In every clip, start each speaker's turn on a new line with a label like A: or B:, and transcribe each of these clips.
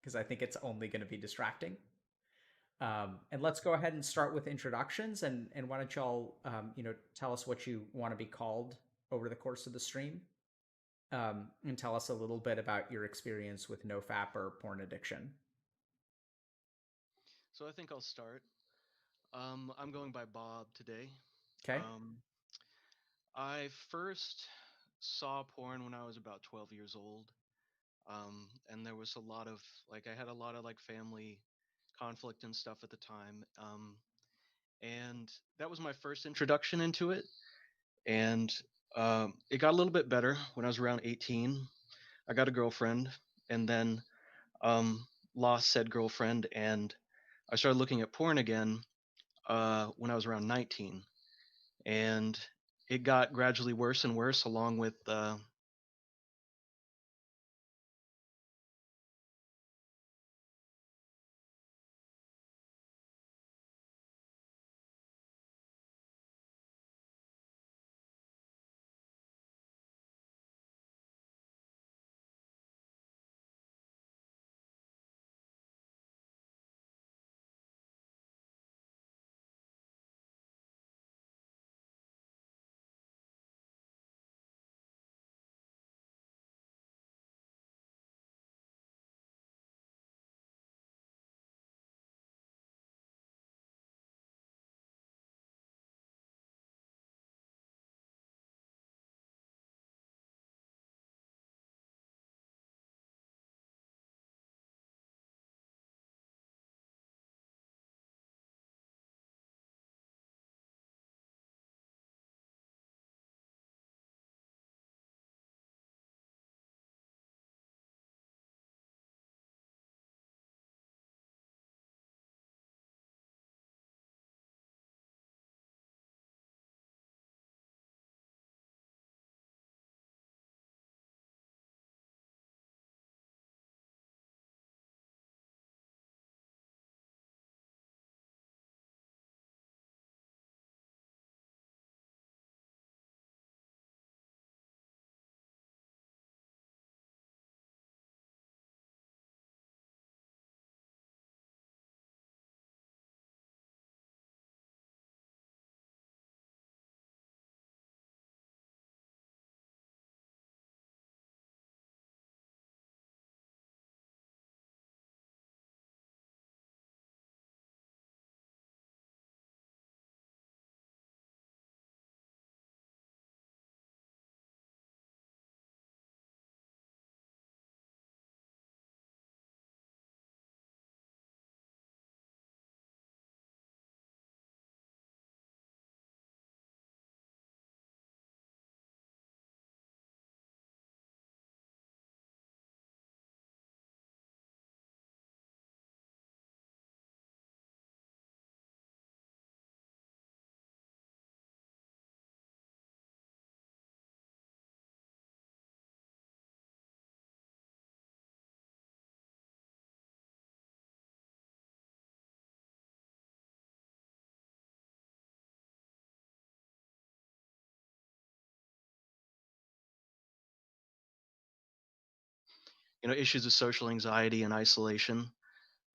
A: because I think it's only going to be distracting. And let's go ahead and start with introductions. And why don't y'all, tell us what you want to be called over the course of the stream, and tell us a little bit about your experience with NoFap or porn addiction.
B: So I think I'll start. I'm going by Bob today.
A: Okay.
B: Um, I first saw porn when I was about 12 years old. And there was a lot of I had a lot of family conflict and stuff at the time. And that was my first introduction into it. And it got a little bit better when I was around 18. I got a girlfriend, and then um, lost said girlfriend, and I started looking at porn again when I was around 19, and it got gradually worse and worse, along with issues of social anxiety and isolation,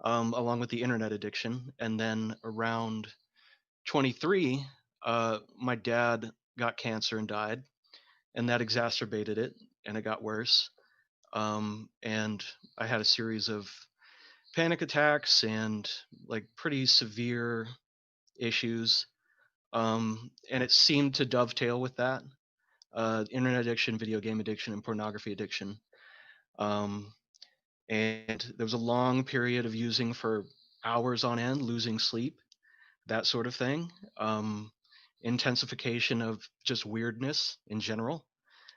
B: along with the internet addiction. And then around 23, my dad got cancer and died, and that exacerbated it, and it got worse. And I had a series of panic attacks and pretty severe issues. And it seemed to dovetail with that internet addiction, video game addiction, and pornography addiction. Um, and there was a long period of using for hours on end, losing sleep, that sort of thing. Intensification of just weirdness in general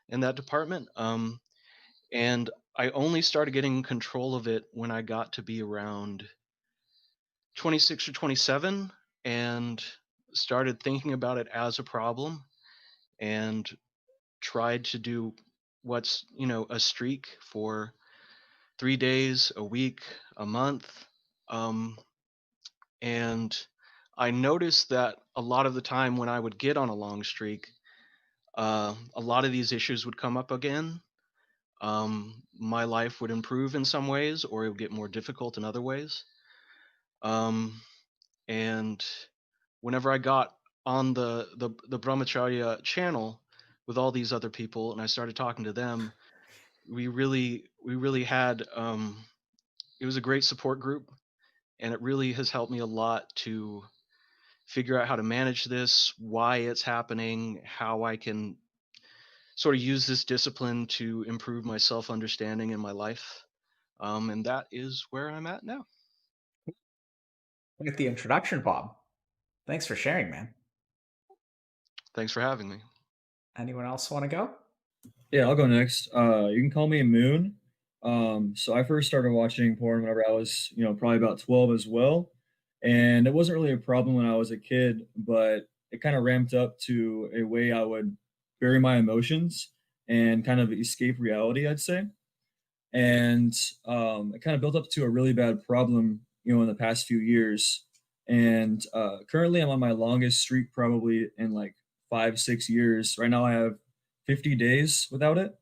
B: in that department. And I only started getting control of it when I got to be around 26 or 27, and started thinking about it as a problem, and tried to do what's, a streak for 3 days, a week, a month. Um, and I noticed that a lot of the time when I would get on a long streak, a lot of these issues would come up again. my life would improve in some ways or it would get more difficult in other ways. Um, and whenever I got on the Brahmacharya channel with all these other people and I started talking to them, we really had it was a great support group, and it really has helped me a lot to figure out how to manage this, why it's happening, how I can sort of use this discipline to improve my self understanding in my life. And that is where I'm at now.
A: With the introduction, Bob. Thanks for sharing, man.
B: Thanks for having me.
A: Anyone else want to go?
C: Yeah, I'll go next. You can call me Moon. So I first started watching porn whenever I was, probably about 12 as well. And it wasn't really a problem when I was a kid, but it kind of ramped up to a way I would bury my emotions and kind of escape reality, I'd say. And it kind of built up to a really bad problem, in the past few years. And currently, I'm on my longest streak, probably in like 5, 6 years. Right now, I have 50 days without it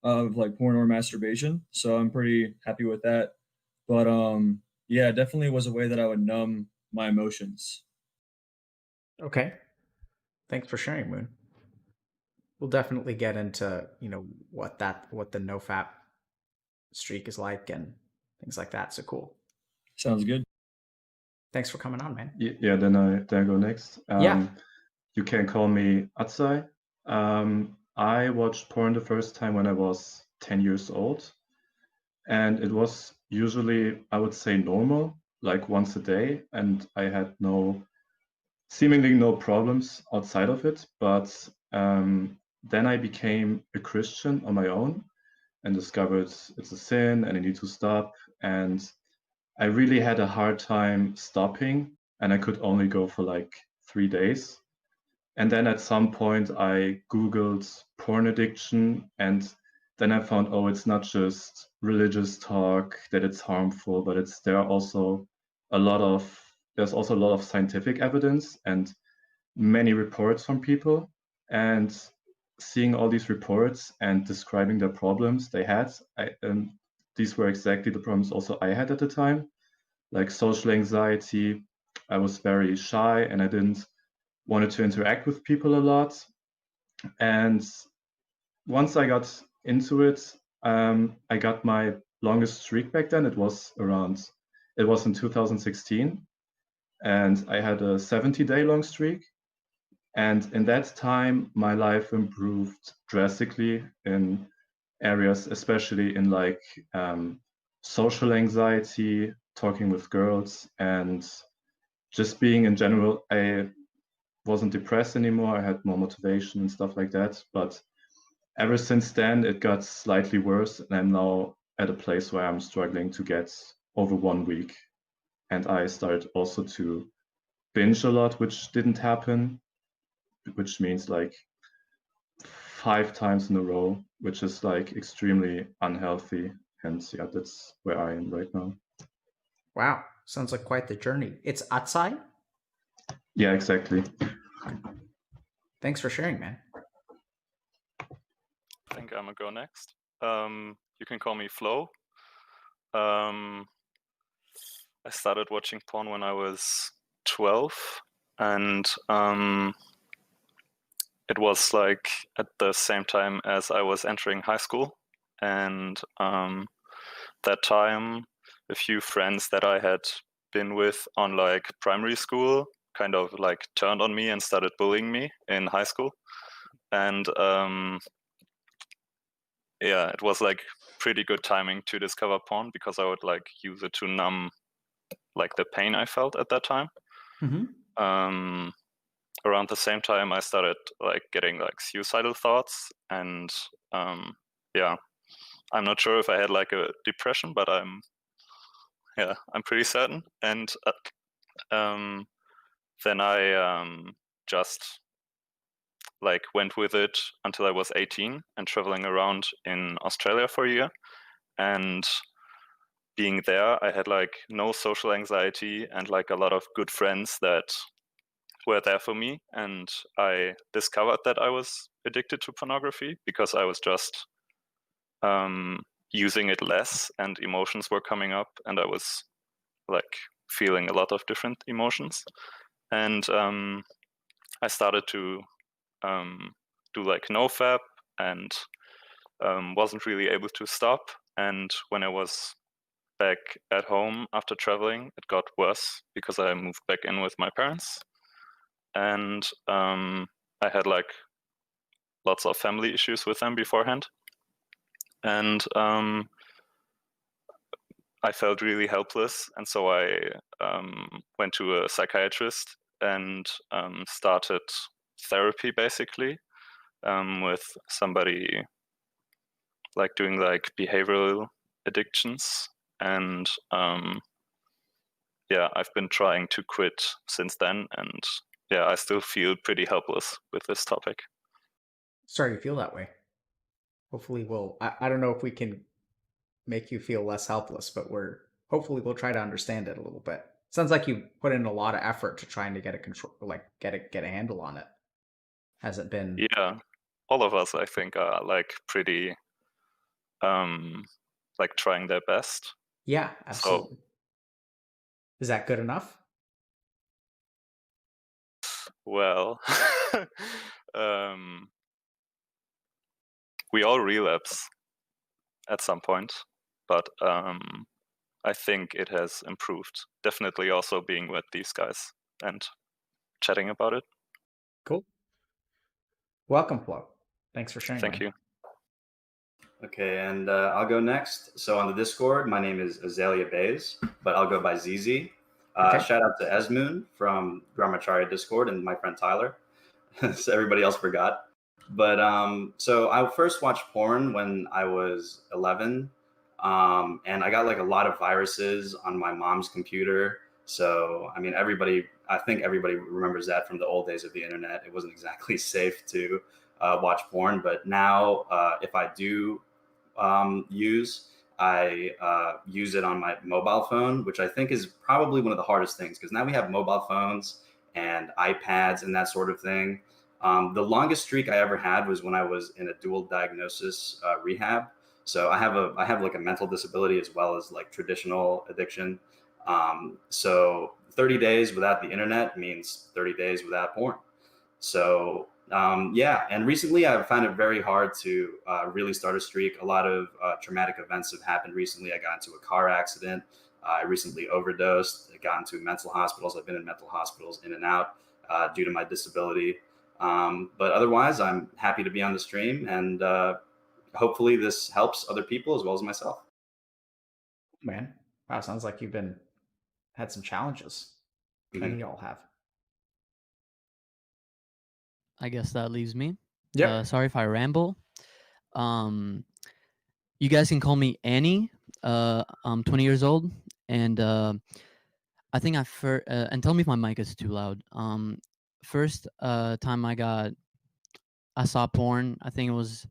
C: of like porn or masturbation, so I'm pretty happy with that. But yeah, it definitely was a way that I would numb my emotions.
A: Okay. Thanks for sharing, Moon. We'll definitely get into, what the no fap streak is like and things like that. So cool.
C: Sounds good.
A: Thanks for coming on, man.
D: Yeah, then I go next.
A: Yeah.
D: You can call me Atsai. I watched porn the first time when I was 10 years old, and it was usually, I would say, normal, like once a day, and I had seemingly no problems outside of it. But then I became a Christian on my own and discovered it's a sin and I need to stop. And I really had a hard time stopping, and I could only go for like 3 days. And then at some point, I Googled porn addiction, and then I found, oh, it's not just religious talk, that it's harmful, but there's also a lot of scientific evidence and many reports from people. And seeing all these reports and describing the problems they had, these were exactly the problems also I had at the time, like social anxiety. I was very shy and I didn't wanted to interact with people a lot. And once I got into it, I got my longest streak back then. It was in 2016, and I had a 70-day long streak. And in that time, my life improved drastically in areas, especially in like social anxiety, talking with girls, and just being in general. I wasn't depressed anymore. I had more motivation and stuff like that. But ever since then, it got slightly worse, and I'm now at a place where I'm struggling to get over 1 week. And I started also to binge a lot, which didn't happen, which means like 5 times in a row, which is like extremely unhealthy. And yeah, that's where I am right now.
A: Wow. Sounds like quite the journey. It's Atsai.
D: Yeah, exactly.
A: Thanks for sharing, man.
E: I think I'm gonna go next. You can call me Flo. I started watching porn when I was 12, and it was like at the same time as I was entering high school. And that time, a few friends that I had been with on like primary school kind of like turned on me and started bullying me in high school. And yeah, it was like pretty good timing to discover porn because I would like use it to numb like the pain I felt at that time.
A: Mm-hmm.
E: Around the same time, I started like getting like suicidal thoughts, and yeah, I'm not sure if I had like a depression, but I'm pretty certain. And then I just like went with it until I was 18 and traveling around in Australia for a year. And being there, I had like no social anxiety and like a lot of good friends that were there for me. And I discovered that I was addicted to pornography because I was just using it less, and emotions were coming up, and I was like feeling a lot of different emotions. And I started to do like nofap, and wasn't really able to stop. And when I was back at home after traveling, it got worse because I moved back in with my parents, and I had like lots of family issues with them beforehand, and I felt really helpless, and so I went to a psychiatrist and started therapy, basically, with somebody like doing like behavioral addictions. And yeah, I've been trying to quit since then, and yeah, I still feel pretty helpless with this topic.
A: Sorry you feel that way. Hopefully I don't know if we can make you feel less helpless, but hopefully we'll try to understand it a little bit. Sounds like you put in a lot of effort to trying to get a control, like get a handle on it. Has it been?
E: Yeah, all of us, I think, are like pretty like trying their best.
A: Yeah, absolutely. Is that good enough?
E: Well, we all relapse at some point, but I think it has improved. Definitely also being with these guys and chatting about it.
A: Cool. Welcome, Flo. Thanks for sharing.
E: Thank
A: man.
E: you.
F: Okay, and I'll go next. So on the Discord, my name is Azalea Bays, but I'll go by ZZ.
A: Okay.
F: Shout out to Esmoon from Brahmacharya Discord and my friend Tyler. So everybody else forgot. But so I first watched porn when I was 11, and I got like a lot of viruses on my mom's computer. So I mean, I think everybody remembers that from the old days of the internet. It wasn't exactly safe to watch porn, but now if I do I use it on my mobile phone, which I think is probably one of the hardest things because now we have mobile phones and iPads and that sort of thing. The longest streak I ever had was when I was in a dual diagnosis rehab. So I have like a mental disability as well as like traditional addiction. So 30 days without the internet means 30 days without porn. So yeah, and recently I've found it very hard to really start a streak. A lot of traumatic events have happened recently. I got into a car accident. I recently overdosed. I got into mental hospitals. I've been in mental hospitals in and out due to my disability. But otherwise, I'm happy to be on the stream, and hopefully this helps other people as well as myself.
A: Man, wow, sounds like you've had some challenges. Many of y'all have.
G: I guess that leaves me.
A: Yep.
G: Sorry if I ramble. You guys can call me Annie. I'm 20 years old, and I think and tell me if my mic is too loud. First time I saw porn, I think it was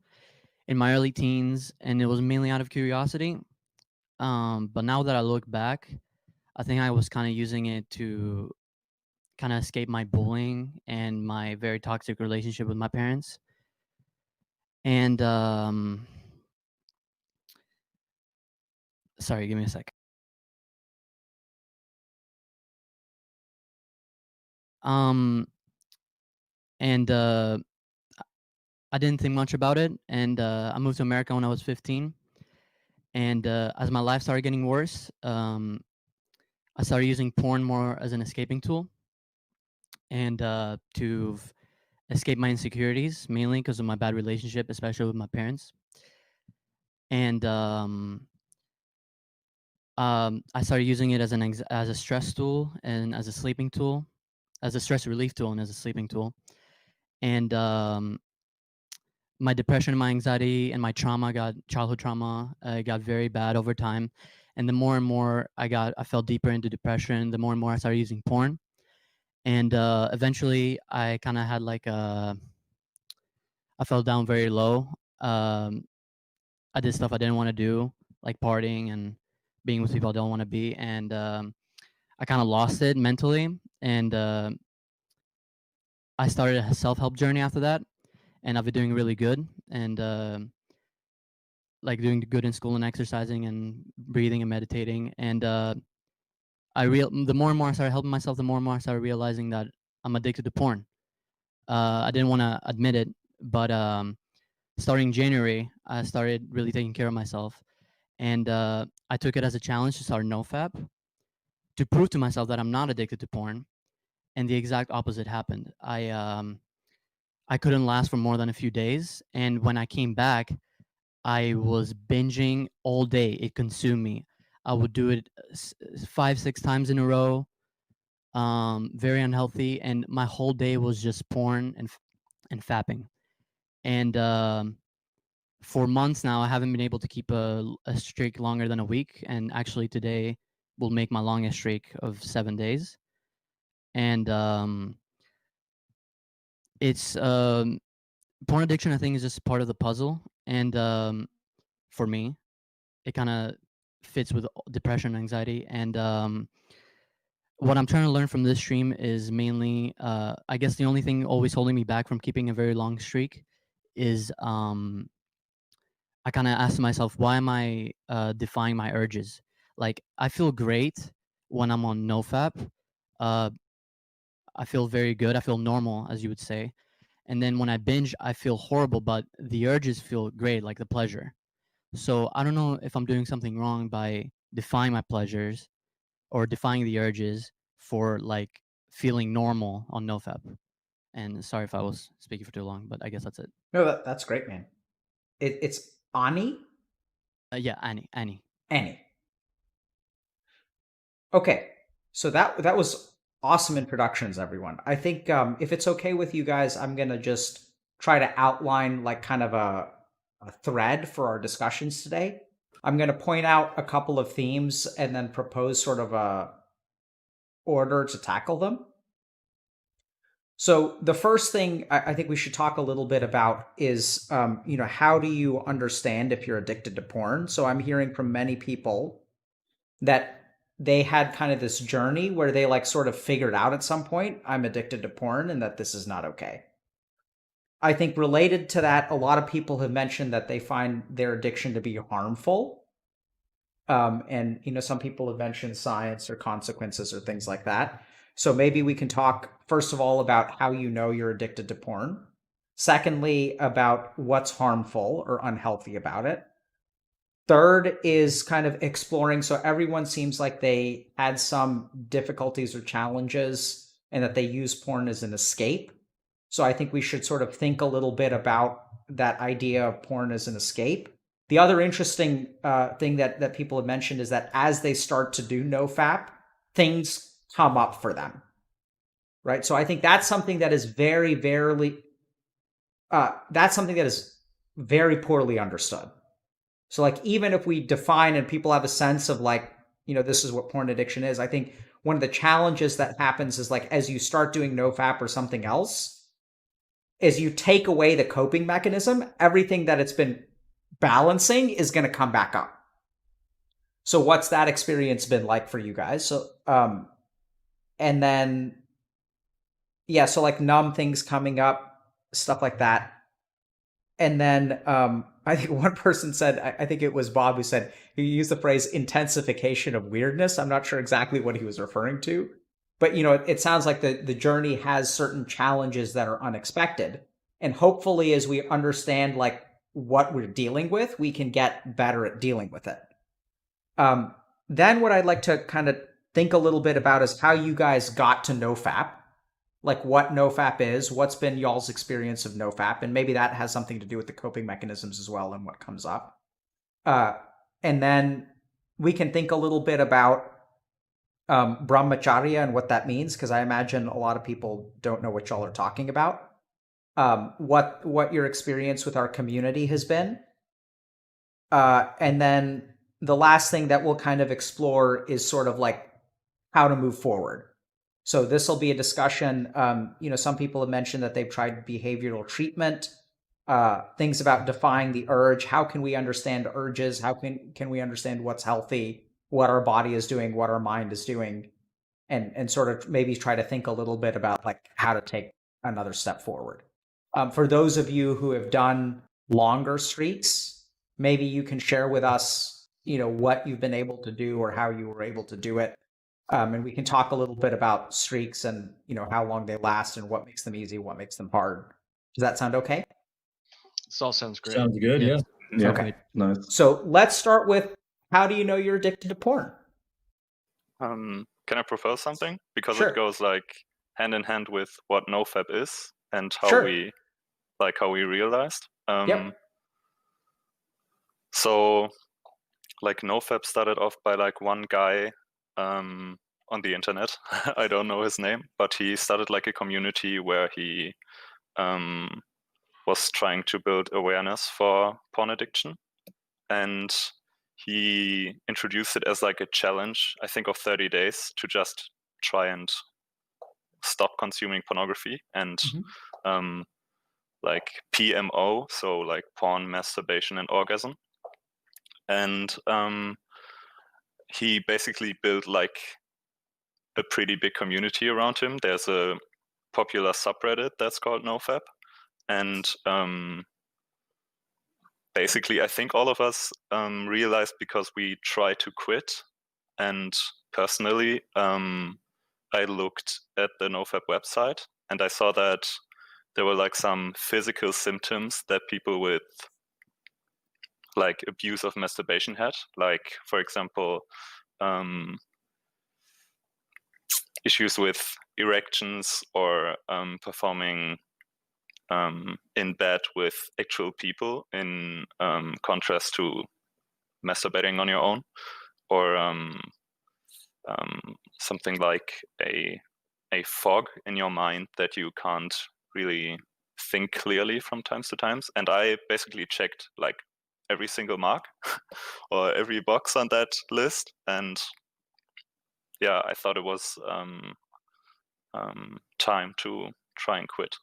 G: in my early teens, and it was mainly out of curiosity. But now that I look back, I think I was kind of using it to kind of escape my bullying and my very toxic relationship with my parents. And sorry, give me a sec. And I didn't think much about it, and I moved to America when I was 15. And as my life started getting worse, I started using porn more as an escaping tool, and to escape my insecurities, mainly because of my bad relationship, especially with my parents. And I started using it as as a stress tool and as a sleeping tool, as a stress relief tool and as a sleeping tool. And my depression, my anxiety, and my childhood trauma got very bad over time. And the more and more I fell deeper into depression, the more and more I started using porn. And eventually I kind of had like I fell down very low. I did stuff I didn't want to do, like partying and being with people I don't want to be. And I kind of lost it mentally. And I started a self-help journey after that. And I've been doing really good. And like doing good in school and exercising and breathing and meditating. And the more and more I started helping myself, the more and more I started realizing that I'm addicted to porn. I didn't want to admit it, but starting January, I started really taking care of myself, and I took it as a challenge to start NoFap to prove to myself that I'm not addicted to porn. And the exact opposite happened. I couldn't last for more than a few days, and when I came back, I was binging all day. It consumed me. I would do it 5-6 times in a row. Very unhealthy, and my whole day was just porn and fapping. And for months now, I haven't been able to keep a streak longer than a week. And actually, today will make my longest streak of 7 days. And it's porn addiction, I think, is just part of the puzzle. And for me, it kind of fits with depression, anxiety, and what I'm trying to learn from this stream is mainly, I guess the only thing always holding me back from keeping a very long streak is I kind of asked myself, why am I defying my urges? Like, I feel great when I'm on NoFap. I feel very good. I feel normal, as you would say. And then when I binge, I feel horrible, but the urges feel great, like the pleasure. So I don't know if I'm doing something wrong by defying my pleasures or defying the urges for like feeling normal on NoFap. And sorry if I was speaking for too long, but I guess that's it.
A: No, that's great, man. It's Ani?
G: Yeah, Annie.
A: Annie. Okay, so that was awesome introductions, everyone. I think if it's okay with you guys, I'm gonna just try to outline like kind of a thread for our discussions today. I'm gonna point out a couple of themes and then propose sort of a order to tackle them. So the first thing I think we should talk a little bit about is, how do you understand if you're addicted to porn? So I'm hearing from many people that they had kind of this journey where they like sort of figured out at some point, I'm addicted to porn and that this is not okay. I think related to that, a lot of people have mentioned that they find their addiction to be harmful. And, some people have mentioned science or consequences or things like that. So maybe we can talk, first of all, about how you know you're addicted to porn. Secondly, about what's harmful or unhealthy about it. Third is kind of exploring. So everyone seems like they had some difficulties or challenges and that they use porn as an escape. So I think we should sort of think a little bit about that idea of porn as an escape. The other interesting thing that people have mentioned is that as they start to do NoFap, things come up for them, right? So I think that's something that is very poorly understood. So like, even if we define and people have a sense of like, this is what porn addiction is, I think one of the challenges that happens is like, as you start doing NoFap or something else, is you take away the coping mechanism, everything that it's been balancing is going to come back up. So what's that experience been like for you guys? So, and then, yeah, so like numb things coming up, stuff like that. And then I think one person said, I think it was Bob who said, he used the phrase intensification of weirdness. I'm not sure exactly what he was referring to, but it sounds like the journey has certain challenges that are unexpected. And hopefully as we understand like what we're dealing with, we can get better at dealing with it. Then what I'd like to kind of think a little bit about is how you guys got to NoFap. Like what NoFap is, what's been y'all's experience of NoFap, and maybe that has something to do with the coping mechanisms as well and what comes up. And then we can think a little bit about brahmacharya and what that means, because I imagine a lot of people don't know what y'all are talking about. What your experience with our community has been. And then the last thing that we'll kind of explore is sort of like how to move forward. So this will be a discussion. Some people have mentioned that they've tried behavioral treatment, things about defying the urge. How can we understand urges? How can we understand what's healthy, what our body is doing, what our mind is doing, and sort of maybe try to think a little bit about like how to take another step forward. For those of you who have done longer streaks, maybe you can share with us, what you've been able to do or how you were able to do it. And we can talk a little bit about streaks and, how long they last and what makes them easy, what makes them hard. Does that sound okay?
B: This all sounds great.
C: Sounds good.
G: Yes.
C: Yeah.
D: Yeah,
A: Okay.
D: nice.
A: So let's start with, how do you know you're addicted to porn?
E: Can I propose something? Because
A: Sure.
E: it goes like hand in hand with what NoFap is and how
A: Sure.
E: we realized.
A: Yep.
E: So like NoFap started off by like one guy on the internet. I don't know his name, but he started like a community where he was trying to build awareness for porn addiction. And he introduced it as like a challenge, I think, of 30 days to just try and stop consuming pornography and like PMO, so like porn, masturbation, and orgasm. And he basically built like a pretty big community around him. There's a popular subreddit that's called NoFap. And basically, I think all of us realized because we tried to quit. And personally, I looked at the NoFap website and I saw that there were like some physical symptoms that people with like abuse of masturbation had, like, for example, issues with erections or performing in bed with actual people, in contrast to masturbating on your own, or something like a fog in your mind that you can't really think clearly from times to times. And I basically checked like every single mark or every box on that list, and yeah, I thought it was time to try and quit.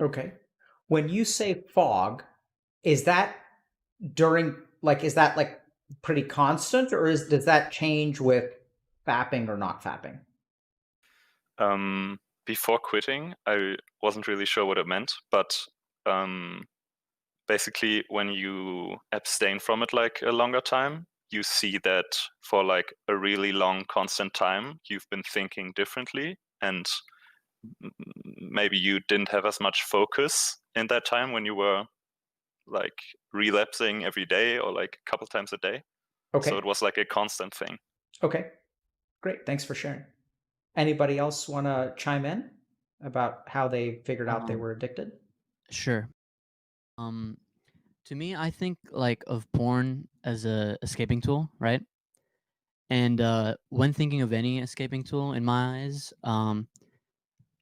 A: Okay. When you say fog, is that is that like pretty constant, or does that change with fapping or not fapping?
E: Before quitting, I wasn't really sure what it meant, but basically when you abstain from it like a longer time, you see that for like a really long constant time, you've been thinking differently, and maybe you didn't have as much focus in that time when you were like relapsing every day or like a couple times a day.
A: Okay.
E: So it was like a constant thing.
A: Okay. Great. Thanks for sharing. Anybody else want to chime in about how they figured out they were addicted?
G: Sure. To me, I think like of porn as a escaping tool, right? And when thinking of any escaping tool, in my eyes,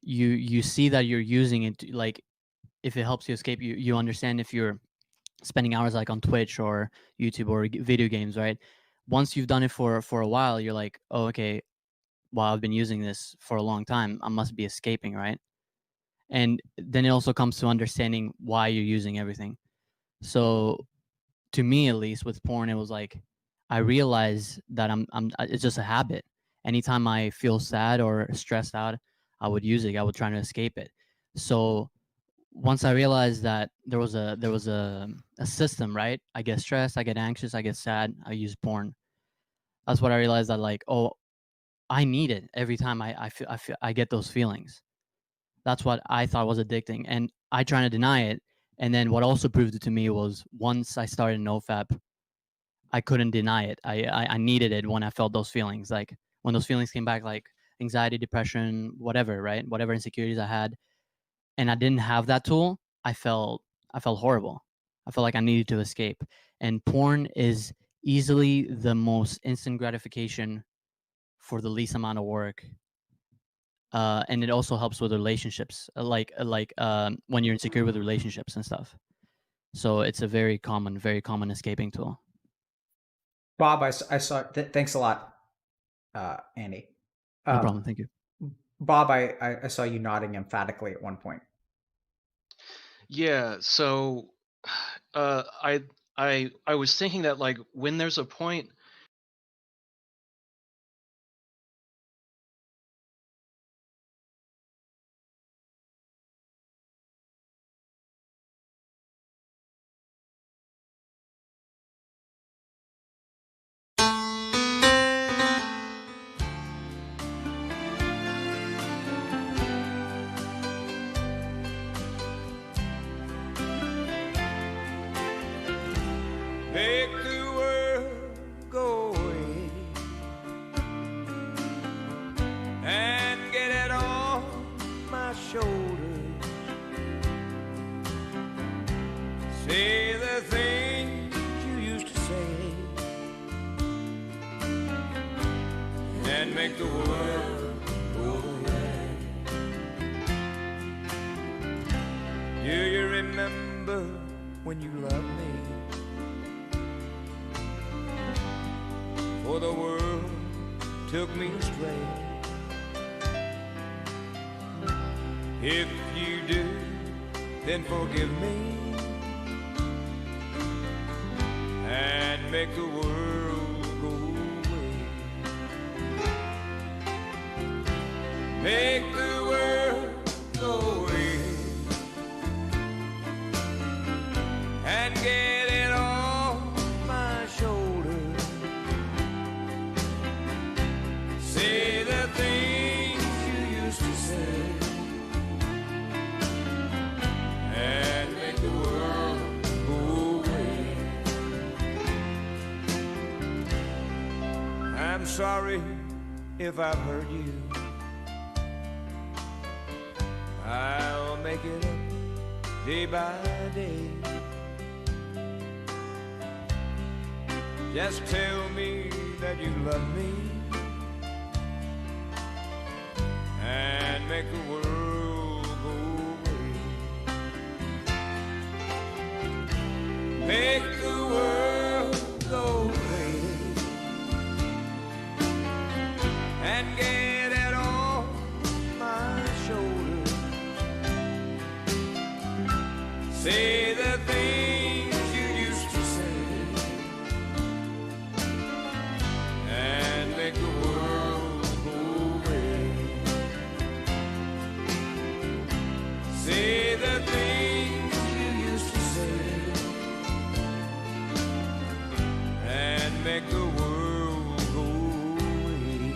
G: you see that you're using it like if it helps you escape, you understand if you're spending hours like on Twitch or YouTube or video games, right? Once you've done it for a while, you're like, oh, okay, well, I've been using this for a long time. I must be escaping, right? And then it also comes to understanding why you're using everything. So to me, at least with porn, it was like I realized that it's just a habit. Anytime I feel sad or stressed out, I would use it. I would try to escape it. So once I realized that there was a system, right? I get stressed, I get anxious, I get sad, I use porn. That's what I realized, that like, oh, I need it every time I get those feelings. That's what I thought was addicting, and I try to deny it. And then what also proved it to me was once I started NoFap, I couldn't deny it. I needed it when I felt those feelings, like when those feelings came back, like anxiety, depression, whatever, right? Whatever insecurities I had, and I didn't have that tool, I felt horrible. I felt like I needed to escape. And porn is easily the most instant gratification for the least amount of work. And it also helps with relationships, when you're insecure with relationships and stuff. So it's a very common escaping tool.
A: Bob, I saw. Thanks a lot, Andy.
G: No problem. Thank you.
A: Bob, I saw you nodding emphatically at one point.
B: Yeah, so I was thinking that like when there's a point
H: and make the world go away. Do you remember when you loved me? For the world took me astray. If you do, then forgive me and make the world go away. Make the world go away and get it off my shoulders. Say the things you used to say and make the world go away. I'm sorry if I've hurt you. I'll make it up day by day. Just tell me that you love me and make the world go away. Make the world go away and get it off my shoulders. Say the things you used to say and make the world go away. Say the things you used to say and make the world go away.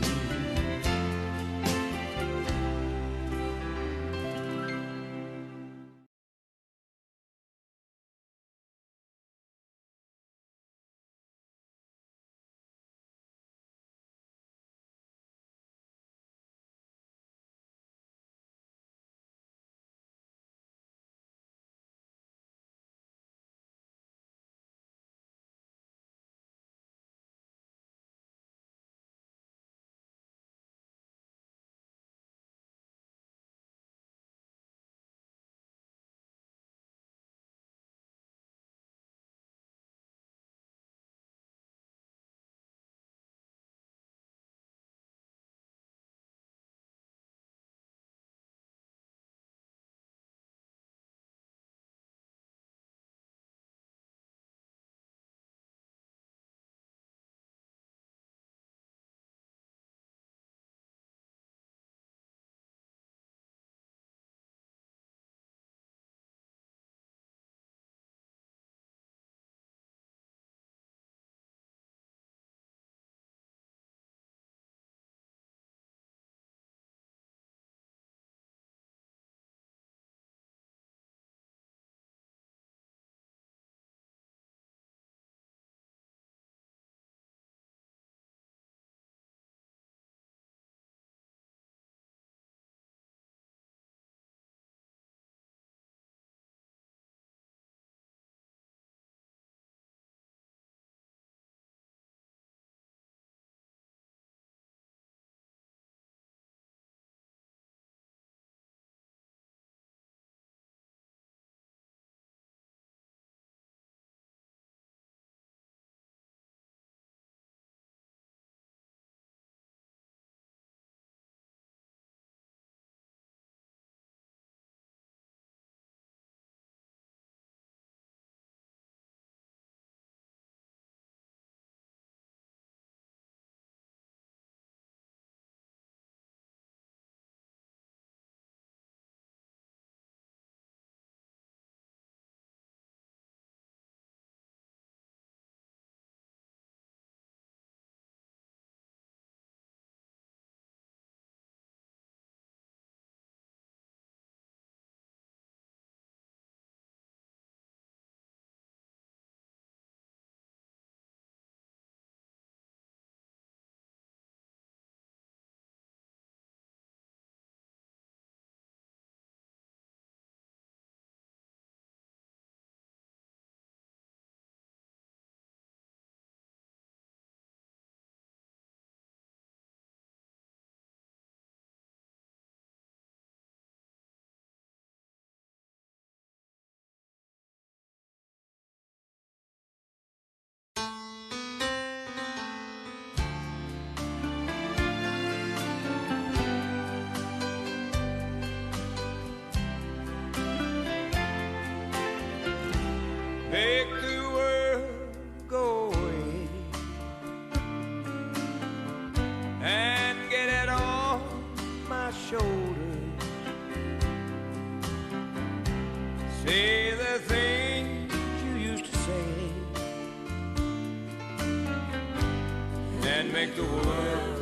H: make the world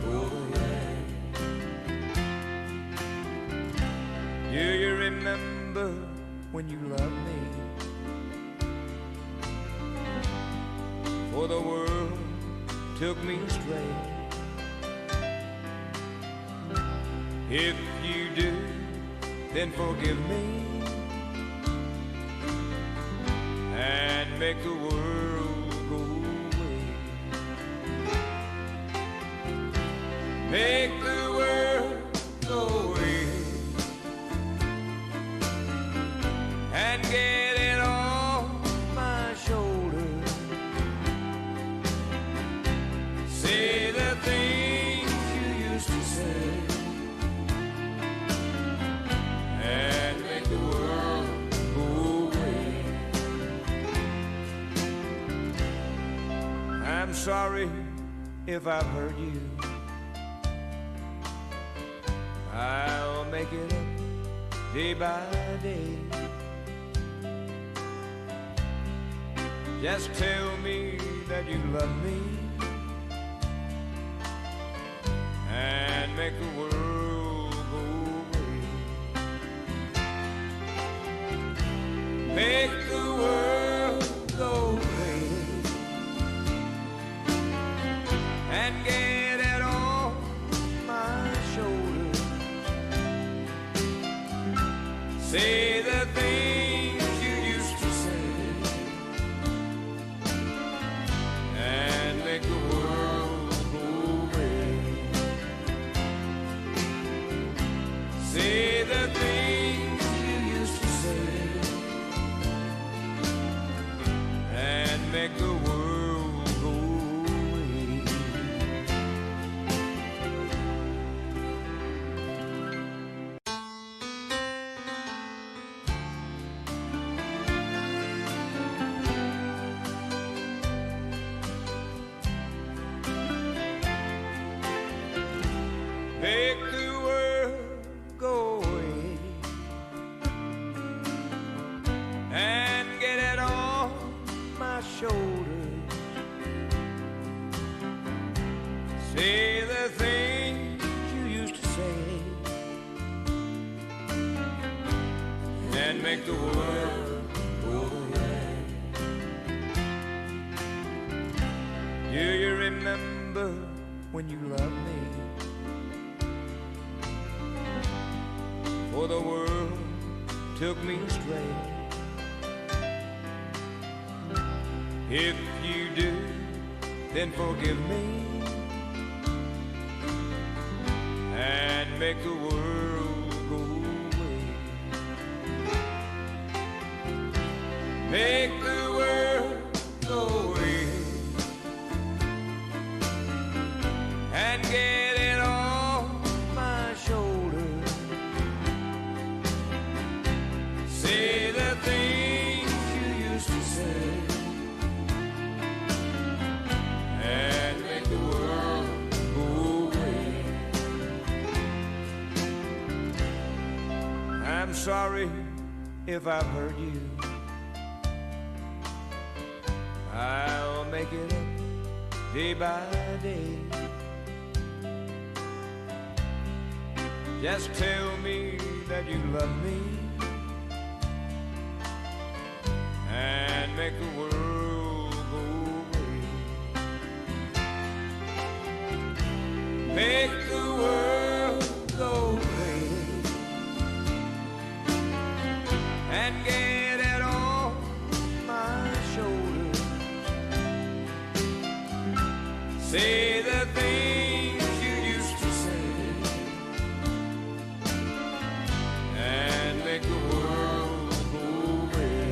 H: go away. Do you remember when you loved me? For the world took me astray. If you do, then forgive me and make the world go away. Make the world go away and get it off my shoulders. Say the things you used to say and make the world go away. I'm sorry if I've hurt you. I'll make it up day by day. Just tell me that you love me and make the world go away. Make the world go away and get it off my shoulders. Say the things you used to say and make the world go away. Say the things you used to say and make the world go away. Make the world go away and get it off my shoulders. Say the things you used to say and make the world go away. Do you remember when you loved me? For the world took me astray. If you do, then forgive me and make the world go away. Make the world go away and get it off my shoulders. Say the things you used to say and make the world go away. I'm sorry if I've hurt you. I'll make it up day by day. Just tell me that you love me and make the world go away. Make the world go away and get it off my shoulders. Say the things you used to say and make the world go away.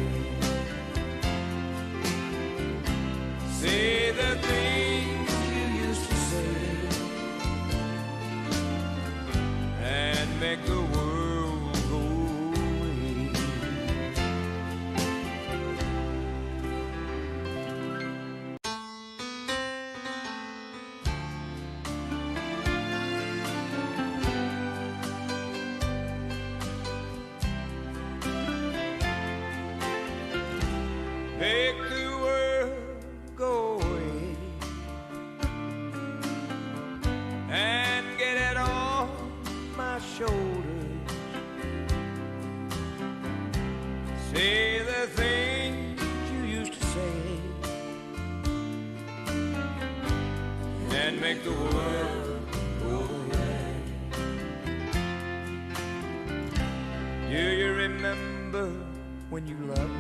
H: Say the things you used to say and make the world go away. Make the world go away when you love me.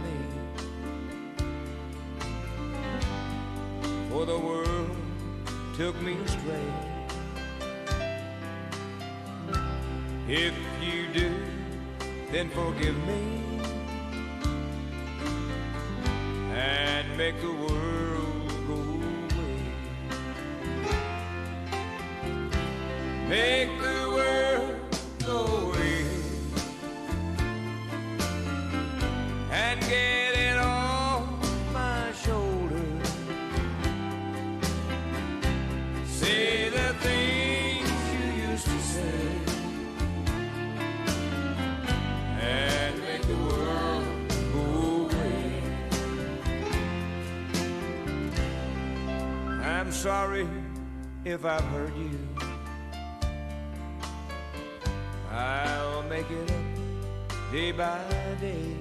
H: For the world took me astray. If you do, then forgive me and make the world go away. Make the world go away and get it off my shoulders. Say the things you used to say and make the world go away. I'm sorry if I've hurt you. I'll make it up day by day.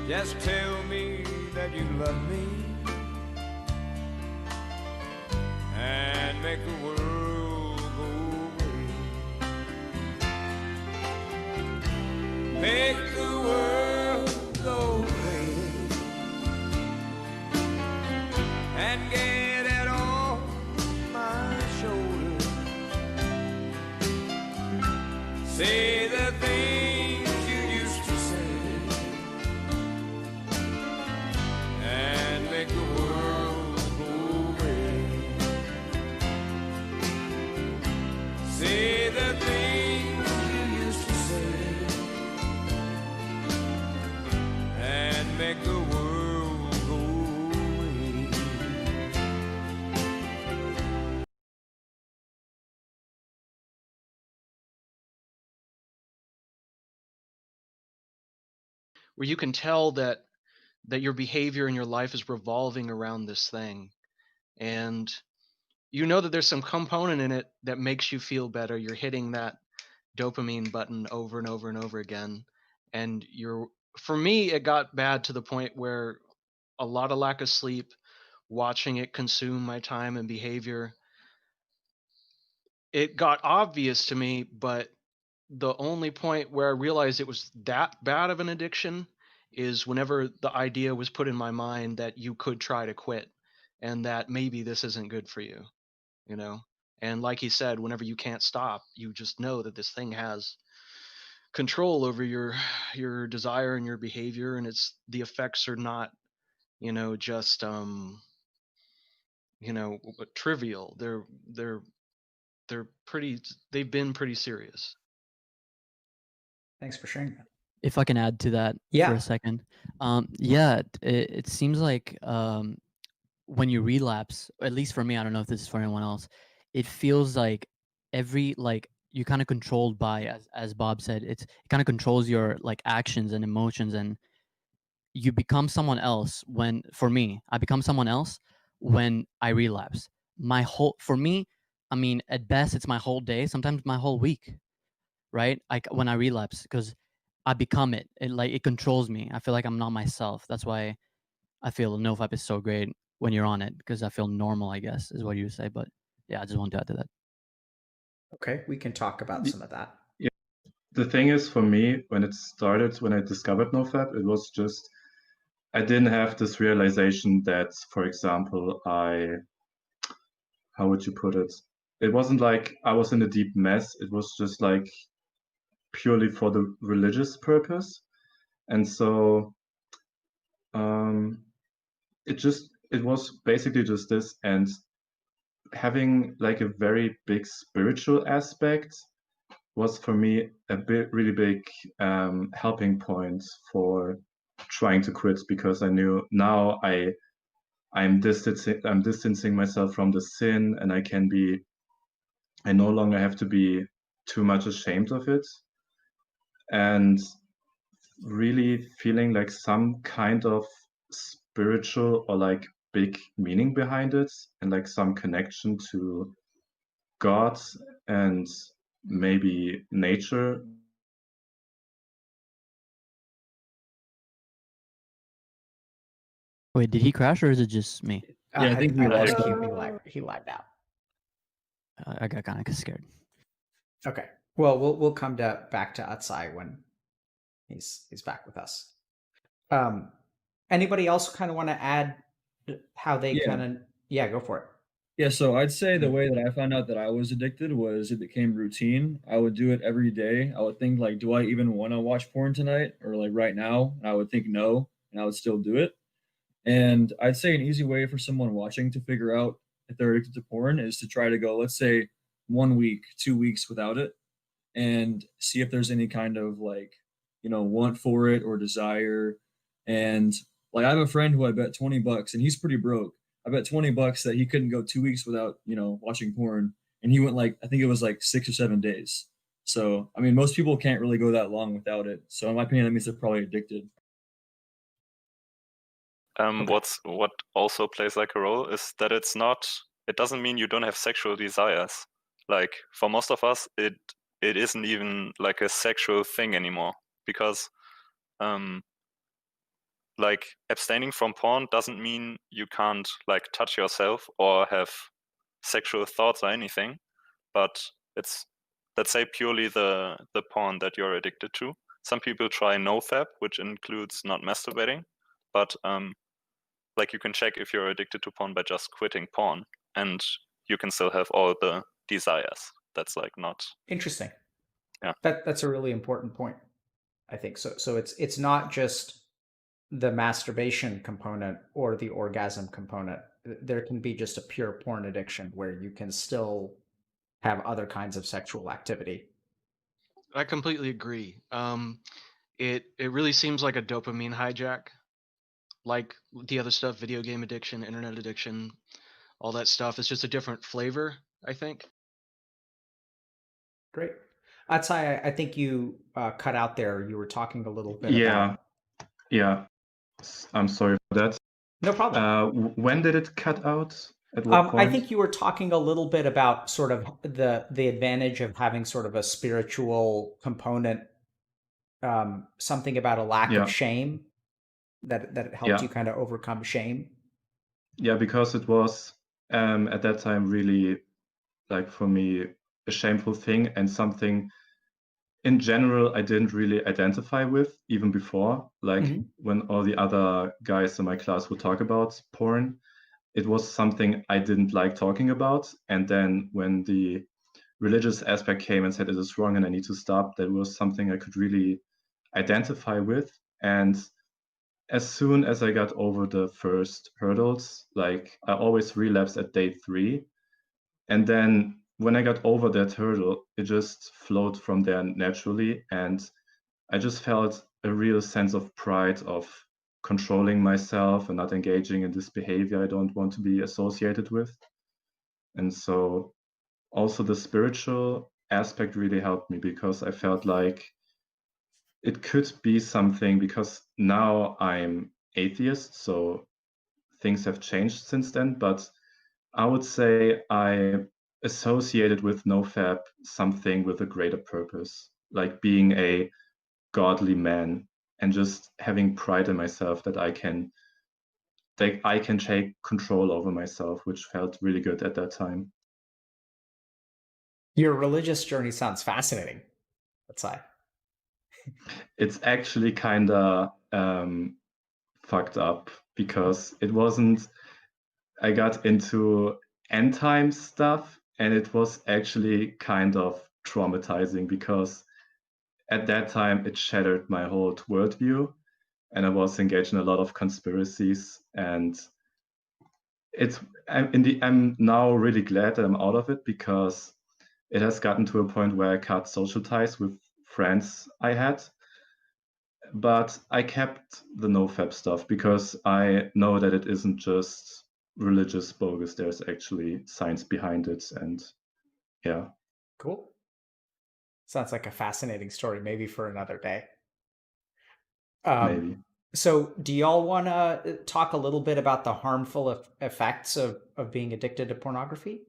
H: Just tell me that you love me and make the world go away. Make the world go away and get it off my shoulders. Say the things you used to say and make the world go away. Say the things you used to say and make the world go away.
B: Where you can tell that your behavior in your life is revolving around this thing, and you know that there's some component in it that makes you feel better. You're hitting that dopamine button over and over and over again, and for me, it got bad to the point where a lot of lack of sleep, watching it consume my time and behavior. It got obvious to me, but the only point where I realized it was that bad of an addiction is whenever the idea was put in my mind that you could try to quit and that maybe this isn't good for you, you know? And like he said, whenever you can't stop, you just know that this thing has control over your desire and your behavior, and the effects are not, just trivial. They've been pretty serious.
A: Thanks for sharing that.
G: If I can add to that for
A: Yeah.
G: a second. It seems like when you relapse, at least for me, I don't know if this is for anyone else, it feels like you kind of controlled by, as Bob said, it kind of controls your like actions and emotions, and you become someone else. For me, I become someone else when I relapse. For me, I mean, at best, it's my whole day, sometimes my whole week, right? When I relapse, because I become it. It controls me. I feel like I'm not myself. That's why I feel NoFap is so great when you're on it, because I feel normal, I guess, is what you would say. But yeah, I just wanted to add to that.
A: Okay, we can talk about some of that.
D: Yeah. The thing is, for me, when I discovered NoFap, it was just, I didn't have this realization that, for example, how would you put it? It wasn't like I was in a deep mess. It was just like purely for the religious purpose. And so it was basically just this, and having like a very big spiritual aspect was for me really big helping point for trying to quit, because I knew now I'm distancing myself from the sin, and I no longer have to be too much ashamed of it, and really feeling like some kind of spiritual or like big meaning behind it, and like some connection to God and maybe nature.
G: Wait, did he crash or is it just me?
C: Yeah, I think we lost
A: think
C: him.
A: he lagged out.
G: I got kind of scared.
A: Okay. Well, we'll come back to Atsai when he's back with us. Anybody else kind of want to add how they
C: Yeah.
A: kind of? Yeah, go for it.
C: Yeah, so I'd say the way that I found out that I was addicted was it became routine. I would do it every day. I would think like, do I even want to watch porn tonight or like right now? And I would think no, and I would still do it. And I'd say an easy way for someone watching to figure out if they're addicted to porn is to try to go, let's say 1 week, 2 weeks without it and see if there's any kind of like, want for it or desire. And like I have a friend who I bet $20 and he's pretty broke. I bet $20 that he couldn't go 2 weeks without, watching porn. And he went like, I think it was like 6 or 7 days. So, I mean, most people can't really go that long without it. So in my opinion, that means they're probably addicted.
E: What also plays like a role is that it doesn't mean you don't have sexual desires. Like for most of us, it isn't even like a sexual thing anymore, because like abstaining from porn doesn't mean you can't like touch yourself or have sexual thoughts or anything, but it's, let's say, purely the porn that you're addicted to. Some people try nofap, which includes not masturbating, but like you can check if you're addicted to porn by just quitting porn, and you can still have all the desires. That's like not
A: Interesting.
E: Yeah.
A: That's a really important point, I think. So it's not just the masturbation component or the orgasm component. There can be just a pure porn addiction where you can still have other kinds of sexual activity.
B: I completely agree. It really seems like a dopamine hijack, like the other stuff, video game addiction, internet addiction, all that stuff. It's just a different flavor, I think.
A: Great. Atsai, I think you cut out there. You were talking a little bit
D: Yeah,
A: about...
D: yeah. I'm sorry for that.
A: No problem.
D: When did it cut out? At what point?
A: I think you were talking a little bit about sort of the advantage of having sort of a spiritual component, something about a lack
D: Yeah.
A: of shame, that it helped
D: Yeah.
A: you kind of overcome shame.
D: Yeah, because it was at that time really, like, for me, a shameful thing and something in general I didn't really identify with even before. Like
A: Mhm.
D: when all the other guys in my class would talk about porn, it was something I didn't like talking about. And then when the religious aspect came and said it is wrong and I need to stop, that was something I could really identify with. And as soon as I got over the first hurdles, like I always relapsed at day 3. And then when I got over that hurdle, it just flowed from there naturally. And I just felt a real sense of pride of controlling myself and not engaging in this behavior I don't want to be associated with. And so also the spiritual aspect really helped me, because I felt like it could be something, because now I'm atheist, so things have changed since then, but I would say I associated with nofap something with a greater purpose, like being a godly man and just having pride in myself that I can take control over myself, which felt really good at that time.
A: Your religious journey sounds fascinating, Atsai.
D: It's actually kind of fucked up, because it wasn't, I got into end time stuff and it was actually kind of traumatizing, because at that time it shattered my whole worldview and I was engaged in a lot of conspiracies. And I'm now really glad that I'm out of it, because it has gotten to a point where I cut social ties with friends I had. But I kept the nofap stuff because I know that it isn't just religious bogus. There's actually science behind it. And yeah.
A: Cool. Sounds like a fascinating story, maybe for another day.
D: Maybe.
A: So do y'all want to talk a little bit about the harmful effects of being addicted to pornography?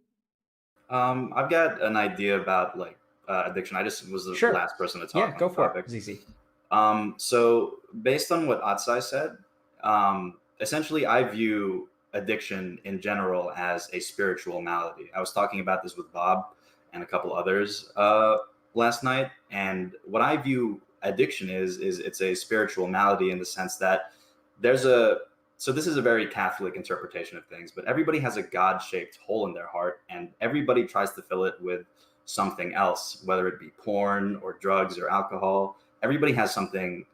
F: I've got an idea about like addiction. I just was the
A: Sure.
F: last person to talk
A: Yeah,
F: on
A: go
F: the
A: for
F: topic.
A: it, Zizi.
F: So based on what Atsai said, essentially I view addiction in general as a spiritual malady. I was talking about this with Bob and a couple others last night, and what I view addiction is it's a spiritual malady in the sense that there's a so this is a very Catholic interpretation of things, but everybody has a God-shaped hole in their heart, and everybody tries to fill it with something else, whether it be porn or drugs or alcohol. Everybody has something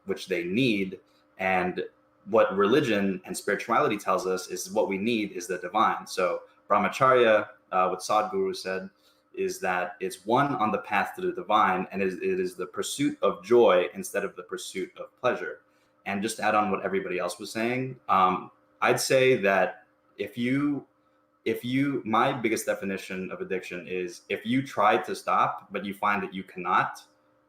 F: which they need, and what religion and spirituality tells us is what we need is the divine. So brahmacharya, what Sadhguru said, is that it's one on the path to the divine, and it is the pursuit of joy instead of the pursuit of pleasure. And just to add on what everybody else was saying, I'd say that my biggest definition of addiction is if you try to stop but you find that you cannot,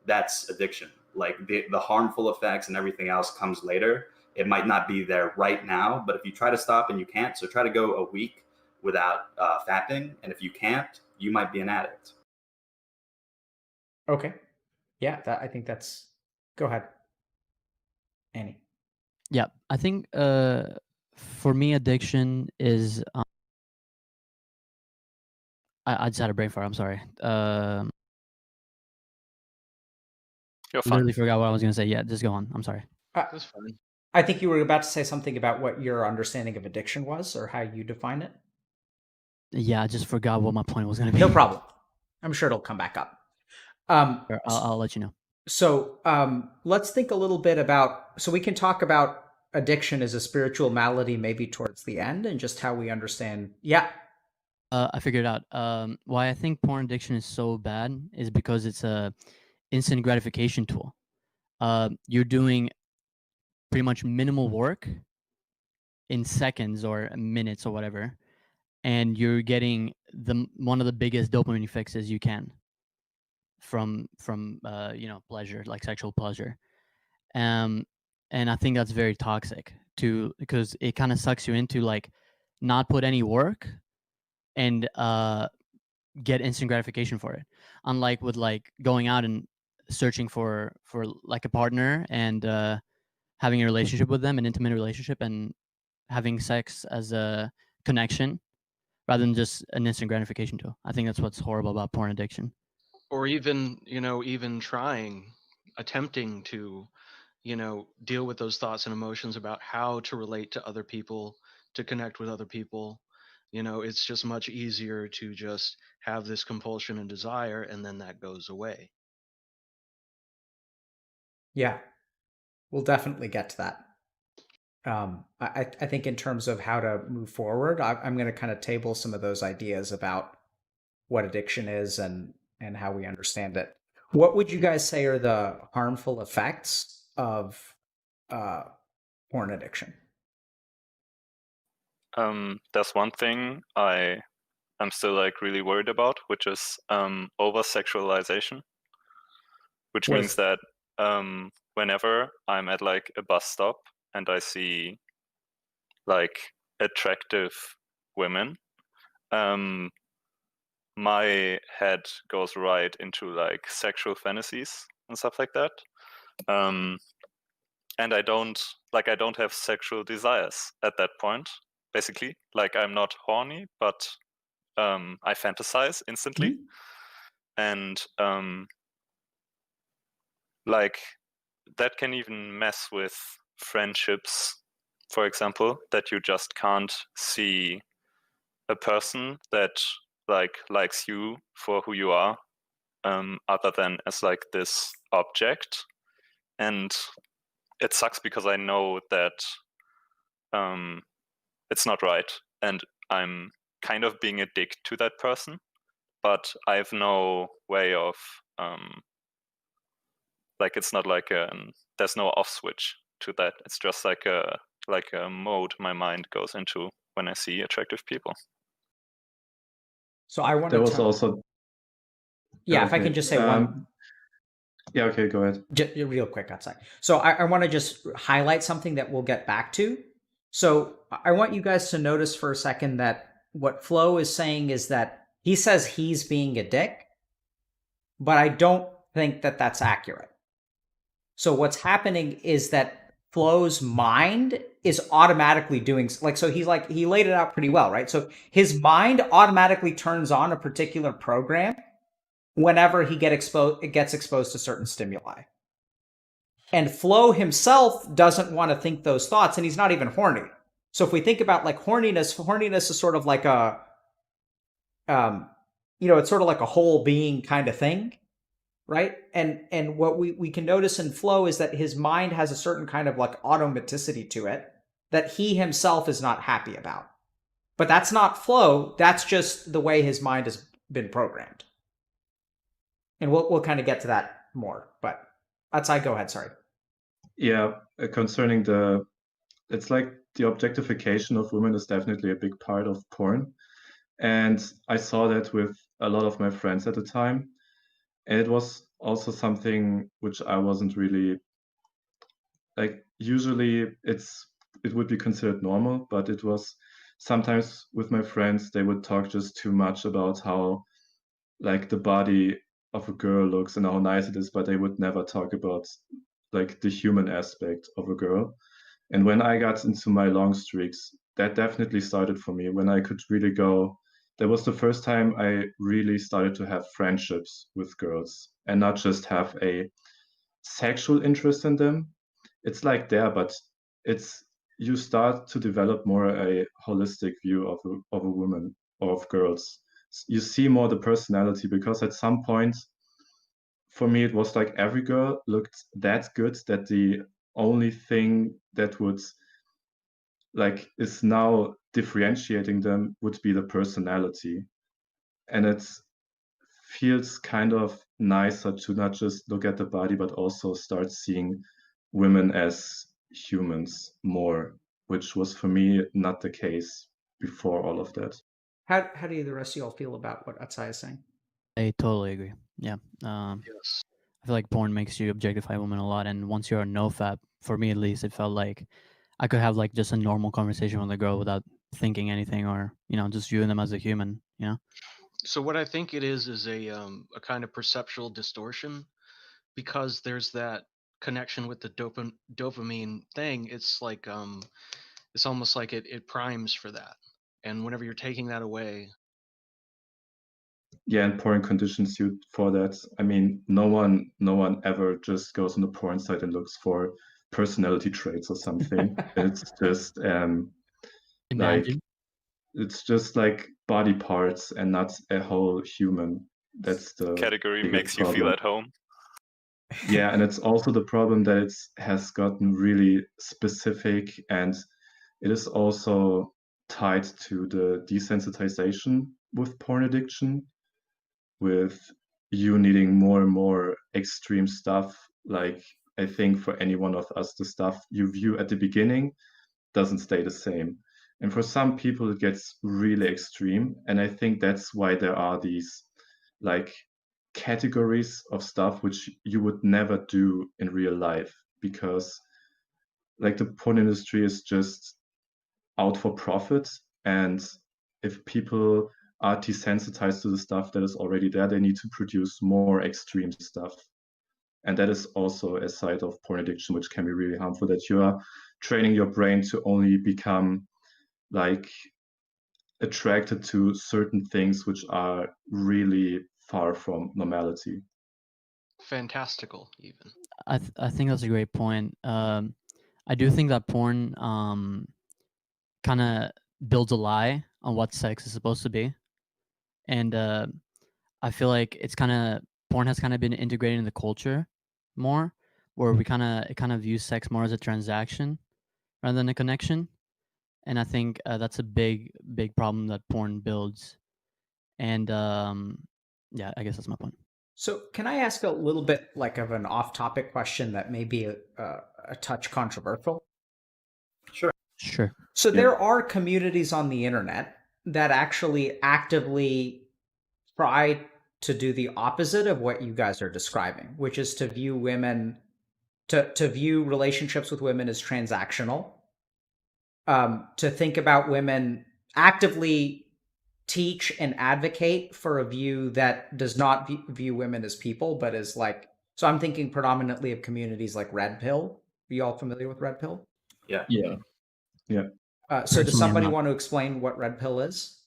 F: that's addiction. Like the harmful effects and everything else comes later. It might not be there right now, but if you try to stop and you can't, so try to go a week without fapping, and if you can't, you might be an addict.
A: Okay. Yeah, I think that's. Go ahead, Annie.
G: Yeah, I think for me, addiction is. I just had a brain fart. I'm sorry.
E: You're fine.
G: Literally forgot what I was gonna say. Yeah, just go on. I'm sorry.
B: That's fine.
A: I think you were about to say something about what your understanding of addiction was, or how you define it.
G: Yeah, I just forgot what my point was gonna be.
A: No problem. I'm sure it'll come back up.
G: Sure, I'll let you know.
A: So let's think a little bit about. So we can talk about addiction as a spiritual malady, maybe towards the end, and just how we understand. Yeah.
G: I figured out why I think porn addiction is so bad is because it's a instant gratification tool. You're doing pretty much minimal work in seconds or minutes or whatever, and you're getting one of the biggest dopamine fixes you can from pleasure, like sexual pleasure. And I think that's very toxic too, because it kind of sucks you into like not put any work and get instant gratification for it, unlike with like going out and searching for like a partner and having a relationship with them, an intimate relationship, and having sex as a connection rather than just an instant gratification tool. I think that's what's horrible about porn addiction.
B: Or even attempting to deal with those thoughts and emotions about how to relate to other people, to connect with other people. It's just much easier to just have this compulsion and desire, and then that goes away.
A: Yeah, we'll definitely get to that. I think in terms of how to move forward, I'm going to kind of table some of those ideas about what addiction is and how we understand it. What would you guys say are the harmful effects of porn addiction?
E: There's one thing I'm still like really worried about, which is over sexualization, which
A: What
E: means
A: is-
E: that whenever I'm at like a bus stop and I see like attractive women, my head goes right into like sexual fantasies and stuff like that. And I don't have sexual desires at that point. Basically, like I'm not horny, but I fantasize instantly, and like that can even mess with friendships, for example, that you just can't see a person that like likes you for who you are, other than as like this object. And it sucks because I know that it's not right, and I'm kind of being a dick to that person, but I have no way of like it's not like there's no off switch to that. It's just like a mode my mind goes into when I see attractive people.
A: So I want
D: There
A: to
D: was also.
A: Yeah, if I can just say one.
D: Yeah, okay, go ahead.
A: Just real quick, outside. So I want to just highlight something that we'll get back to. So I want you guys to notice for a second that what Flo is saying is that he says he's being a dick, but I don't think that that's accurate. So what's happening is that Flo's mind is automatically doing like, so he's like, he laid it out pretty well, right? So his mind automatically turns on a particular program whenever he gets exposed to certain stimuli. And Flo himself doesn't want to think those thoughts, and he's not even horny. So if we think about like horniness is sort of like a, it's sort of like a whole being kind of thing, right? And what we can notice in Flo is that his mind has a certain kind of like automaticity to it that he himself is not happy about. But that's not Flo. That's just the way his mind has been programmed. And we'll kind of get to that more. But go ahead. Sorry.
D: Yeah, concerning it's like the objectification of women is definitely a big part of porn. And I saw that with a lot of my friends at the time. And it was also something which I wasn't really like, usually it would be considered normal, but it was sometimes with my friends, they would talk just too much about how like the body of a girl looks and how nice it is, but they would never talk about like the human aspect of a girl. And when I got into my long streaks, that definitely started for me when I could really go. That was the first time I really started to have friendships with girls and not just have a sexual interest in them. It's like there, but you start to develop more a holistic view of a woman or of girls. You see more the personality, because at some point for me it was like every girl looked that good that the only thing that would like is now differentiating them would be the personality. And it feels kind of nicer to not just look at the body but also start seeing women as humans more, which was for me not the case before all of that.
A: How do the rest of y'all feel about what Atsai is saying?
G: I totally agree. Yeah.
B: Yes.
G: I feel like porn makes you objectify women a lot, and once you're a nofap, for me at least, it felt like I could have like just a normal conversation with a girl without thinking anything, or just viewing them as a human.
B: So what I think it is a kind of perceptual distortion, because there's that connection with the dopamine thing. It's like it's almost like it primes for that, and whenever you're taking that away,
D: Yeah, and porn conditions you for that. I mean, no one ever just goes on the porn site and looks for personality traits or something. It's just like
G: Imagine.
D: it's just like body parts and not a whole human. That's the
E: Category
D: biggest
E: makes you feel
D: problem.
E: at home.
D: Yeah, and it's also the problem that it has gotten really specific, and it is also tied to the desensitization with porn addiction, with you needing more and more extreme stuff. Like, I think for any one of us, the stuff you view at the beginning doesn't stay the same. And for some people, it gets really extreme. And I think that's why there are these like categories of stuff which you would never do in real life, because like the porn industry is just out for profit. And if people are desensitized to the stuff that is already there, they need to produce more extreme stuff. And that is also a side of porn addiction, which can be really harmful, that you are training your brain to only become like attracted to certain things which are really far from normality.
B: fantastical even.
G: I think that's a great point. I do think that porn kind of builds a lie on what sex is supposed to be, and I feel like porn has kind of been integrated in the culture more, where it kind of views sex more as a transaction rather than a connection, and I think that's a big problem that porn builds, and yeah, I guess that's my point.
A: So can I ask a little bit like of an off-topic question that may be a touch controversial?
G: Sure.
A: So there are communities on the internet that actually actively try to do the opposite of what you guys are describing, which is to view women, to view relationships with women as transactional, to think about women, actively teach and advocate for a view that does not view women as people, but as like, so I'm thinking predominantly of communities like Red Pill. Are you all familiar with Red Pill?
F: Yeah.
C: Yeah.
A: So does
G: Personally, I'm
A: somebody
G: not.
A: want to explain what Red Pill is?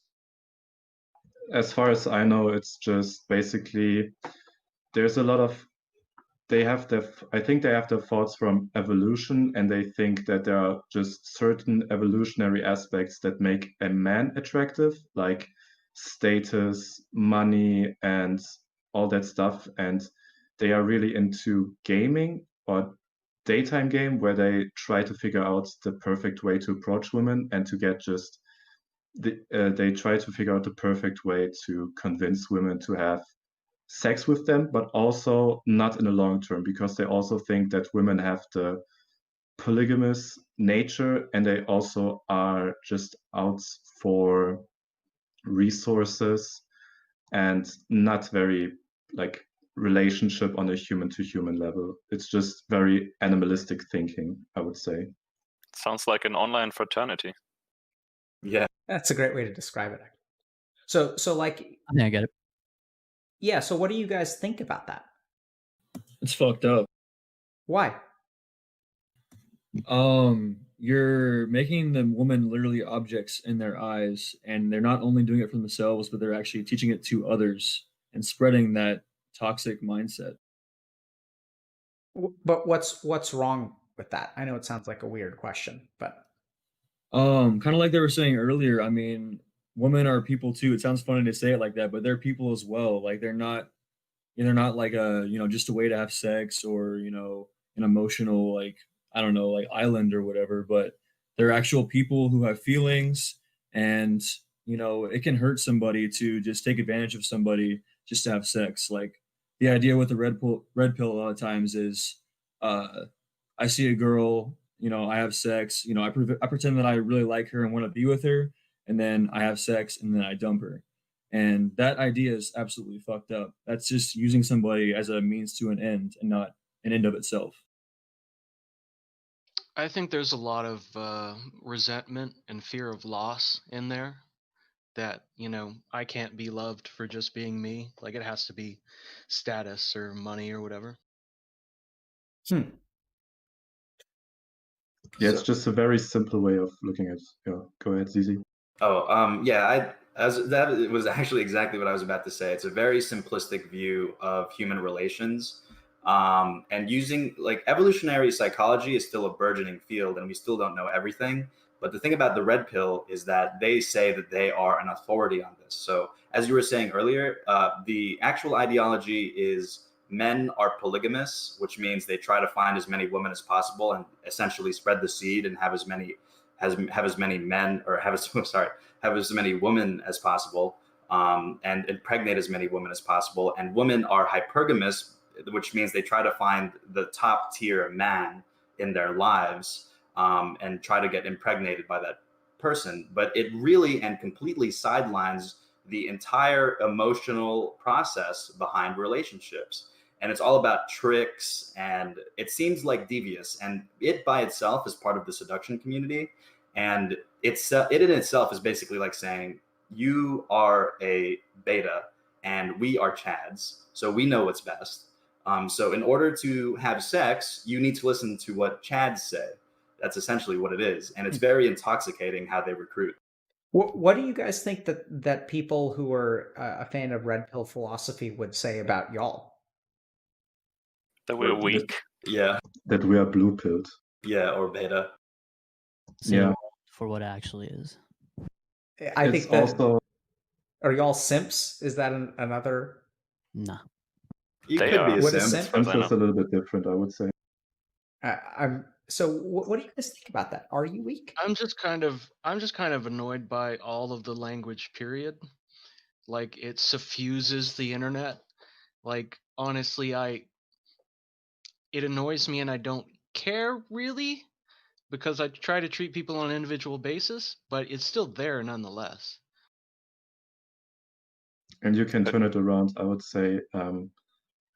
D: as far as I know, it's just basically there's a lot of I think they have their thoughts from evolution, and they think that there are just certain evolutionary aspects that make a man attractive, like status, money, and all that stuff. And they are really into gaming or daytime game where they try to figure out the perfect way to approach women and to get just they try to figure out the perfect way to convince women to have sex with them, but also not in the long term, because they also think that women have the polygamous nature and they also are just out for resources and not very like relationship on a human to human level. It's just very animalistic thinking, I would say.
E: Sounds like an online fraternity.
F: Yeah.
A: That's a great way to describe it. So like,
G: I think I get it.
A: yeah. So what do you guys think about that?
C: It's fucked up.
A: Why?
C: You're making the woman literally objects in their eyes, and they're not only doing it for themselves, but they're actually teaching it to others and spreading that toxic mindset.
A: But what's wrong with that? I know it sounds like a weird question, but
C: Kind of like they were saying earlier, I mean, women are people too. It sounds funny to say it like that, but they're people as well. Like they're not like just a way to have sex or, an emotional, like, I don't know, like island or whatever, but they're actual people who have feelings, and, it can hurt somebody to just take advantage of somebody just to have sex. Like the idea with the red pill a lot of times is, uh, I see a girl, I have sex, I pretend that I really like her and want to be with her, and then I have sex and then I dump her. And that idea is absolutely fucked up. That's just using somebody as a means to an end and not an end of itself.
B: I think there's a lot of resentment and fear of loss in there. That I can't be loved for just being me. Like it has to be status or money or whatever.
A: hmm.
D: Yeah, it's
F: So-
D: just a very simple way of looking at. Yeah, go ahead, Zizi.
F: Yeah, that was actually exactly what I was about to say. It's a very simplistic view of human relations. And using like evolutionary psychology is still a burgeoning field and we still don't know everything. But the thing about the red pill is that they say that they are an authority on this. So as you were saying earlier, the actual ideology is men are polygamous, which means they try to find as many women as possible and essentially spread the seed and have as many men or have as sorry have as many women as possible, and impregnate as many women as possible. And women are hypergamous, which means they try to find the top tier man in their lives, and try to get impregnated by that person. But it really and completely sidelines the entire emotional process behind relationships. And it's all about tricks, and it seems like devious. And it by itself is part of the seduction community. And it in itself is basically like saying, you are a beta and we are chads, so we know what's best. So in order to have sex, you need to listen to what chads say. That's essentially what it is. And it's very intoxicating how they recruit.
A: What do you guys think that people who are a fan of red pill philosophy would say about y'all?
E: That we're
D: Well,
E: weak.
F: Yeah,
D: That we are blue pilled.
F: yeah, or beta.
G: See
D: Yeah.
G: the world for what it actually is.
A: I
D: It's
A: think that
D: also
A: are y'all simps? Is that another?
G: Nah.
F: You
E: They
F: could
E: are.
F: be a
A: What is
F: simp.
A: simp?
E: As I
D: Simps is
E: know.
D: a little bit different, I would say.
A: What do you guys think about that? Are you weak?
B: I'm just kind of annoyed by all of the language, period. Like it suffuses the internet. Like honestly, it annoys me and I don't care really because I try to treat people on an individual basis, but it's still there nonetheless.
D: And you can turn it around, I would say.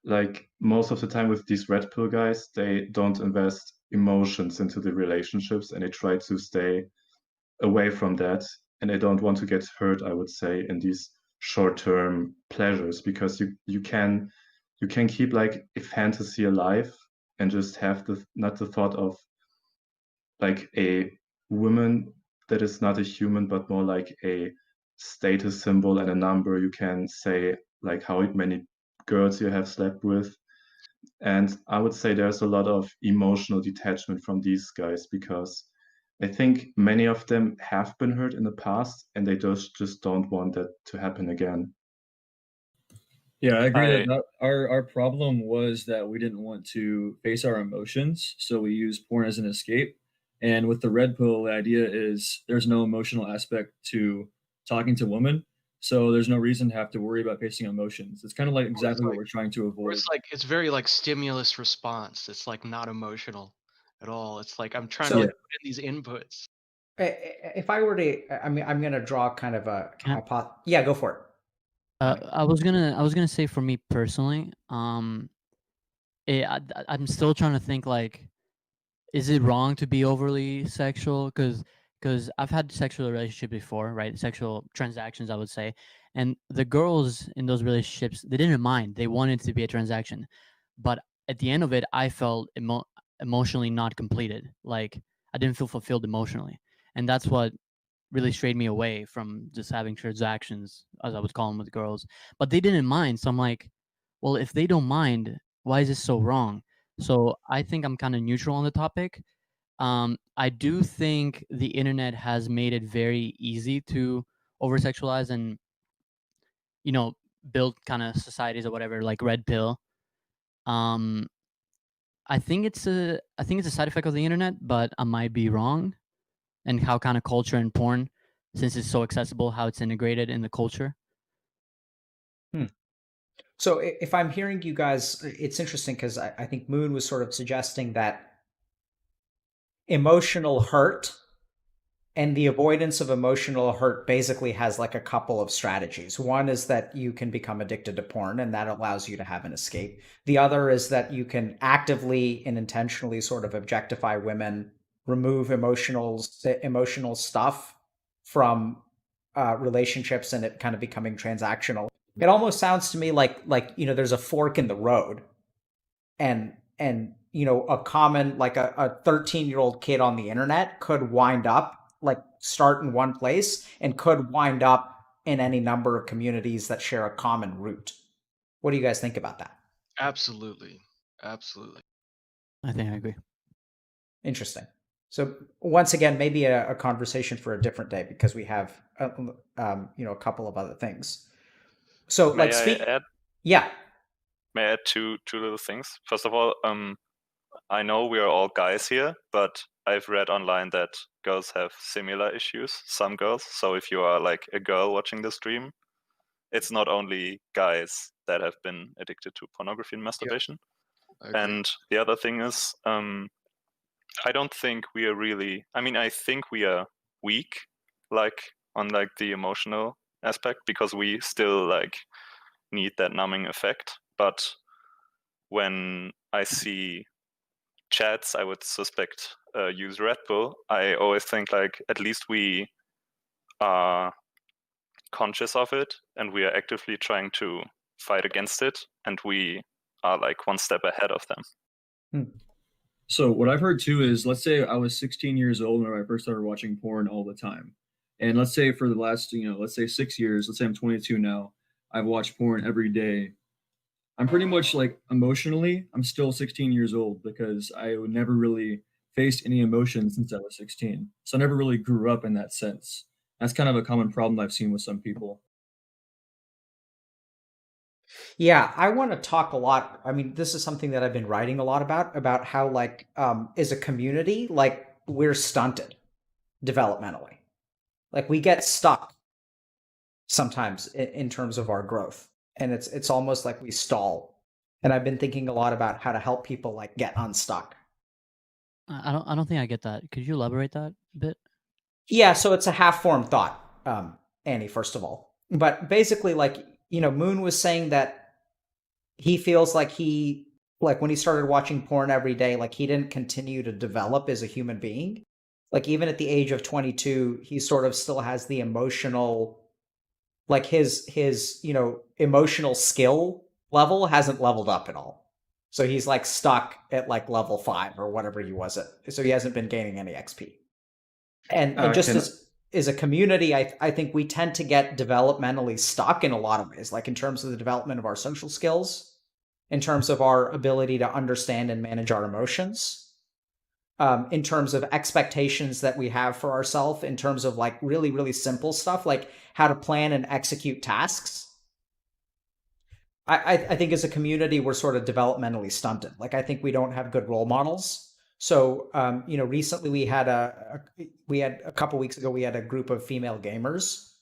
D: Like most of the time with these red pill guys, they don't invest emotions into the relationships and they try to stay away from that. And they don't want to get hurt, I would say, in these short-term pleasures, because you can keep like a fantasy alive and just have not the thought of like a woman that is not a human but more like a status symbol and a number. You can say like how many girls you have slept with. And I would say there's a lot of emotional detachment from these guys, because I think many of them have been hurt in the past and they just don't want that to happen again.
C: Yeah, I agree that our problem was that we didn't want to face our emotions, so we used porn as an escape. And with the red pill, the idea is there's no emotional aspect to talking to women, so there's no reason to have to worry about facing emotions. It's kind of like exactly what we're trying to
B: Or
C: avoid.
B: it's very like stimulus response. It's like not emotional at all. It's like I'm trying to
A: So
B: like put in these inputs.
A: if I were to, I mean, I'm going to draw kind of a
G: Can I-
A: hypothesis. Yeah, go for it.
G: I was gonna say for me personally, I'm still trying to think like, is it wrong to be overly sexual? Because I've had sexual relationship before, right? Sexual transactions, I would say, and the girls in those relationships, they didn't mind. They wanted it to be a transaction, but at the end of it, I felt emotionally not completed. Like I didn't feel fulfilled emotionally, and that's what really strayed me away from just having transactions, as I would call them, with girls. But they didn't mind, so I'm like, well, if they don't mind, why is this so wrong? So I think I'm kind of neutral on the topic. I do think the internet has made it very easy to over sexualize and build kind of societies or whatever, like red pill. Um, I think it's a side effect of the internet, but I might be wrong. And how kind of culture and porn, since it's so accessible, how it's integrated in the culture.
A: So if I'm hearing you guys, it's interesting because I think Moon was sort of suggesting that emotional hurt and the avoidance of emotional hurt basically has like a couple of strategies. One is that you can become addicted to porn and that allows you to have an escape. The other is that you can actively and intentionally sort of objectify women, remove emotional stuff from relationships, and it kind of becoming transactional. It almost sounds to me like there's a fork in the road, and a common like a 13-year-old kid on the internet could wind up like start in one place and could wind up in any number of communities that share a common root. What do you guys think about that?
B: Absolutely.
G: I think I agree.
A: Interesting. So once again, maybe a conversation for a different day, because we have a couple of other things. So
E: May
A: like
E: I add?
A: Yeah.
E: May I add two little things? First of all, I know we are all guys here, but I've read online that girls have similar issues, some girls. So if you are like a girl watching the stream, it's not only guys that have been addicted to pornography and masturbation. And the other thing is, I don't think we are really, I think we are weak, like on like the emotional aspect, because we still like need that numbing effect. But when I see chats I would suspect use Red Bull, I always think like at least we are conscious of it and we are actively trying to fight against it, and we are like one step ahead of them.
C: So what I've heard too is, let's say I was 16 years old when I first started watching porn all the time. And let's say for the last, let's say 6 years, let's say I'm 22 now, I've watched porn every day. I'm pretty much like emotionally, I'm still 16 years old because I never really faced any emotions since I was 16. So I never really grew up in that sense. That's kind of a common problem I've seen with some people.
A: Yeah, I want to talk a lot. I mean, this is something that I've been writing a lot about how like as a community, like we're stunted developmentally. Like we get stuck sometimes in terms of our growth, and it's almost like we stall. And I've been thinking a lot about how to help people like get unstuck.
G: I don't think I get that. Could you elaborate that a bit?
A: Yeah, so it's a half-formed thought, Annie, first of all. But basically, like, Moon was saying that he feels like when he started watching porn every day, like he didn't continue to develop as a human being. Like even at the age of 22, he sort of still has the emotional, like his emotional skill level hasn't leveled up at all. So he's like stuck at like level 5 or whatever he was at. So he hasn't been gaining any XP. And just as a community, I think we tend to get developmentally stuck in a lot of ways, like in terms of the development of our social skills, in terms of our ability to understand and manage our emotions, in terms of expectations that we have for ourselves, in terms of like really, really simple stuff, like how to plan and execute tasks. I think as a community, we're sort of developmentally stunted. Like, I think we don't have good role models. So, recently we had a couple weeks ago, we had a group of female gamers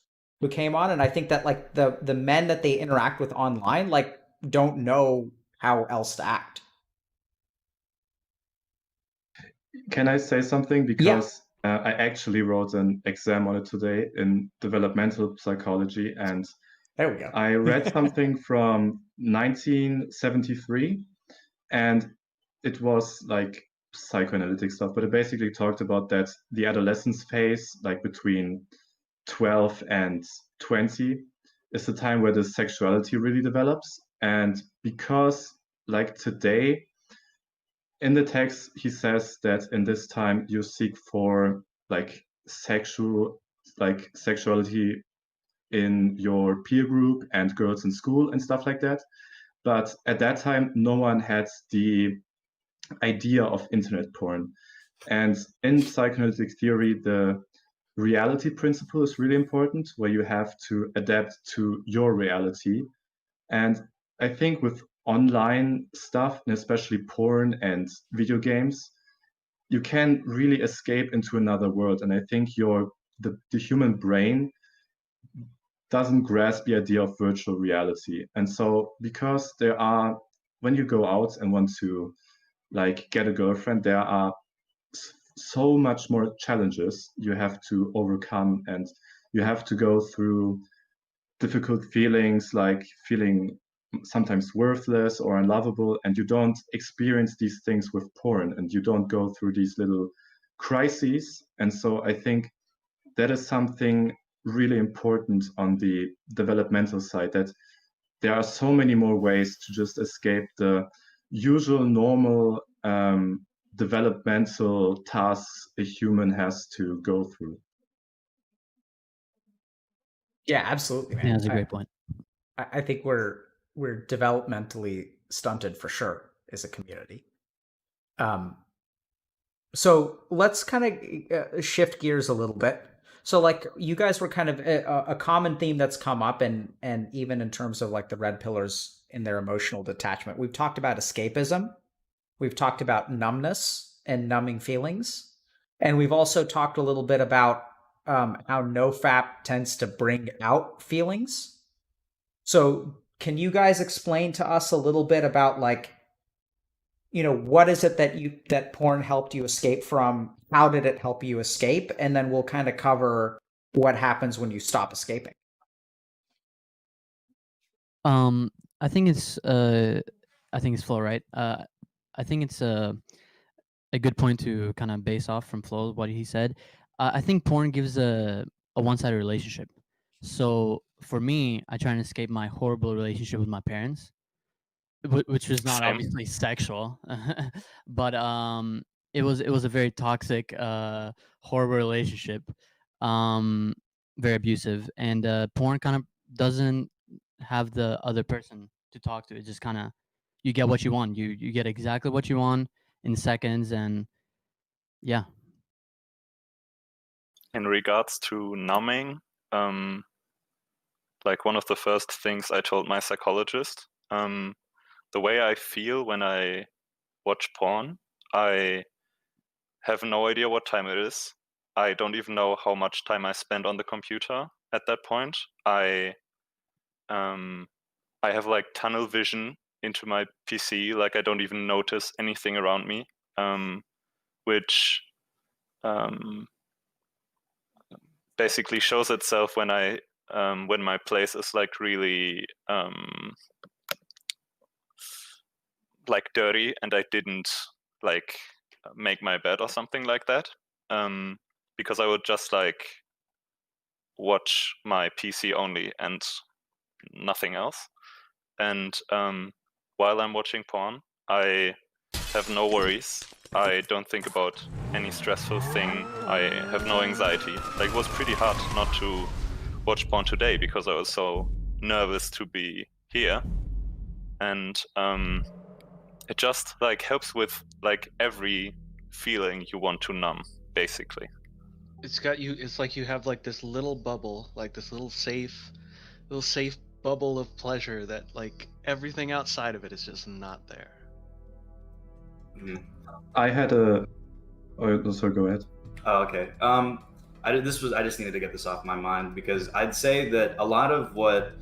A: who came on. And I think that like the men that they interact with online, like don't know how else to act.
D: Can I say something? Because I actually wrote an exam on it today in developmental psychology, and
A: there we go.
D: I read something from 1973, and it was like psychoanalytic stuff, but it basically talked about that the adolescence phase, like between 12 and 20, is the time where the sexuality really develops. And because, like today, in the text, he says that in this time you seek for like sexuality in your peer group and girls in school and stuff like that. But at that time, no one had the idea of internet porn. And in psychoanalytic theory, the reality principle is really important, where you have to adapt to your reality. And I think with online stuff, and especially porn and video games, you can really escape into another world. And I think the human brain doesn't grasp the idea of virtual reality. And so because when you go out and want to like get a girlfriend, there are so much more challenges you have to overcome, and you have to go through difficult feelings, like feeling sometimes worthless or unlovable, and you don't experience these things with porn, and you don't go through these little crises. And so I think that is something really important on the developmental side, that there are so many more ways to just escape the usual normal developmental tasks a human has to go through.
A: Yeah, absolutely, man.
G: Yeah, that's a great point.
A: I think we're developmentally stunted for sure as a community. So let's kind of shift gears a little bit. So like you guys were kind of a common theme that's come up, and even in terms of like the red pillars in their emotional detachment, we've talked about escapism, we've talked about numbness and numbing feelings, and we've also talked a little bit about how nofap tends to bring out feelings. So can you guys explain to us a little bit about like, what is it that porn helped you escape from? How did it help you escape? And then we'll kind of cover what happens when you stop escaping.
G: I think it's Flo, right? I think it's a good point to kind of base off from Flo, what he said. I think porn gives a one-sided relationship. So for me, I try and escape my horrible relationship with my parents, which was not obviously sexual, but it was a very toxic, horrible relationship, very abusive, and porn kind of doesn't have the other person to talk to. It just kind of, you get what you want. You get exactly what you want in seconds, and yeah.
E: In regards to numbing, like one of the first things I told my psychologist, the way I feel when I watch porn, I have no idea what time it is. I don't even know how much time I spend on the computer at that point. I have like tunnel vision into my PC, like I don't even notice anything around me, which basically shows itself when when my place is like really like dirty and I didn't like make my bed or something like that, because I would just like watch my PC only and nothing else. And while I'm watching porn, I have no worries. I don't think about any stressful thing. I have no anxiety. Like, it was pretty hard not to watch porn today because I was so nervous to be here. And it just like helps with like every feeling you want to numb, basically.
B: It's got you. It's like you have like this little bubble, like this little safe bubble of pleasure that like everything outside of it is just not there.
F: Mhm.
D: I had a. Oh, so go ahead.
F: Oh, okay. I just needed to get this off my mind because I'd say that a lot of what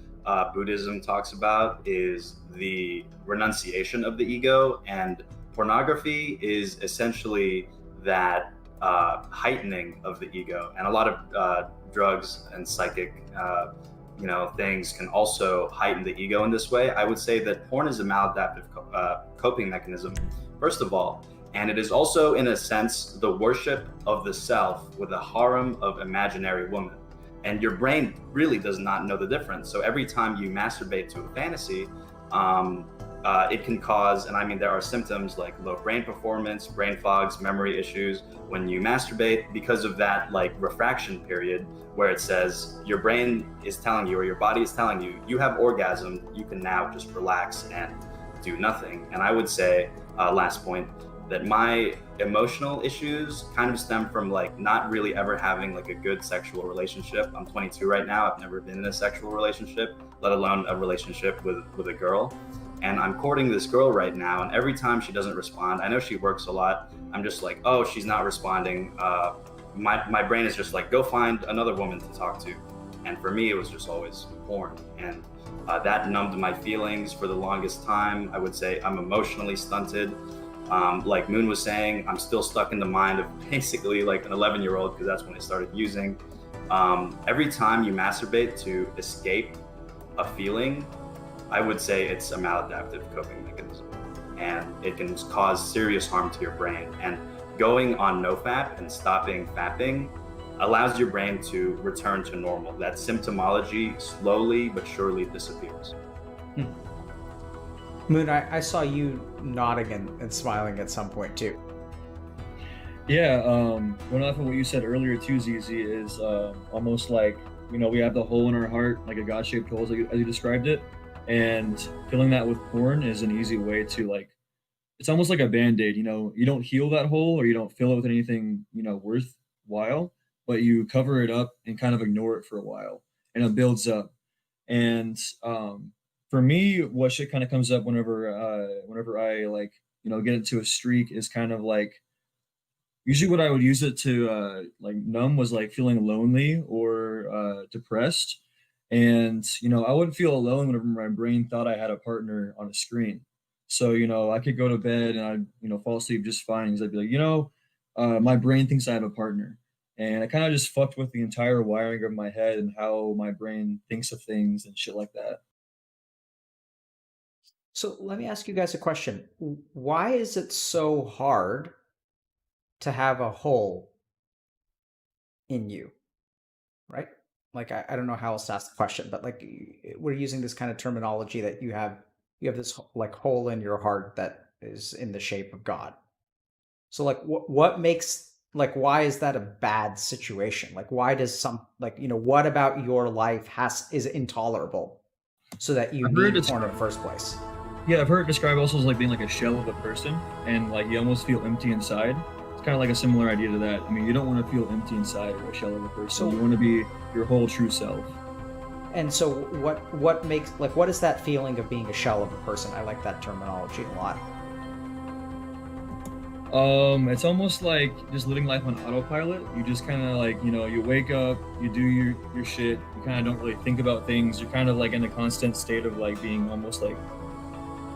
F: Buddhism talks about is the renunciation of the ego, and pornography is essentially that heightening of the ego. And a lot of drugs and psychic, things can also heighten the ego in this way. I would say that porn is a maladaptive coping mechanism, first of all. And it is also, in a sense, the worship of the self with a harem of imaginary women. And your brain really does not know the difference. So every time you masturbate to a fantasy, it can cause, and I mean, there are symptoms like low brain performance, brain fogs, memory issues when you masturbate because of that like refraction period where it says your brain is telling you or your body is telling you, you have orgasmed, you can now just relax and do nothing. And I would say, last point, that my emotional issues kind of stem from like not really ever having like a good sexual relationship. I'm 22 right now. I've never been in a sexual relationship, let alone a relationship with a girl. And I'm courting this girl right now. And every time she doesn't respond, I know she works a lot. I'm just like, oh, she's not responding. My brain is just like, go find another woman to talk to. And for me, it was just always porn. And that numbed my feelings for the longest time. I would say I'm emotionally stunted. Like Moon was saying, I'm still stuck in the mind of basically like an 11-year-old because that's when I started using. Every time you masturbate to escape a feeling, I would say it's a maladaptive coping mechanism, and it can cause serious harm to your brain. And going on NoFap and stopping fapping allows your brain to return to normal. That symptomology slowly but surely disappears.
A: Moon, I saw you nodding and smiling at some point too.
C: Yeah, one off of what you said earlier too, ZZ, is almost like, we have the hole in our heart, like a God-shaped hole, as you described it. And filling that with porn is an easy way to like, it's almost like a Band-Aid, you don't heal that hole or you don't fill it with anything, worthwhile, but you cover it up and kind of ignore it for a while and it builds up. And for me, what shit kind of comes up whenever I like, get into a streak is kind of like, usually what I would use it to like numb was like feeling lonely or depressed. And, I wouldn't feel alone whenever my brain thought I had a partner on a screen. So, I could go to bed and I'd, fall asleep just fine because I'd be like, my brain thinks I have a partner. And I kind of just fucked with the entire wiring of my head and how my brain thinks of things and shit like that.
A: So let me ask you guys a question. Why is it so hard to have a hole in you? Right? Like I don't know how else to ask the question, but like we're using this kind of terminology that you have this like hole in your heart that is in the shape of God. So like what makes, like, why is that a bad situation? Like why does what about your life is intolerable so that you need porn in the first place?
C: Yeah, I've heard it described also as like being like a shell of a person and like you almost feel empty inside. It's kind of like a similar idea to that. I mean, you don't want to feel empty inside or a shell of a person. You want to be your whole true self.
A: And so what makes, like, what is that feeling of being a shell of a person? I like that terminology a lot.
C: It's almost like just living life on autopilot. You just kind of like, you wake up, you do your shit, you kind of don't really think about things. You're kind of like in a constant state of like being almost like,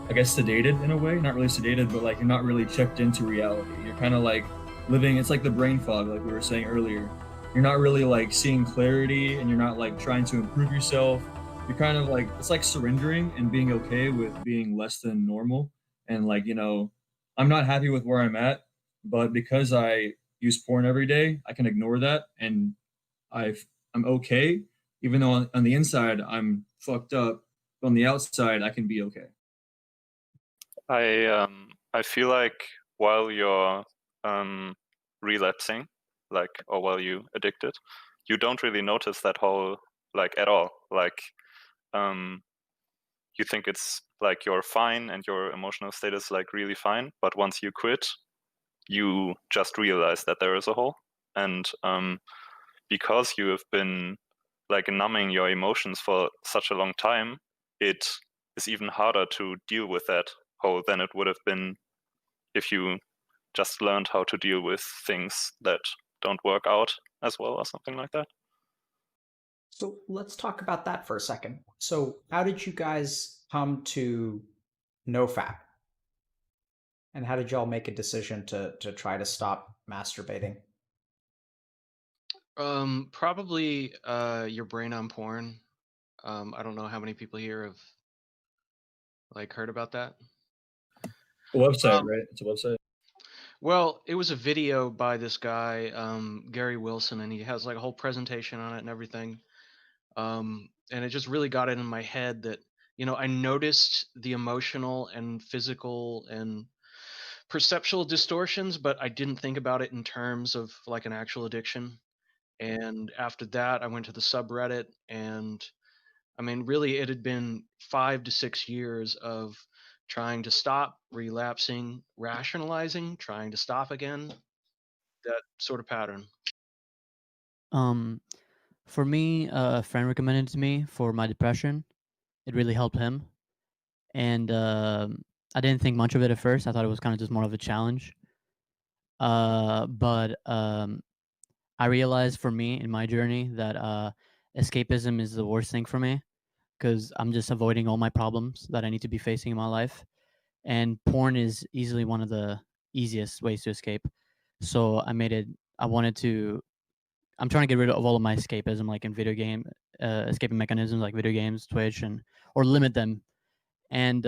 C: I guess, sedated in a way. Not really sedated, but like you're not really checked into reality. You're kind of like living, it's like the brain fog, like we were saying earlier. You're not really like seeing clarity and you're not like trying to improve yourself. You're kind of like, it's like surrendering and being okay with being less than normal. And like, I'm not happy with where I'm at, but because I use porn every day, I can ignore that and I'm okay. Even though on the inside I'm fucked up, on the outside I can be okay.
E: I feel like while you're relapsing, like, or while you addicted, you don't really notice that whole, like, at all. Like, you think it's like you're fine and your emotional state is like really fine, but once you quit, you just realize that there is a hole. And because you have been like numbing your emotions for such a long time, it is even harder to deal with that hole than it would have been if you just learned how to deal with things that don't work out as well or something like that.
A: So let's talk about that for a second. So how did you guys come to NoFap? And how did y'all make a decision to try to stop masturbating?
B: Probably your brain on porn. I don't know how many people here have like heard about that.
C: A website, right? It's a website.
B: Well, it was a video by this guy, Gary Wilson, and he has like a whole presentation on it and everything. And it just really got it in my head that, you know, I noticed the emotional and physical and perceptual distortions, but I didn't think about it in terms of like an actual addiction. And after that, I went to the subreddit, and I mean, really, it had been 5 to 6 years of trying to stop, relapsing, rationalizing, trying to stop again, that sort of pattern.
G: For me, a friend recommended it to me for my depression. It really helped him, and I didn't think much of it at first. I thought it was kind of just more of a challenge. But I realized for me in my journey that escapism is the worst thing for me because I'm just avoiding all my problems that I need to be facing in my life, and porn is easily one of the easiest ways to escape. So I made it. I wanted to. I'm trying to get rid of all of my escapism, like in video game escaping mechanisms, like video games, Twitch, and or limit them. And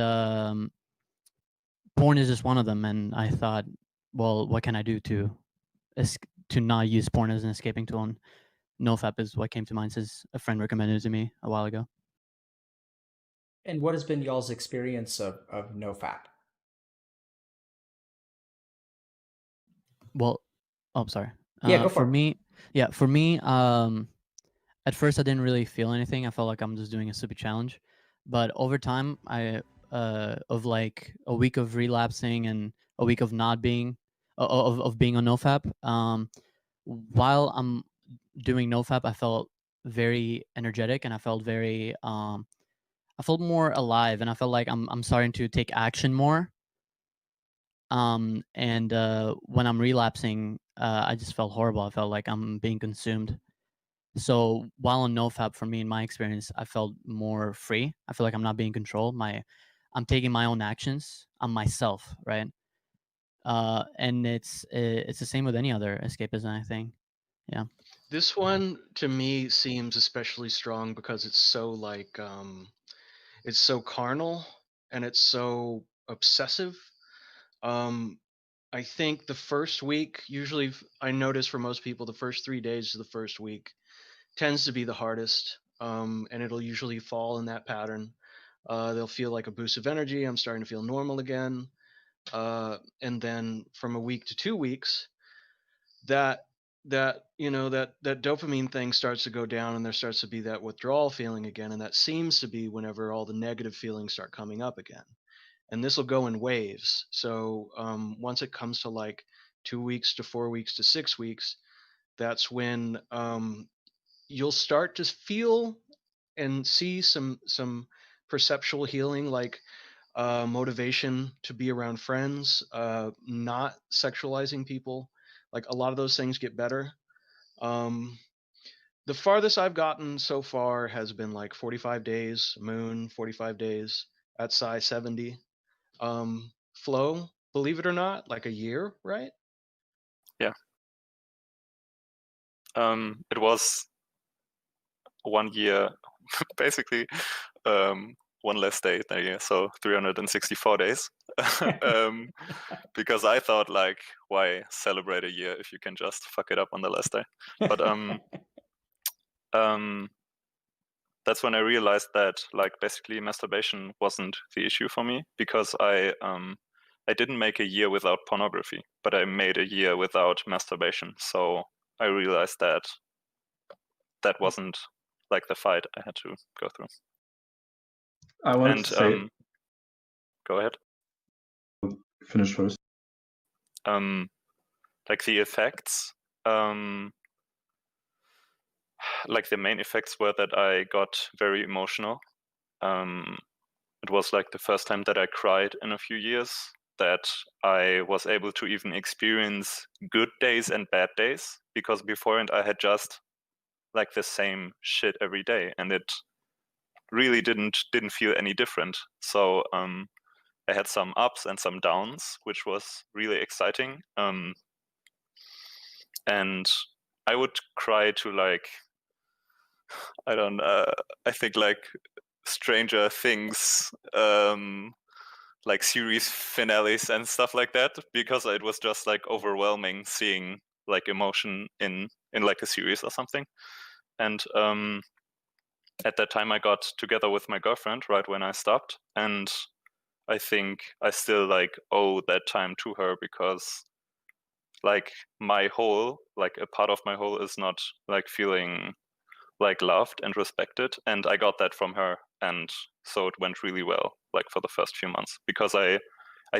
G: porn is just one of them. And I thought, well, what can I do to not use porn as an escaping tool? And NoFap is what came to mind, since a friend recommended it to me a while ago.
A: And what has been y'all's experience of NoFap?
G: Well, oh, sorry.
A: Yeah, go for
G: me, yeah, for me, at first I didn't really feel anything. I felt like I'm just doing a stupid challenge, but over time, of like a week of relapsing and a week of not being, of being on NoFap, while I'm doing NoFap, I felt very energetic, and I felt very, I felt more alive, and I felt like I'm starting to take action more. And when I'm relapsing, I just felt horrible. I felt like I'm being consumed. So while on NoFap, for me, in my experience, I felt more free. I feel like I'm not being controlled. I'm taking my own actions. I'm myself, right? And it's the same with any other escapism, I think. Yeah.
B: This one to me seems especially strong because it's so like it's so carnal and it's so obsessive. Um, I think the first week, usually I notice for most people, the first 3 days of the first week tends to be the hardest, and it'll usually fall in that pattern. They'll feel like a boost of energy. I'm starting to feel normal again. And then from a week to 2 weeks, that that dopamine thing starts to go down, and there starts to be that withdrawal feeling again, and that seems to be whenever all the negative feelings start coming up again. And this will go in waves. So once it comes to like 2 weeks to 4 weeks to 6 weeks, that's when you'll start to feel and see some perceptual healing, like motivation to be around friends, not sexualizing people. Like a lot of those things get better. Um, the farthest I've gotten so far has been like 45 days, moon, 45 days at psi 70. Flow, believe it or not, like a year, right?
E: Yeah. It was 1 year, basically, one less day than a year, so 364 days. Because I thought, like, why celebrate a year if you can just fuck it up on the last day? But that's when I realized that, like, basically masturbation wasn't the issue for me, because I I didn't make a year without pornography, but I made a year without masturbation. So I realized that that wasn't like the fight I had to go through.
D: I wanted to say,
E: go ahead.
D: Finish first.
E: Like the effects, like the main effects were that I got very emotional. It was like the first time that I cried in a few years, that I was able to even experience good days and bad days, because beforehand I had just like the same shit every day, and it really didn't feel any different. So I had some ups and some downs, which was really exciting. And I would cry to like, I don't I think like Stranger Things, like series finales and stuff like that, because it was just like overwhelming seeing like emotion in like a series or something. And at that time I got together with my girlfriend right when I stopped, and I think I still like owe that time to her, because like my whole, like a part of my whole is not like feeling like loved and respected, and I got that from her. And so it went really well, like for the first few months, because I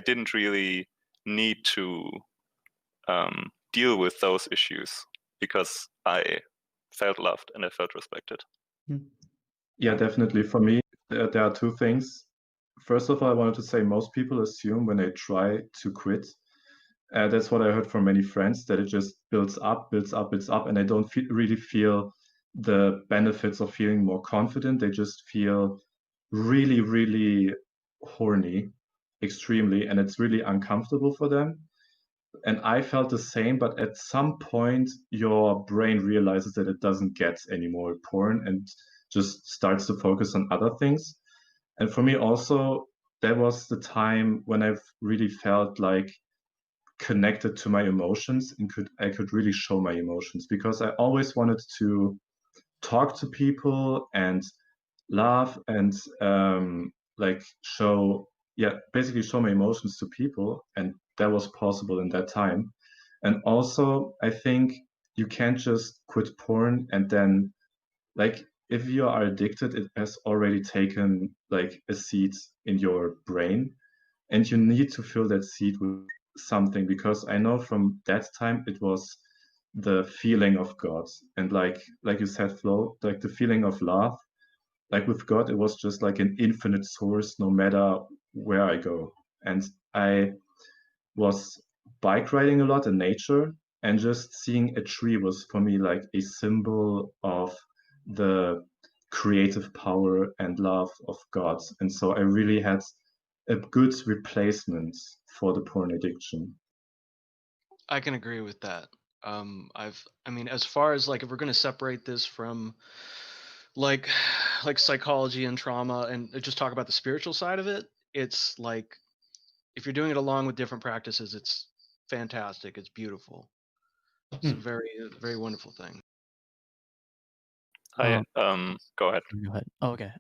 E: didn't really need to deal with those issues, because I felt loved and I felt respected.
D: Yeah, definitely. For me, there are two things. First of all, I wanted to say most people assume when they try to quit, that's what I heard from many friends, that it just builds up, and they don't really feel the benefits of feeling more confident. They just feel really, really horny, extremely, and it's really uncomfortable for them. And I felt the same, but at some point, your brain realizes that it doesn't get any more porn and just starts to focus on other things. And for me also, that was the time when I've really felt like connected to my emotions and I could really show my emotions, because I always wanted to talk to people and laugh and like basically show my emotions to people, and that was possible in that time. And also I think you can't just quit porn and then, like, if you are addicted, it has already taken like a seat in your brain, and you need to fill that seat with something, because I know from that time it was the feeling of God, and like you said, Flo, like the feeling of love. Like with God, it was just like an infinite source no matter where I go. And I was bike riding a lot in nature, and just seeing a tree was for me like a symbol of the creative power and love of God. And so I really had a good replacement for the porn addiction.
B: I can agree with that. I mean, as far as like if we're going to separate this from like like psychology and trauma and just talk about the spiritual side of it, it's like if you're doing it along with different practices, it's fantastic. It's beautiful. It's a very very wonderful thing.
E: Go ahead.
G: Go ahead. Oh, okay.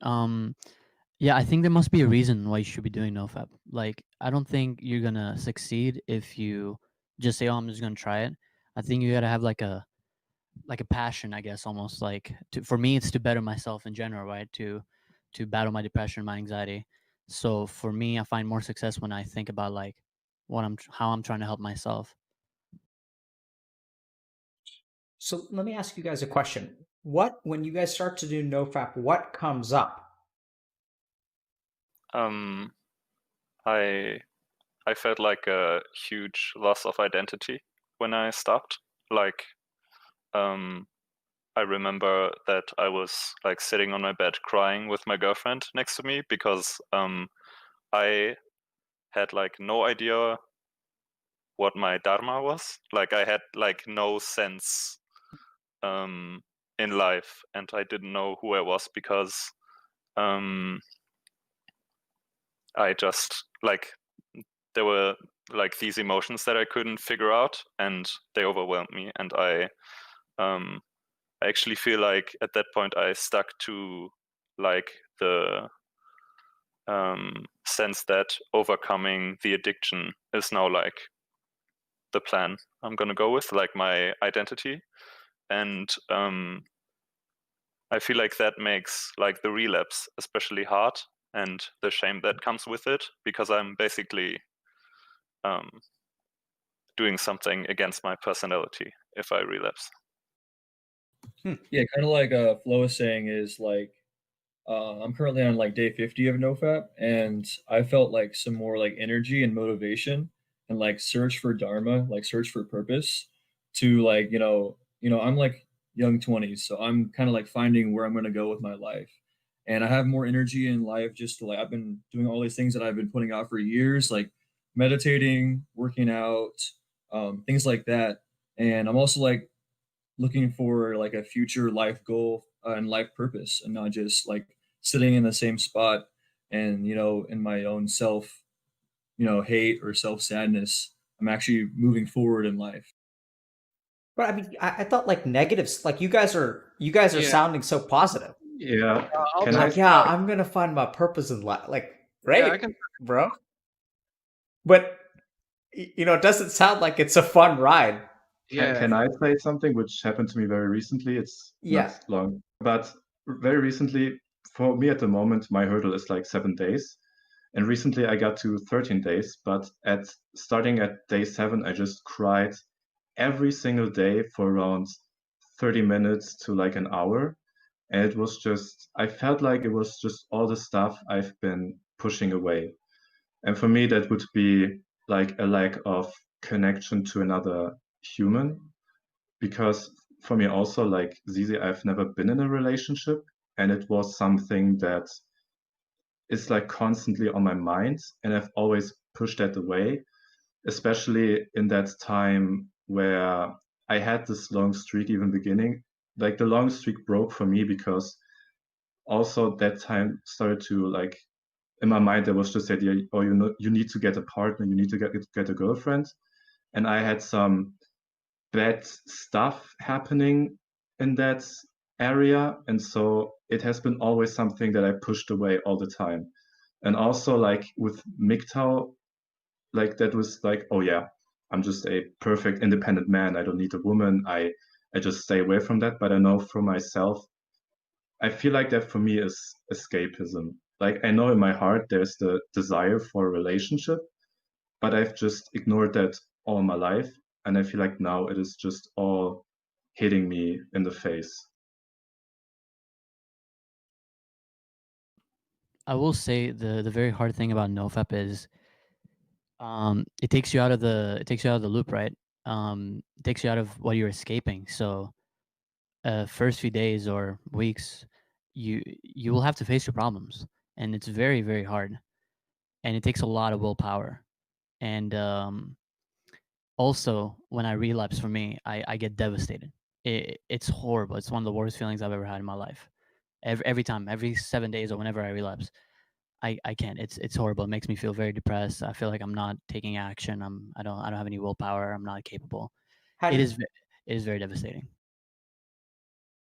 G: Yeah, I think there must be a reason why you should be doing nofap. Like, I don't think you're gonna succeed if you just say, "Oh, I'm just gonna try it." I think you gotta have like a passion, I guess, almost like for me, it's to better myself in general, right? To battle my depression, my anxiety. So for me, I find more success when I think about like how I'm trying to help myself.
A: So let me ask you guys a question. When you guys start to do nofap, what comes up?
E: I felt like a huge loss of identity when I stopped. Like, I remember that I was like sitting on my bed crying with my girlfriend next to me, because I had like no idea what my dharma was. Like, I had like no sense in life, and I didn't know who I was, because I just like, there were like these emotions that I couldn't figure out, and they overwhelmed me. And I actually feel like at that point I stuck to like the sense that overcoming the addiction is now like the plan I'm gonna go with, like my identity. And I feel like that makes like the relapse especially hard, and the shame that comes with it, because I'm basically doing something against my personality if I relapse.
C: Yeah, kind of like Flo was saying is like I'm currently on like day 50 of NoFap, and I felt like some more like energy and motivation and like search for dharma, like search for purpose to like, I'm like young 20s, so I'm kind of like finding where I'm going to go with my life. And I have more energy in life just to like I've been doing all these things that I've been putting off for years, like meditating, working out, things like that. And I'm also like looking for like a future life goal and life purpose, and not just like sitting in the same spot and in my own self hate or self sadness. I'm actually moving forward in life.
A: But I mean, I thought like negatives, like you guys are
B: Yeah.
A: sounding so positive.
D: Yeah.
B: I'll
D: Can
B: talk
D: I?
A: Like, yeah, I'm gonna find my purpose in life. Like, great,
B: Yeah, I can.
A: bro. But it doesn't sound like it's a fun ride.
B: Yeah.
D: Can I say something which happened to me very recently? It's
A: Yeah.
D: not long, but very recently, for me at the moment, my hurdle is like 7 days. And recently I got to 13 days, but starting at day 7, I just cried every single day for around 30 minutes to like an hour. And it was just, I felt like it was just all the stuff I've been pushing away. And for me, that would be like a lack of connection to another human. Because for me also, like Zizi, I've never been in a relationship. And it was something that is like constantly on my mind. And I've always pushed that away, especially in that time where I had this long streak even beginning. Like the long streak broke for me because also that time started to like in my mind there was just the idea, oh, you need to get a partner, you need to get a girlfriend. And I had some bad stuff happening in that area, and so it has been always something that I pushed away all the time. And also like with MGTOW, like that was like, oh yeah, I'm just a perfect independent man, I don't need a woman, I just stay away from that. But I know for myself, I feel like that for me is escapism. Like I know in my heart there's the desire for a relationship, but I've just ignored that all my life. And I feel like now it is just all hitting me in the face.
G: I will say the very hard thing about NoFap is it takes you out of the loop, right? It takes you out of what you're escaping. So first few days or weeks, you will have to face your problems, and it's very, very hard, and it takes a lot of willpower. And also, when I relapse, for me, I get devastated. It's horrible. It's one of the worst feelings I've ever had in my life. Every time, every 7 days or whenever I relapse, I can't. It's horrible. It makes me feel very depressed. I feel like I'm not taking action. I don't have any willpower. I'm not capable.
A: How do
G: It
A: you,
G: is it is very devastating.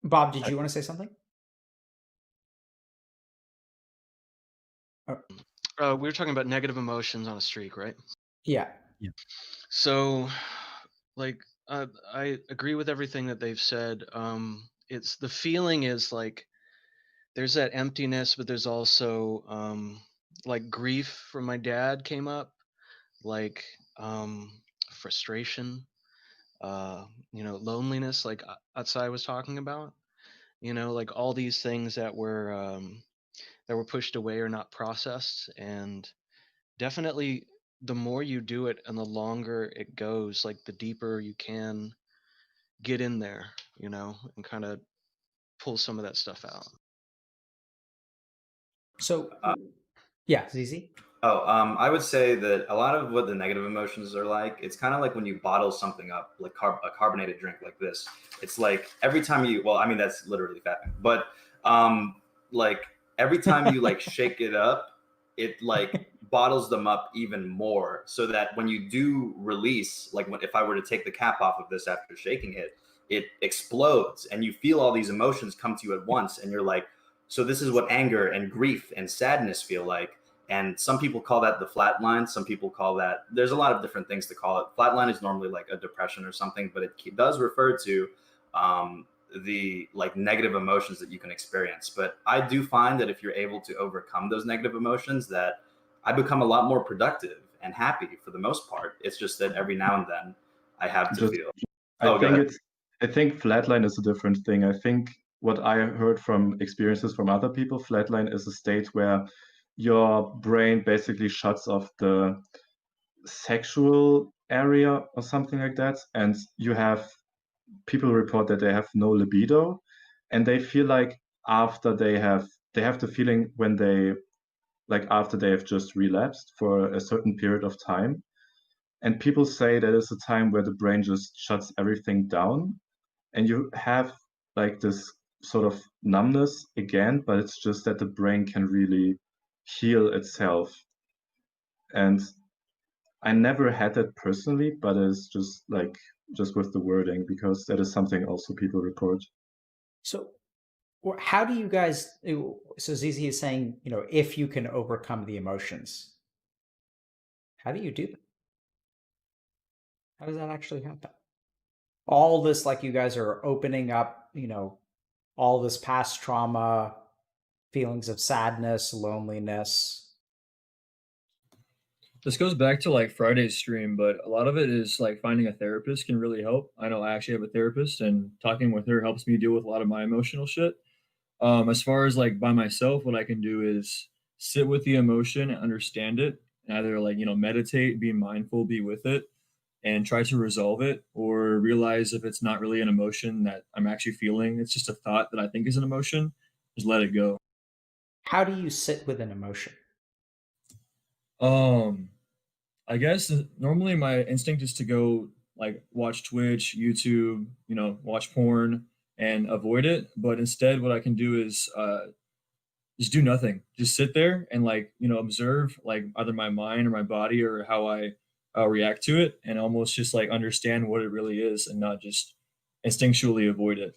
A: Bob? Did you want to say something?
B: We were talking about negative emotions on a streak, right?
A: Yeah.
B: So, like, I agree with everything that they've said. It's the feeling is like there's that emptiness, but there's also like grief from my dad came up, like frustration, loneliness, like outside was talking about. Like all these things that were pushed away or not processed, and definitely the more you do it and the longer it goes, like the deeper you can get in there, and kind of pull some of that stuff out.
A: So, yeah, ZZ.
F: I would say that a lot of what the negative emotions are like, it's kind of like when you bottle something up, like a carbonated drink like this. It's like every time well, I mean, that's literally fapping, but like every time you like shake it up, it like bottles them up even more, so that when you do release, like if I were to take the cap off of this after shaking it, it explodes and you feel all these emotions come to you at once. And you're like, so this is what anger and grief and sadness feel like. And some people call that the flat line. Some people call that, there's a lot of different things to call it. Flat line is normally like a depression or something, but it does refer to the like negative emotions that you can experience. But I do find that if you're able to overcome those negative emotions, that I become a lot more productive and happy for the most part. It's just that every now and then I have to
D: Just,
F: feel.
D: I
F: Oh, go
D: think
F: ahead.
D: I think flatline is a different thing. I think what I heard from experiences from other people, flatline is a state where your brain basically shuts off the sexual area or something like that, and you have people report that they have no libido, and they feel like after they have the feeling when they like after they have just relapsed for a certain period of time. And people say that is a time where the brain just shuts everything down and you have like this sort of numbness again, but it's just that the brain can really heal itself. And I never had that personally, but it's just like just with the wording, because that is something also people report.
A: So, how do you guys? So ZZ is saying, if you can overcome the emotions, how do you do that? How does that actually happen? All this, like you guys are opening up, all this past trauma, feelings of sadness, loneliness.
C: This goes back to like Friday's stream, but a lot of it is like finding a therapist can really help. I know I actually have a therapist, and talking with her helps me deal with a lot of my emotional shit. As far as like by myself, what I can do is sit with the emotion and understand it, and either like, meditate, be mindful, be with it, and try to resolve it, or realize if it's not really an emotion that I'm actually feeling, it's just a thought that I think is an emotion, just let it go.
A: How do you sit with an emotion?
C: Um, I guess normally my instinct is to go like watch Twitch, YouTube, watch porn and avoid it. But instead, what I can do is just do nothing. Just sit there and like, observe like either my mind or my body or how I react to it, and almost just like understand what it really is and not just instinctually avoid it.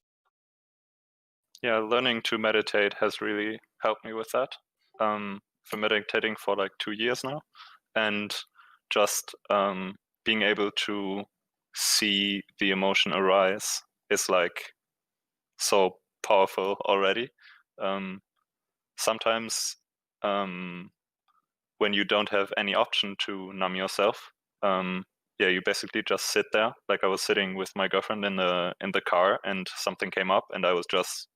E: Yeah, learning to meditate has really helped me with that. For meditating for like 2 years now, and just being able to see the emotion arise is like so powerful already. Sometimes when you don't have any option to numb yourself, yeah, you basically just sit there. Like I was sitting with my girlfriend in the car, and something came up, and I was just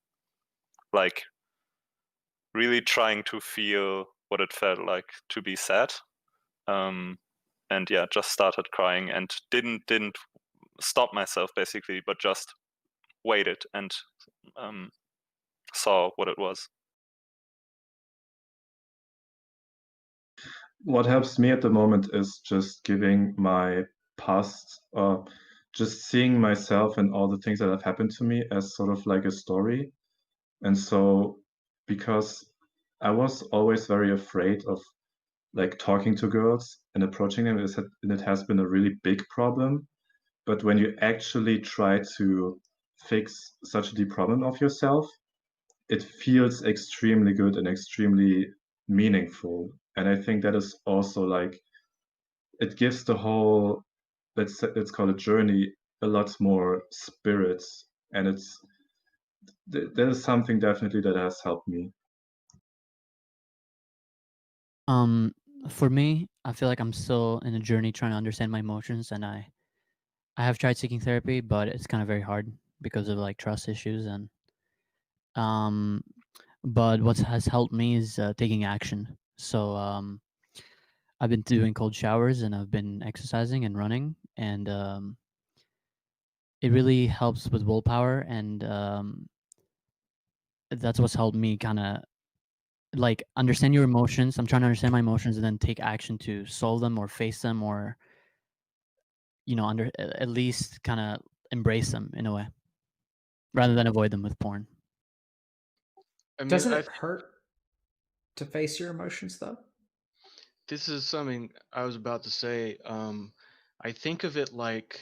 E: like really trying to feel what it felt like to be sad. And yeah, just started crying and didn't stop myself basically, but just waited and saw what it was.
D: What helps me at the moment is just giving my past, just seeing myself and all the things that have happened to me as sort of like a story. And so, because I was always very afraid of like talking to girls and approaching them, and it has been a really big problem. But when you actually try to fix such a deep problem of yourself, it feels extremely good and extremely meaningful. And I think that is also like it gives the whole, let's call it journey, a lot more spirit. And that is something definitely that has helped me.
G: For me, I feel like I'm still in a journey trying to understand my emotions, and I have tried seeking therapy, but it's kind of very hard because of like trust issues. And but what has helped me is taking action. So I've been doing cold showers, and I've been exercising and running, and it really helps with willpower, and that's what's helped me kind of like understand your emotions. I'm trying to understand my emotions and then take action to solve them or face them, or at least kind of embrace them in a way, rather than avoid them with porn.
B: I mean,
A: Doesn't it hurt to face your emotions, though?
B: this is something I was about to say. I think of it like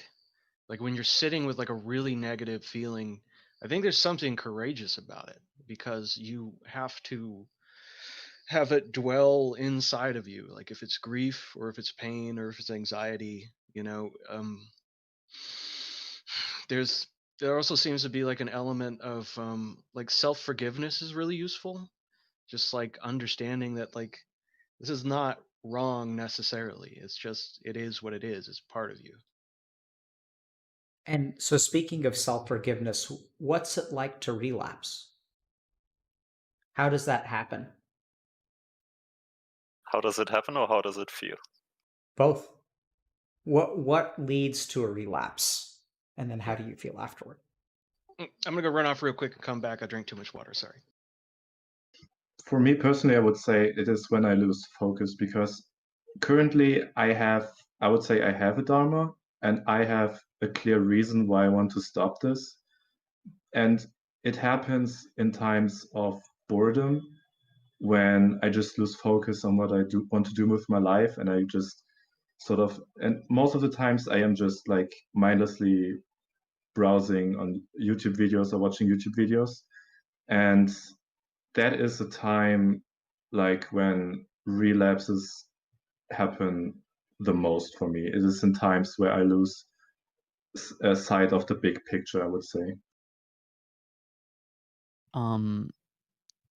B: when you're sitting with like a really negative feeling. I think there's something courageous about it, because you have to have it dwell inside of you, like if it's grief or if it's pain or if it's anxiety, there's there also seems to be like an element of like self-forgiveness is really useful, just like understanding that like this is not wrong necessarily, it's just it is what it is, it's part of you.
A: And so, speaking of self forgiveness, what's it like to relapse? How does that happen?
E: How does it happen, or how does it feel?
A: Both. What leads to a relapse, and then how do you feel afterward?
B: I'm gonna go run off real quick and come back. I drank too much water, sorry.
D: For me personally, I would say it is when I lose focus, because currently I would say I have a dharma and I have a clear reason why I want to stop this. And it happens in times of boredom, when I just lose focus on what I do want to do with my life, and I just and most of the times I am just like mindlessly browsing on YouTube videos or watching YouTube videos. And that is a time like when relapses happen the most for me. It is in times where I lose sight of the big picture, I would say.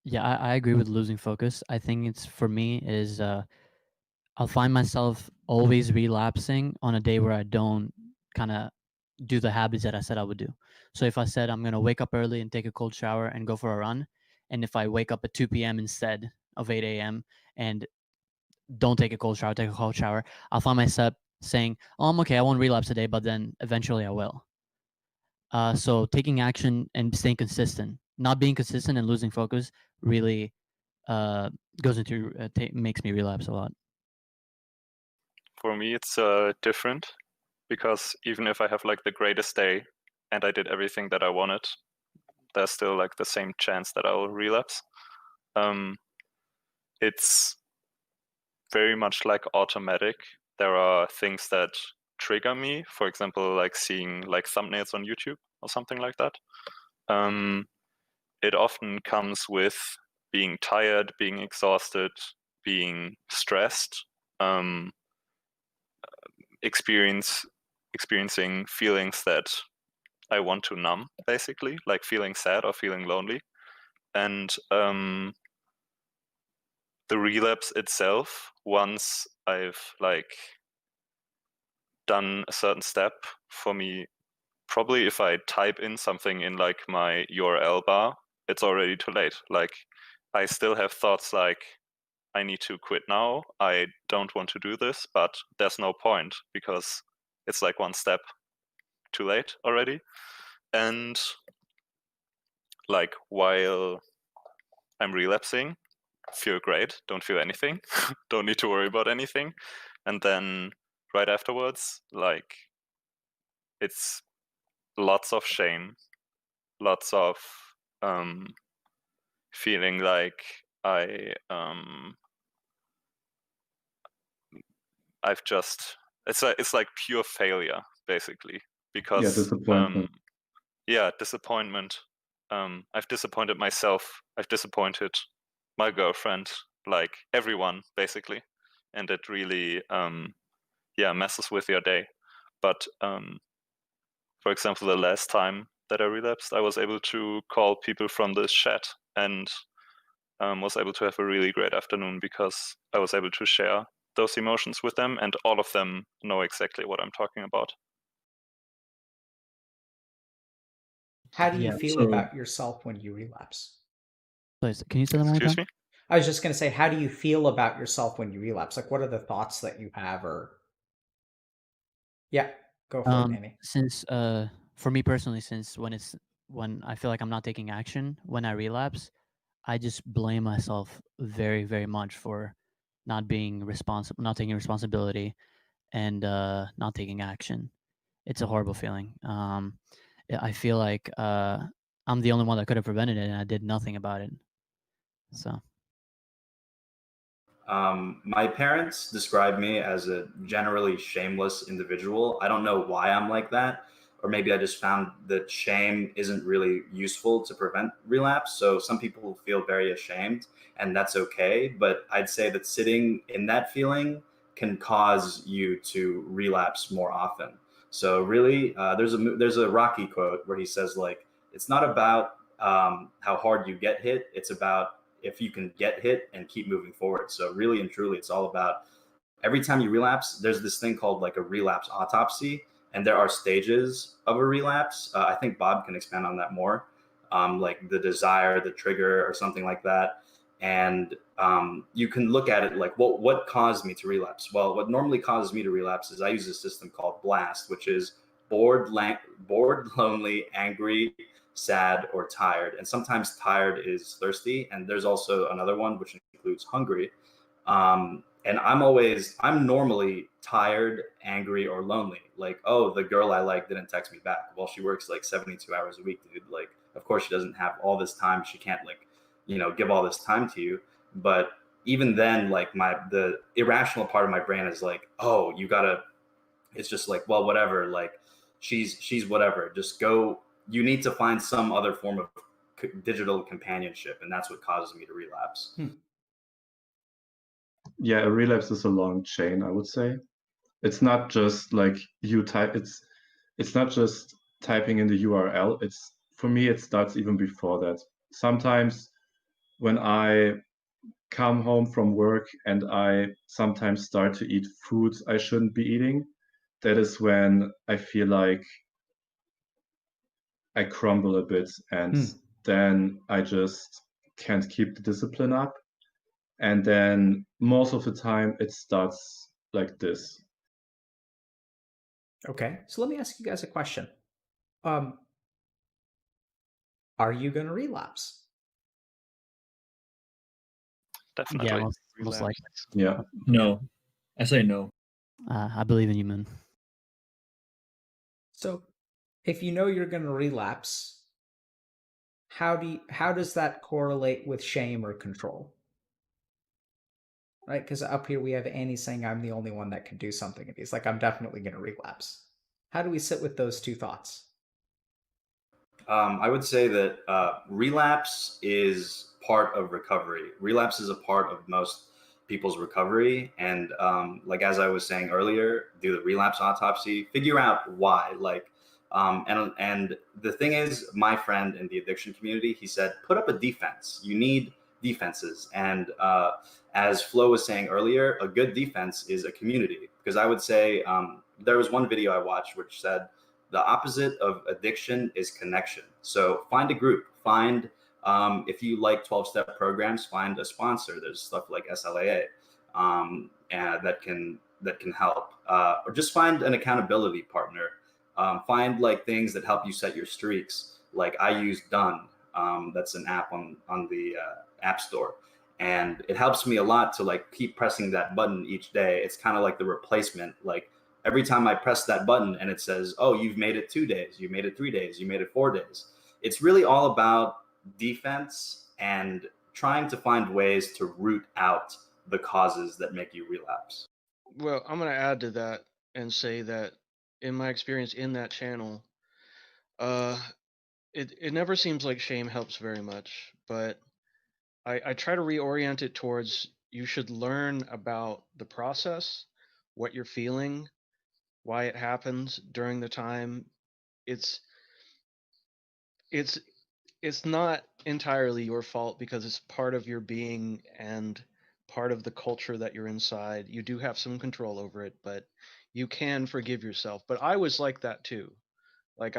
G: Yeah, I agree with losing focus. I think it's for me is I'll find myself always relapsing on a day where I don't kind of do the habits that I said I would do. So if I said I'm gonna wake up early and take a cold shower and go for a run, and if I wake up at 2 p.m. instead of 8 a.m. and don't take a cold shower, take a cold shower, I'll find myself saying, "Oh, I'm okay. I won't relapse today," but then eventually I will. So taking action and staying consistent, not being consistent and losing focus really goes into makes me relapse a lot.
E: For me, it's different, because even if I have like the greatest day and I did everything that I wanted, there's still like the same chance that I will relapse. It's very much like automatic. There are things that trigger me, for example, like seeing like thumbnails on YouTube or something like that. It often comes with being tired, being exhausted, being stressed, experiencing feelings that I want to numb, basically, like feeling sad or feeling lonely. And the relapse itself, once I've like done a certain step, for me, probably if I type in something in like my URL bar, it's already too late. Like I still have thoughts like, I need to quit now, I don't want to do this, but there's no point, because it's like one step too late already. And like while I'm relapsing, feel great, don't feel anything, don't need to worry about anything. And then right afterwards, like it's lots of shame, lots of feeling like I've just it's like pure failure, basically, because
D: Disappointment.
E: disappointment. I've disappointed myself, I've disappointed my girlfriend, like everyone, basically, and it really messes with your day. But for example, the last time that I relapsed, I was able to call people from this chat and was able to have a really great afternoon, because I was able to share those emotions with them, and all of them know exactly what I'm talking about.
A: How do you
C: Yeah,
A: feel
C: so
A: about yourself when you relapse?
G: Please, can you say that one more
E: Excuse
G: time?
E: me?
A: I was just going to say, how do you feel about yourself when you relapse? Like, what are the thoughts that you have? Or, yeah, go for it, Amy.
G: Since for me personally, since when I feel like I'm not taking action when I relapse, I just blame myself very, very much for not being responsible, not taking responsibility, and not taking action. It's a horrible feeling. I feel like I'm the only one that could have prevented it, and I did nothing about it. So
F: My parents describe me as a generally shameless individual. I don't know why I'm like that. or maybe I just found that shame isn't really useful to prevent relapse. So some people feel very ashamed, and that's okay. But I'd say that sitting in that feeling can cause you to relapse more often. So really, there's a Rocky quote where he says like, it's not about how hard you get hit; it's about if you can get hit and keep moving forward. So really and truly, it's all about every time you relapse, there's this thing called like a relapse autopsy, and there are stages of a relapse. I think Bob can expand on that more, like the desire, the trigger, or something like that. And you can look at it like, what caused me to relapse? Well, what normally causes me to relapse is I use a system called BLAST, which is bored, lonely, angry, sad, or tired. And sometimes tired is thirsty. And there's also another one which includes hungry. And I'm normally tired, angry, or lonely. Like, oh, the girl I like didn't text me back. Well, she works like 72 hours a week, dude. Like, of course she doesn't have all this time. She can't like, give all this time to you. But even then, like the irrational part of my brain is like, oh, it's just like, well, whatever. Like she's whatever. Just go. You need to find some other form of digital companionship. And that's what causes me to relapse.
D: Yeah, a relapse is a long chain, I would say. It's not just like it's not just typing in the URL. For me, it starts even before that. Sometimes when I come home from work and I sometimes start to eat foods I shouldn't be eating, that is when I feel like I crumble a bit, and then I just can't keep the discipline up. And then most of the time it starts like this.
A: Okay, so let me ask you guys a question. Are you going to relapse?
E: Definitely.
G: Yeah, most likely.
D: Yeah.
C: No, I say no.
G: I believe in you, man.
A: So if you know you're going to relapse, how does that correlate with shame or control? Right? Because up here we have Annie saying I'm the only one that can do something, and he's like, I'm definitely going to relapse. How do we sit with those two thoughts?
F: I would say that relapse is part of recovery. Relapse is a part of most people's recovery. And like, as I was saying earlier, do the relapse autopsy, figure out why. Like, and the thing is, my friend in the addiction community, he said, put up a defense. You need defenses. And as Flo was saying earlier, a good defense is a community. Because I would say there was one video I watched which said, the opposite of addiction is connection. So find a group, if you like 12-step programs, find a sponsor. There's stuff like SLAA and that can help, or just find an accountability partner. Find like things that help you set your streaks. Like I use Done. That's an app on the App Store. And it helps me a lot to like keep pressing that button each day. It's kind of like the replacement. Like every time I press that button and it says, oh, you've made it 2 days, you made it 3 days, you made it 4 days. It's really all about defense and trying to find ways to root out the causes that make you relapse.
B: Well, I'm going to add to that and say that in my experience in that channel, it never seems like shame helps very much, but I try to reorient it towards you should learn about the process, what you're feeling, why it happens during the time. It's not entirely your fault because it's part of your being and part of the culture that you're inside. You do have some control over it, but you can forgive yourself. But I was like that too. Like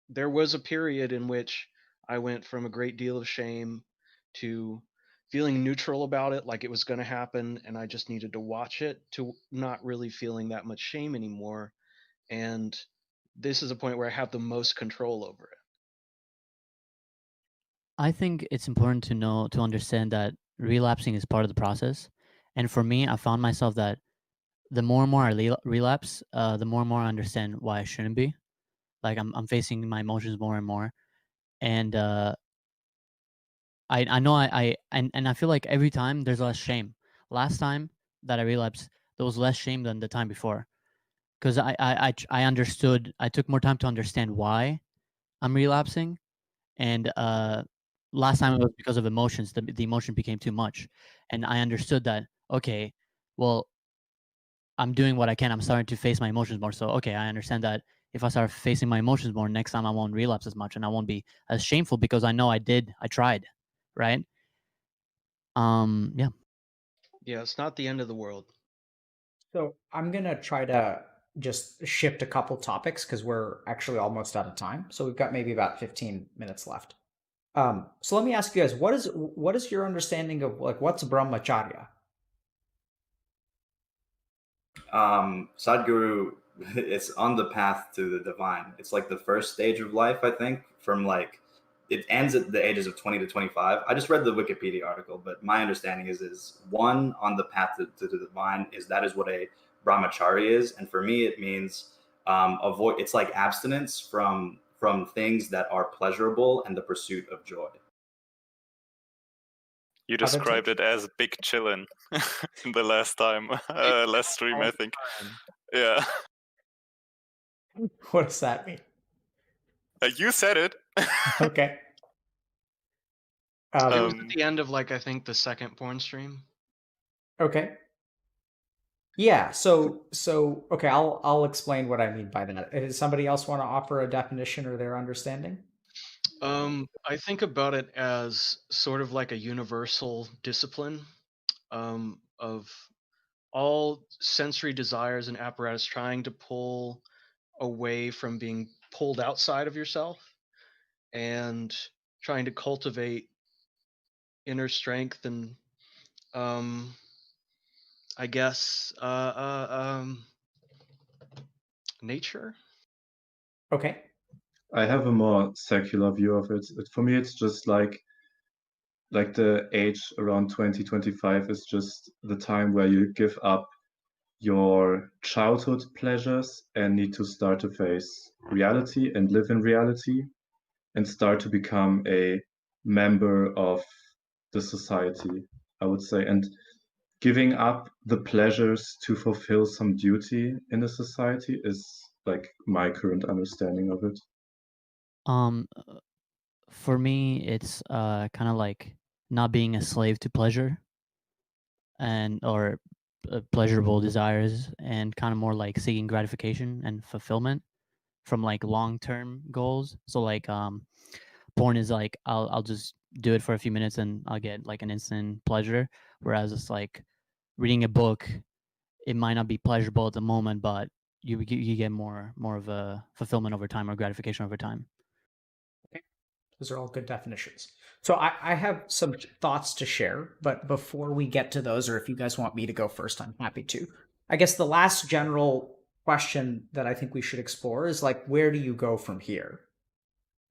B: there was a period in which I went from a great deal of shame to feeling neutral about it, like it was going to happen and I just needed to watch it, to not really feeling that much shame anymore. And this is a point where I have the most control over it.
G: I think it's important to understand that relapsing is part of the process. And for me, I found myself that the more and more I relapse, the more and more I understand why I shouldn't be. Like I'm facing my emotions more and more, and I know and I feel like every time there's less shame. Last time that I relapsed, there was less shame than the time before. because I understood. I took more time to understand why I'm relapsing, and last time it was because of emotions. The emotion became too much, and I understood that. Okay, well, I'm doing what I can. I'm starting to face my emotions more. So okay, I understand that if I start facing my emotions more, next time I won't relapse as much, and I won't be as shameful because I know I tried, right? Yeah.
B: Yeah, it's not the end of the world.
A: So I'm gonna try to just shift a couple topics because we're actually almost out of time. So we've got maybe about 15 minutes left. So let me ask you guys, what is your understanding of like what's brahmacharya?
F: Sadhguru, it's on the path to the divine. It's like the first stage of life, I think, from like it ends at the ages of 20 to 25. I just read the Wikipedia article, but my understanding is one on the path to the divine is what a brahmachari is, and for me it means avoid. It's like abstinence from things that are pleasurable and the pursuit of joy.
E: You described it as big chillin' in the last stream, I think. Yeah.
A: What does that mean?
E: You said it.
A: Okay.
B: It was at the end of like I think the second porn stream.
A: Okay. Yeah. So okay, I'll explain what I mean by that. Does somebody else want to offer a definition or their understanding?
B: I think about it as sort of like a universal discipline of all sensory desires and apparatus trying to pull away from being pulled outside of yourself and trying to cultivate inner strength and I guess nature.
A: Okay.
D: I have a more secular view of it. For me, it's just like the age around 2025 is just the time where you give up your childhood pleasures and need to start to face reality and live in reality and start to become a member of the society, I would say. And giving up the pleasures to fulfill some duty in the society is like my current understanding of it.
G: For me, it's kind of like not being a slave to pleasure and or pleasurable desires, and kind of more like seeking gratification and fulfillment from like long-term goals. So like porn is like I'll just do it for a few minutes and I'll get like an instant pleasure, whereas it's like reading a book, it might not be pleasurable at the moment, but you get more of a fulfillment over time or gratification over time.
A: Those are all good definitions. So I have some thoughts to share, but before we get to those, or if you guys want me to go first, I'm happy to. I guess the last general question that I think we should explore is like, where do you go from here?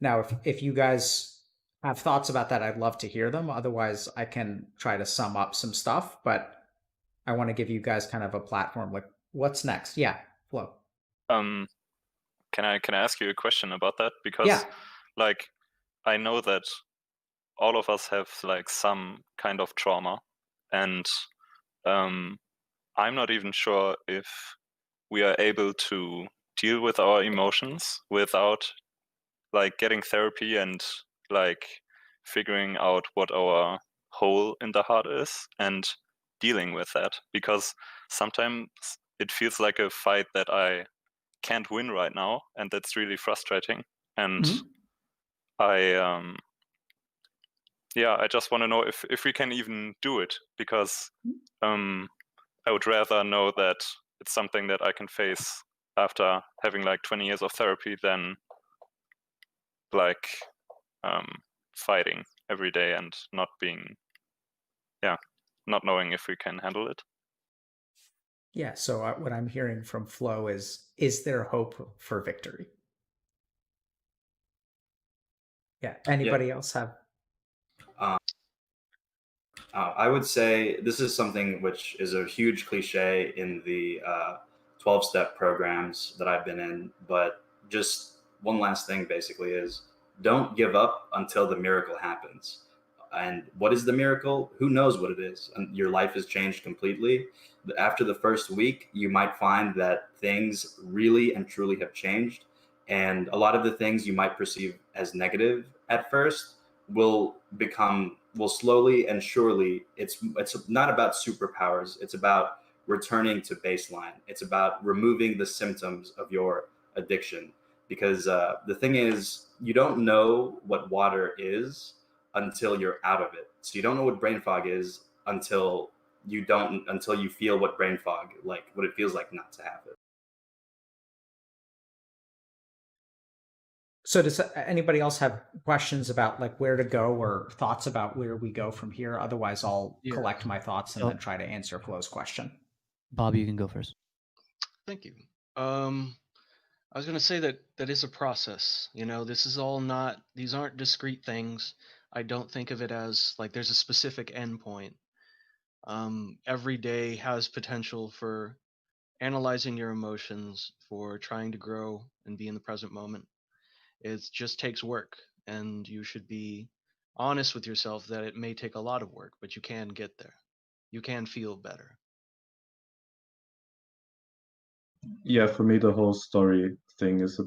A: Now, if you guys have thoughts about that, I'd love to hear them. Otherwise, I can try to sum up some stuff, but I want to give you guys kind of a platform. Like, what's next? Yeah, Flo.
E: Can I ask you a question about that? Because
A: Yeah.
E: like I know that all of us have like some kind of trauma, and I'm not even sure if we are able to deal with our emotions without like getting therapy and like figuring out what our hole in the heart is and dealing with that, because sometimes it feels like a fight that I can't win right now, and that's really frustrating. And I just want to know if we can even do it, because I would rather know that it's something that I can face after having like 20 years of therapy than like fighting every day and not knowing if we can handle it.
A: Yeah, so what I'm hearing from Flo is there hope for victory? Yeah, anybody else have?
F: I would say this is something which is a huge cliche in the 12-step programs that I've been in, but just one last thing basically is don't give up until the miracle happens. And what is the miracle? Who knows what it is? And your life has changed completely. After the first week, you might find that things really and truly have changed. And a lot of the things you might perceive as negative at first will slowly and surely, it's not about superpowers. It's about returning to baseline. It's about removing the symptoms of your addiction. Because the thing is, you don't know what water is until you're out of it. So you don't know what brain fog is until you feel what brain fog, like what it feels like not to have it.
A: So does anybody else have questions about like where to go or thoughts about where we go from here? Otherwise, I'll collect my thoughts and then try to answer Flo's question.
G: Bob, you can go first.
B: Thank you. I was going to say that is a process. This is all not, these aren't discrete things. I don't think of it as like there's a specific endpoint. Every day has potential for analyzing your emotions, for trying to grow and be in the present moment. It just takes work, and you should be honest with yourself that it may take a lot of work, but you can get there. You can feel better.
D: Yeah, for me, the whole story thing is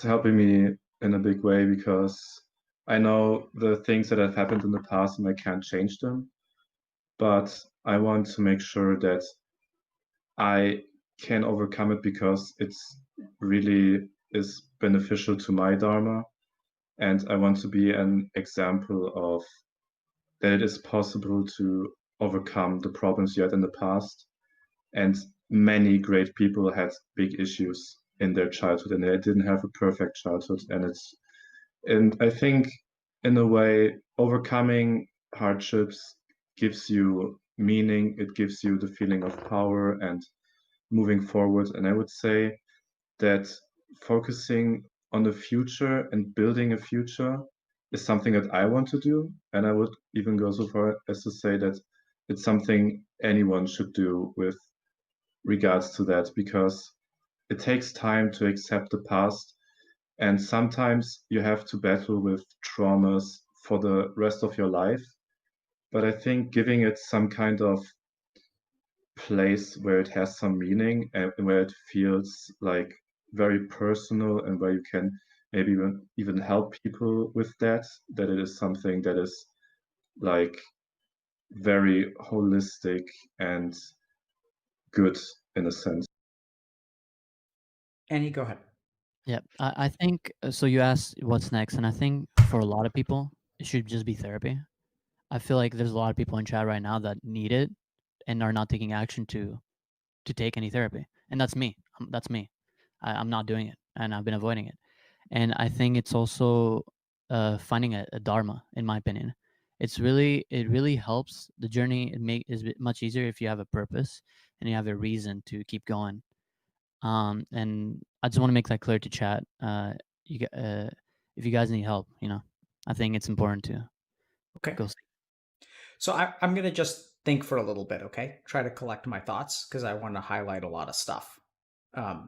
D: helping me in a big way, because I know the things that have happened in the past and I can't change them, but I want to make sure that I can overcome it, because it's really is beneficial to my dharma, and I want to be an example of that it is possible to overcome the problems you had in the past. And many great people had big issues in their childhood, and they didn't have a perfect childhood. And I think, in a way, overcoming hardships gives you meaning. It gives you the feeling of power and moving forward. And I would say that focusing on the future and building a future is something that I want to do. And I would even go so far as to say that it's something anyone should do with regards to that, because it takes time to accept the past. And sometimes you have to battle with traumas for the rest of your life. But I think giving it some kind of place where it has some meaning and where it feels like very personal, and where you can maybe even help people with that it is something that is like very holistic and good in a sense.
A: Annie, go ahead.
G: Yeah, I think so. You asked what's next, and I think for a lot of people, it should just be therapy. I feel like there's a lot of people in chat right now that need it and are not taking action to take any therapy, and that's me. That's me. I'm not doing it, and I've been avoiding it. And I think it's also finding a dharma, in my opinion. It really helps the journey. Is much easier if you have a purpose and you have a reason to keep going. And I just want to make that clear to chat. If you guys need help, I think it's important to go see.
A: So I'm going to just think for a little bit, okay? Try to collect my thoughts, because I want to highlight a lot of stuff.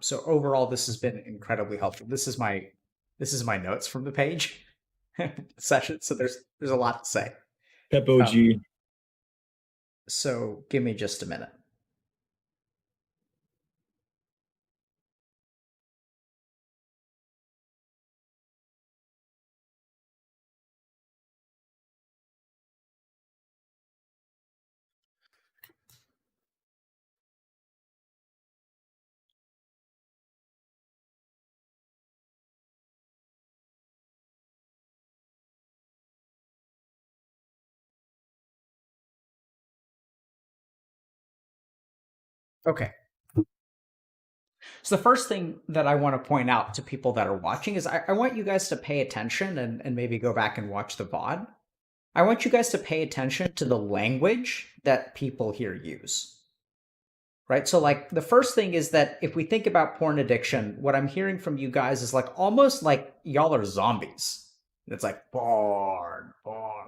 A: So overall, this has been incredibly helpful. This is my notes from the page session. So there's a lot to say.
C: Pep OG.
A: So give me just a minute. Okay. So the first thing that I want to point out to people that are watching is I want you guys to pay attention and maybe go back and watch the VOD. I want you guys to pay attention to the language that people here use. Right? So like the first thing is that if we think about porn addiction, what I'm hearing from you guys is like almost like y'all are zombies. It's like porn.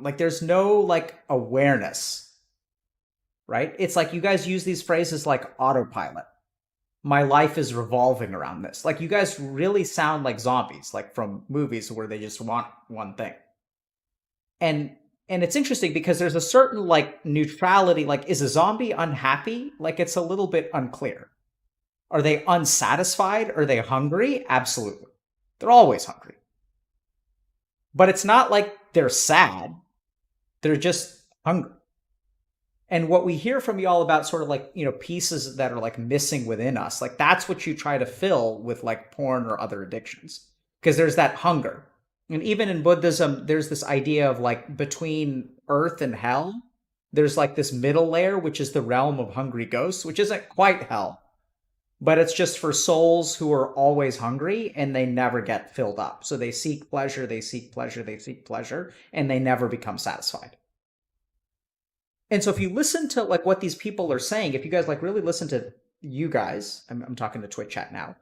A: Like there's no like awareness. Right? It's like you guys use these phrases like autopilot. My life is revolving around this. Like you guys really sound like zombies, like from movies where they just want one thing. and it's interesting because there's a certain like neutrality. Like, is a zombie unhappy? Like, it's a little bit unclear. Are they unsatisfied? Are they hungry? Absolutely. They're always hungry. But it's not like they're sad. They're just hungry. And what we hear from y'all about sort of like, pieces that are like missing within us, like that's what you try to fill with like porn or other addictions. Because there's that hunger. And even in Buddhism, there's this idea of like between earth and hell, there's like this middle layer, which is the realm of hungry ghosts, which isn't quite hell, but it's just for souls who are always hungry and they never get filled up. So they seek pleasure, they seek pleasure, they seek pleasure, and they never become satisfied. And so if you listen to like what these people are saying, if you guys like really listen to you guys, I'm talking to Twitch chat now,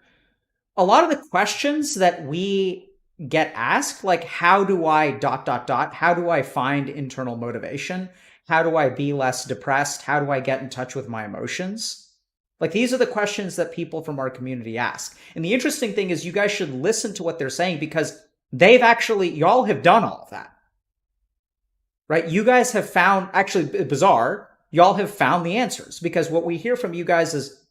A: a lot of the questions that we get asked, like how do I ... how do I find internal motivation? How do I be less depressed? How do I get in touch with my emotions? Like these are the questions that people from our community ask. And the interesting thing is you guys should listen to what they're saying because y'all have done all of that. Right? You guys have found, actually bizarre, y'all have found the answers because what we hear from you guys is,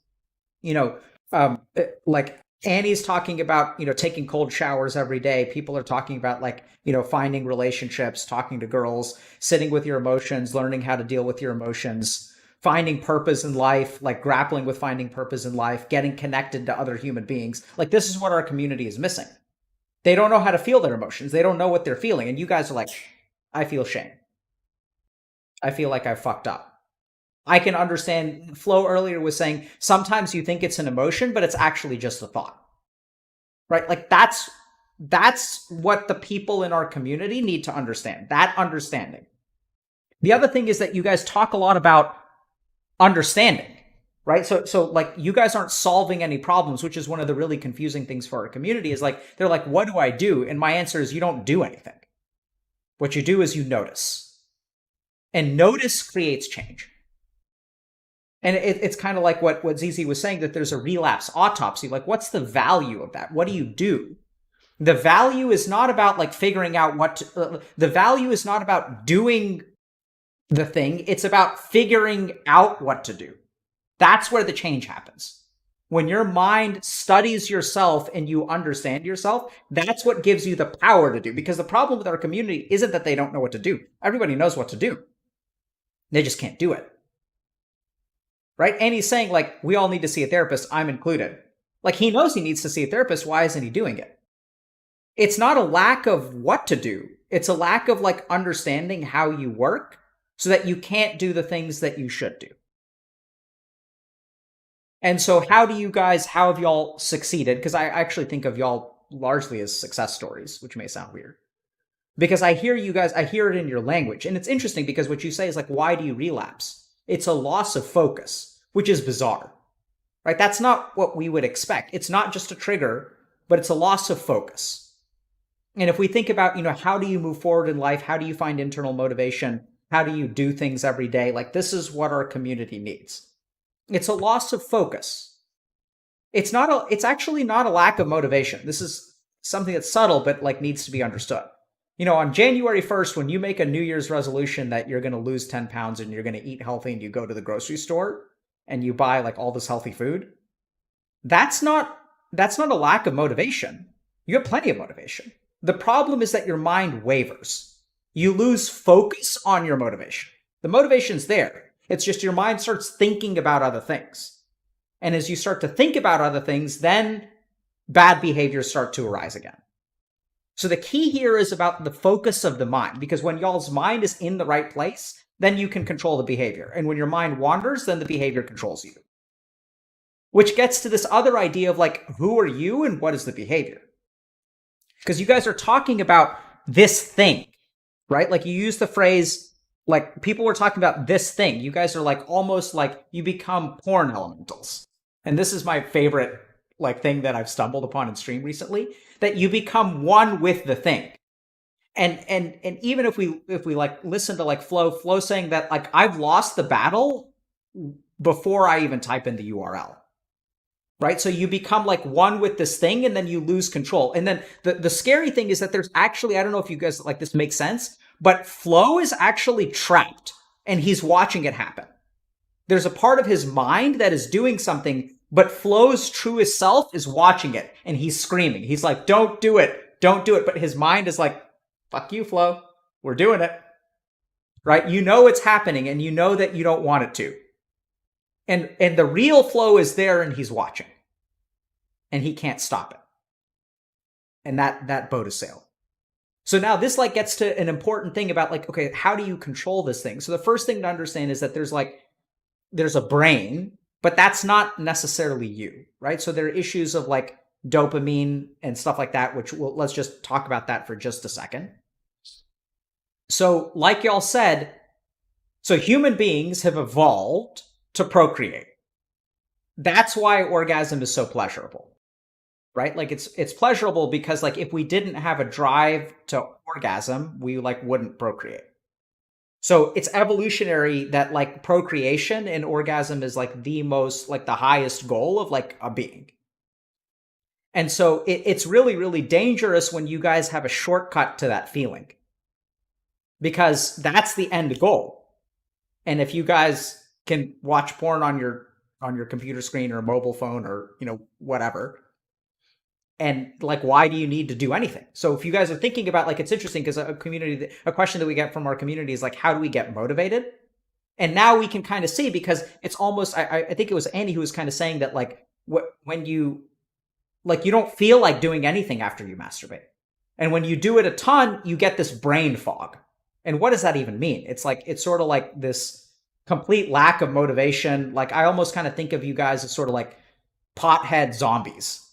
A: like Annie's talking about, taking cold showers every day. People are talking about like, finding relationships, talking to girls, sitting with your emotions, learning how to deal with your emotions, finding purpose in life, like grappling with finding purpose in life, getting connected to other human beings. Like this is what our community is missing. They don't know how to feel their emotions. They don't know what they're feeling. And you guys are like, I feel shame. I feel like I fucked up. I can understand, Flo earlier was saying, sometimes you think it's an emotion, but it's actually just a thought. Right? Like that's what the people in our community need to understand, that understanding. The other thing is that you guys talk a lot about understanding, right? So like you guys aren't solving any problems, which is one of the really confusing things for our community is like, they're like, what do I do? And my answer is you don't do anything. What you do is you notice. And notice creates change. And it's kind of like what Zizi was saying, that there's a relapse autopsy. Like, what's the value of that? What do you do? The value is not about like figuring out the value is not about doing the thing. It's about figuring out what to do. That's where the change happens. When your mind studies yourself and you understand yourself, that's what gives you the power to do. Because the problem with our community isn't that they don't know what to do. Everybody knows what to do. They just can't do it. Right? And he's saying, like, we all need to see a therapist, I'm included. Like, he knows he needs to see a therapist. Why isn't he doing it? It's not a lack of what to do. It's a lack of, like, understanding how you work so that you can't do the things that you should do. And so how have y'all succeeded? Because I actually think of y'all largely as success stories, which may sound weird. Because I hear you guys, I hear it in your language. And it's interesting because what you say is like, why do you relapse? It's a loss of focus, which is bizarre, right? That's not what we would expect. It's not just a trigger, but it's a loss of focus. And if we think about, how do you move forward in life? How do you find internal motivation? How do you do things every day? Like, this is what our community needs. It's a loss of focus. It's actually not a lack of motivation. This is something that's subtle, but like needs to be understood. On January 1st, when you make a New Year's resolution that you're going to lose 10 pounds and you're going to eat healthy and you go to the grocery store and you buy like all this healthy food, that's not a lack of motivation. You have plenty of motivation. The problem is that your mind wavers. You lose focus on your motivation. The motivation's there. It's just your mind starts thinking about other things. And as you start to think about other things, then bad behaviors start to arise again. So the key here is about the focus of the mind, because when y'all's mind is in the right place, then you can control the behavior. And when your mind wanders, then the behavior controls you. Which gets to this other idea of like, who are you and what is the behavior? Because you guys are talking about this thing, right? Like you use the phrase, like people were talking about this thing. You guys are like almost like you become porn elementals. And this is my favorite like thing that I've stumbled upon in stream recently, that you become one with the thing. And even if we like listen to like Flo saying that like I've lost the battle before I even type in the URL. Right? So you become like one with this thing and then you lose control. And then the scary thing is that there's actually, I don't know if you guys like this makes sense, But Flo is actually trapped and he's watching it happen. There's a part of his mind that is doing something, but Flo's truest self is watching it and he's screaming. He's like, don't do it. Don't do it. But his mind is like, fuck you, Flo. We're doing it. Right? You know it's happening and you know that you don't want it to. And the real Flo is there and he's watching. And he can't stop it. And that boat is sailed. So now this like gets to an important thing about like, okay, how do you control this thing? So the first thing to understand is that there's a brain, but that's not necessarily you, right? So there are issues of like dopamine and stuff like that, which let's just talk about that for just a second. So like y'all said, so human beings have evolved to procreate. That's why orgasm is so pleasurable, right? Like it's pleasurable because like if we didn't have a drive to orgasm, we like wouldn't procreate. So it's evolutionary that like procreation and orgasm is like the most, like the highest goal of like a being. And so it's really, really dangerous when you guys have a shortcut to that feeling, because that's the end goal. And if you guys can watch porn on your computer screen or mobile phone or, you know, whatever, and like, why do you need to do anything? So if you guys are thinking about, like, it's interesting because a question that we get from our community is like, how do we get motivated? And now we can kind of see, because it's almost, I think it was Andy who was kind of saying that like, when you, like, you don't feel like doing anything after you masturbate. And when you do it a ton, you get this brain fog. And what does that even mean? It's like, it's sort of like this complete lack of motivation. Like, I almost kind of think of you guys as sort of like pothead zombies,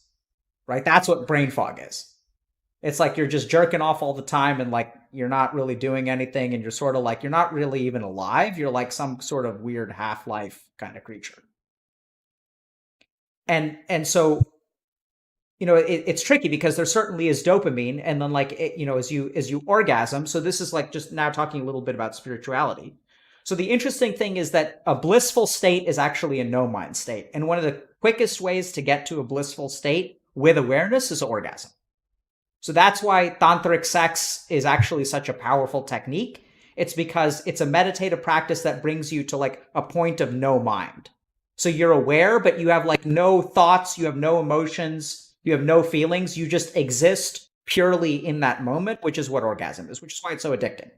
A: right? That's what brain fog is. It's like you're just jerking off all the time and like you're not really doing anything, and you're sort of like, you're not really even alive. You're like some sort of weird half-life kind of creature. And so, you know, it's tricky because there certainly is dopamine, and then like, you know, as you orgasm. So this is like just now talking a little bit about spirituality. So the interesting thing is that a blissful state is actually a no mind state. And one of the quickest ways to get to a blissful state with awareness is orgasm. So that's why tantric sex is actually such a powerful technique. It's because it's a meditative practice that brings you to like a point of no mind. So you're aware, but you have like no thoughts, you have no emotions, you have no feelings. You just exist purely in that moment, which is what orgasm is, which is why it's so addicting.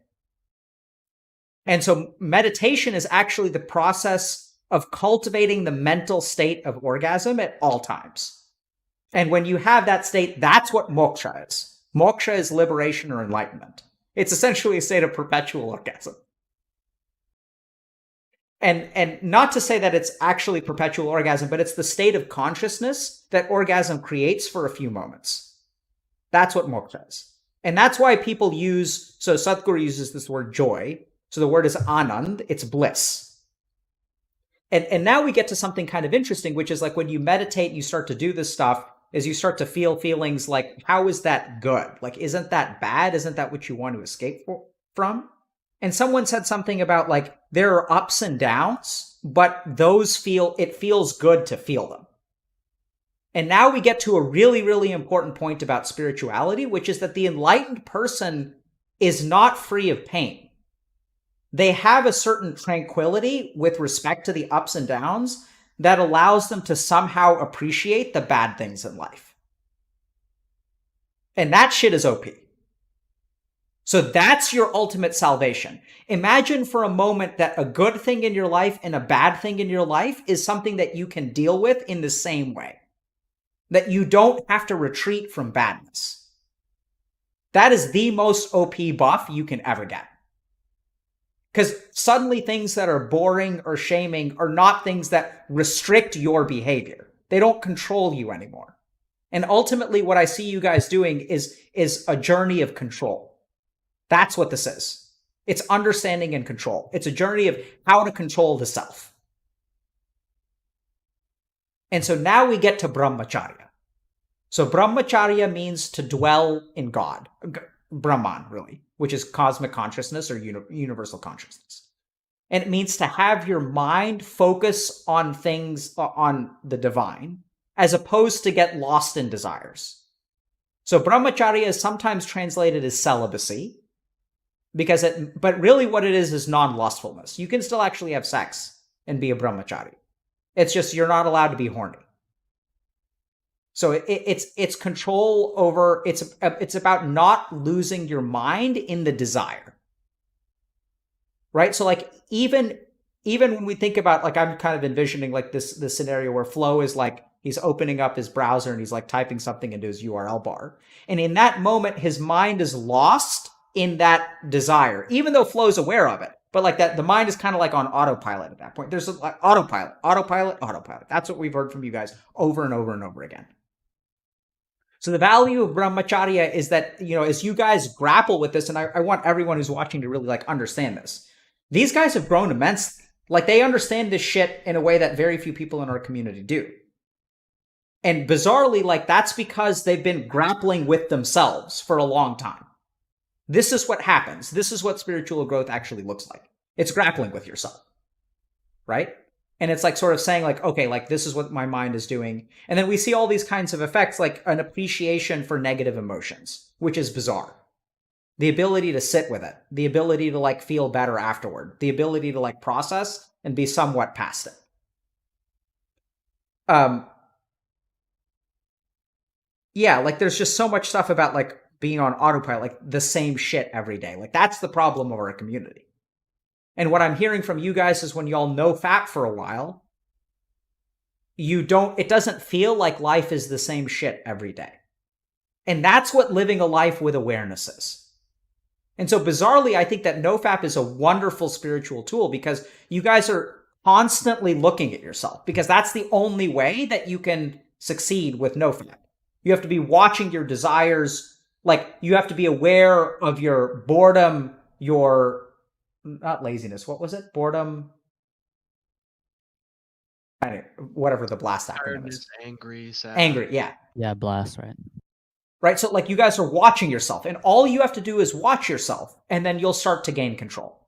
A: And so meditation is actually the process of cultivating the mental state of orgasm at all times. And when you have that state, that's what moksha is. Moksha is liberation or enlightenment. It's essentially a state of perpetual orgasm. And not to say that it's actually perpetual orgasm, but it's the state of consciousness that orgasm creates for a few moments. That's what moksha is. And that's why people use, so Sadhguru uses this word joy. So the word is anand, it's bliss. And now we get to something kind of interesting, which is like when you meditate and you start to do this stuff, is you start to feel feelings like, how is that good? Like, isn't that bad? Isn't that what you want to escape from? And someone said something about like, there are ups and downs, but it feels good to feel them. And now we get to a really, really important point about spirituality, which is that the enlightened person is not free of pain. They have a certain tranquility with respect to the ups and downs that allows them to somehow appreciate the bad things in life. And that shit is OP. So that's your ultimate salvation. Imagine for a moment that a good thing in your life and a bad thing in your life is something that you can deal with in the same way. That you don't have to retreat from badness. That is the most OP buff you can ever get. Because suddenly things that are boring or shaming are not things that restrict your behavior. They don't control you anymore. And ultimately what I see you guys doing is a journey of control. That's what this is. It's understanding and control. It's a journey of how to control the self. And so now we get to brahmacharya. So brahmacharya means to dwell in God. Brahman, really, which is cosmic consciousness or universal consciousness. And it means to have your mind focus on things, on the divine, as opposed to get lost in desires. So brahmacharya is sometimes translated as celibacy. but really what it is non-lustfulness. You can still actually have sex and be a brahmachari. It's just you're not allowed to be horny. So it's control over, it's about not losing your mind in the desire. Right? So like even when we think about, like, I'm kind of envisioning like this scenario where Flo is like, he's opening up his browser and he's like typing something into his URL bar. And in that moment, his mind is lost in that desire, even though Flo's aware of it. But like that, the mind is kind of like on autopilot at that point. There's like autopilot. That's what we've heard from you guys over and over and over again. So the value of brahmacharya is that, as you guys grapple with this, and I want everyone who's watching to really like understand this. These guys have grown immensely. Like they understand this shit in a way that very few people in our community do. And bizarrely, like that's because they've been grappling with themselves for a long time. This is what happens. This is what spiritual growth actually looks like. It's grappling with yourself, right? And it's like sort of saying like, okay, like this is what my mind is doing. And then we see all these kinds of effects, like an appreciation for negative emotions, which is bizarre. The ability to sit with it, the ability to like feel better afterward, the ability to like process and be somewhat past it. Yeah, like there's just so much stuff about like being on autopilot, like the same shit every day. Like that's the problem of our community. And what I'm hearing from you guys is when y'all know fat for a while, it doesn't feel like life is the same shit every day. And that's what living a life with awareness is. And so bizarrely, I think that NoFap is a wonderful spiritual tool because you guys are constantly looking at yourself, because that's the only way that you can succeed with NoFap. You have to be watching your desires. Like you have to be aware of your boredom, your not laziness. What was it? Boredom. Whatever the BLAST acronym is.
B: Angry, sad.
A: Angry, yeah.
G: Yeah, BLAST, right?
A: Right, so like you guys are watching yourself, and all you have to do is watch yourself, and then you'll start to gain control.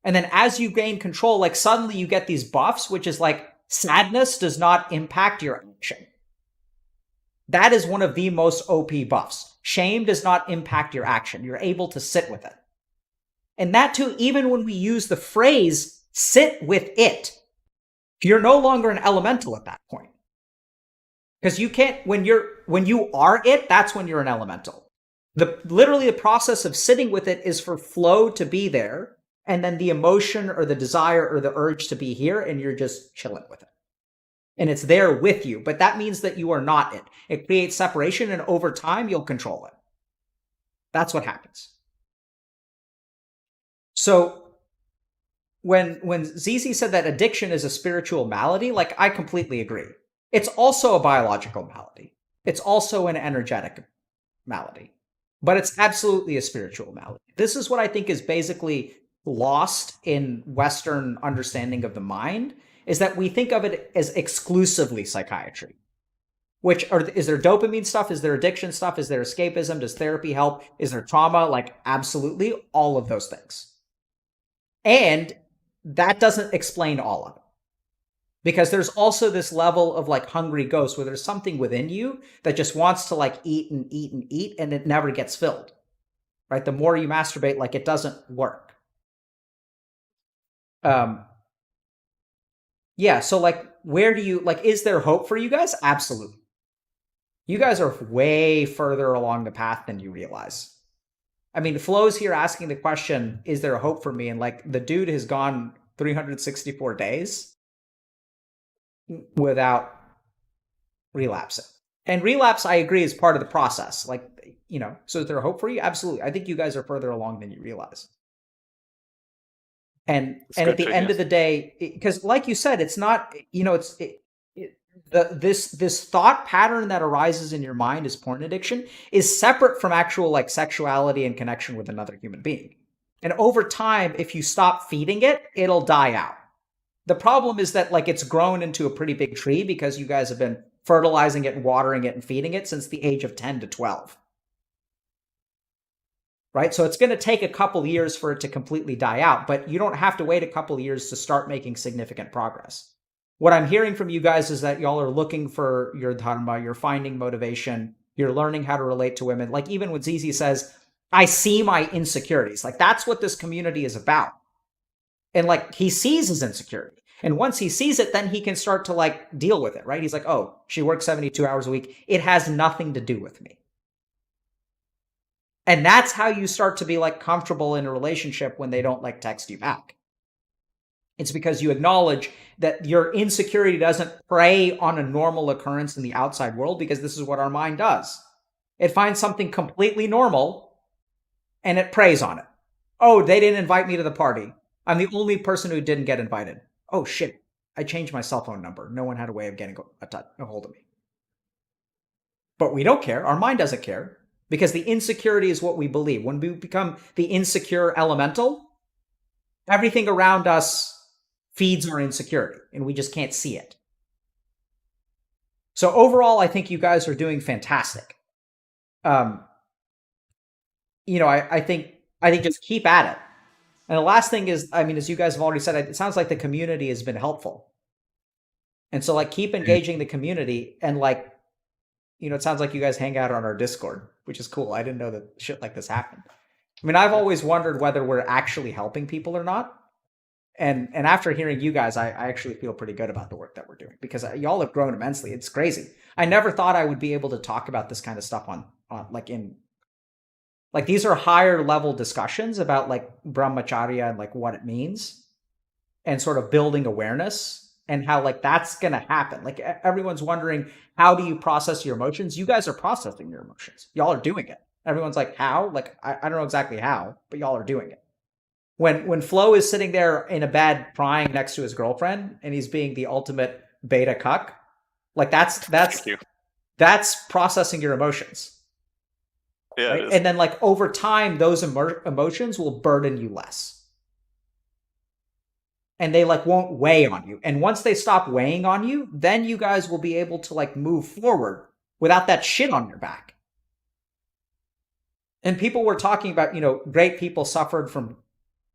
A: And then as you gain control, like suddenly you get these buffs, which is like sadness does not impact your action. That is one of the most OP buffs. Shame does not impact your action. You're able to sit with it. And that too, even when we use the phrase, sit with it, you're no longer an elemental at that point. Because you can't, when you are it, that's when you're an elemental. Literally the process of sitting with it is for flow to be there, and then the emotion or the desire or the urge to be here, and you're just chilling with it. And it's there with you, but that means that you are not it. It creates separation, and over time, you'll control it. That's what happens. So when Zizi said that addiction is a spiritual malady, like I completely agree. It's also a biological malady. It's also an energetic malady, but it's absolutely a spiritual malady. This is what I think is basically lost in Western understanding of the mind, is that we think of it as exclusively psychiatry. Is there dopamine stuff? Is there addiction stuff? Is there escapism? Does therapy help? Is there trauma? Like absolutely all of those things. And that doesn't explain all of it. Because there's also this level of like hungry ghost where there's something within you that just wants to like eat and eat and eat, and it never gets filled. Right? The more you masturbate, like it doesn't work. Yeah, so like where do you, like, is there hope for you guys? Absolutely. You guys are way further along the path than you realize. I mean, Flo's here asking the question, is there a hope for me? And like the dude has gone 364 days without relapsing. And relapse, I agree, is part of the process. Like, so is there a hope for you? Absolutely. I think you guys are further along than you realize. And at the end of the day, because like you said, it's not, this thought pattern that arises in your mind as porn addiction is separate from actual like sexuality and connection with another human being. And over time, if you stop feeding it, it'll die out. The problem is that like it's grown into a pretty big tree because you guys have been fertilizing it and watering it and feeding it since the age of 10 to 12. Right? So it's going to take a couple years for it to completely die out, but you don't have to wait a couple years to start making significant progress. What I'm hearing from you guys is that y'all are looking for your dharma, you're finding motivation, you're learning how to relate to women. Like even when Zizi says, I see my insecurities. Like, that's what this community is about. And like, he sees his insecurity. And once he sees it, then he can start to like deal with it, right? He's like, oh, she works 72 hours a week. It has nothing to do with me. And that's how you start to be like comfortable in a relationship when they don't like text you back. It's because you acknowledge that your insecurity doesn't prey on a normal occurrence in the outside world, because this is what our mind does. It finds something completely normal and it preys on it. Oh, they didn't invite me to the party. I'm the only person who didn't get invited. Oh shit, I changed my cell phone number. No one had a way of getting a hold of me. But we don't care. Our mind doesn't care, because the insecurity is what we believe. When we become the insecure elemental, everything around us feeds our insecurity, and we just can't see it. So overall, I think you guys are doing fantastic. I think just keep at it. And the last thing is, I mean, as you guys have already said, it sounds like the community has been helpful. And so like, keep engaging the community, and like, it sounds like you guys hang out on our Discord, which is cool. I didn't know that shit like this happened. I mean, I've always wondered whether we're actually helping people or not. And after hearing you guys, I actually feel pretty good about the work that we're doing, because y'all have grown immensely. It's crazy. I never thought I would be able to talk about this kind of stuff on these are higher level discussions about like brahmacharya and like what it means, and sort of building awareness, and how like that's going to happen. Like, everyone's wondering, how do you process your emotions? You guys are processing your emotions. Y'all are doing it. Everyone's like, how? Like, I don't know exactly how, but y'all are doing it. When Flo is sitting there in a bed crying next to his girlfriend, and he's being the ultimate beta cuck, like that's processing your emotions.
E: Yeah,
A: right? And then like, over time, those emotions will burden you less. And they like won't weigh on you. And once they stop weighing on you, then you guys will be able to like move forward without that shit on your back. And people were talking about, great people suffered from,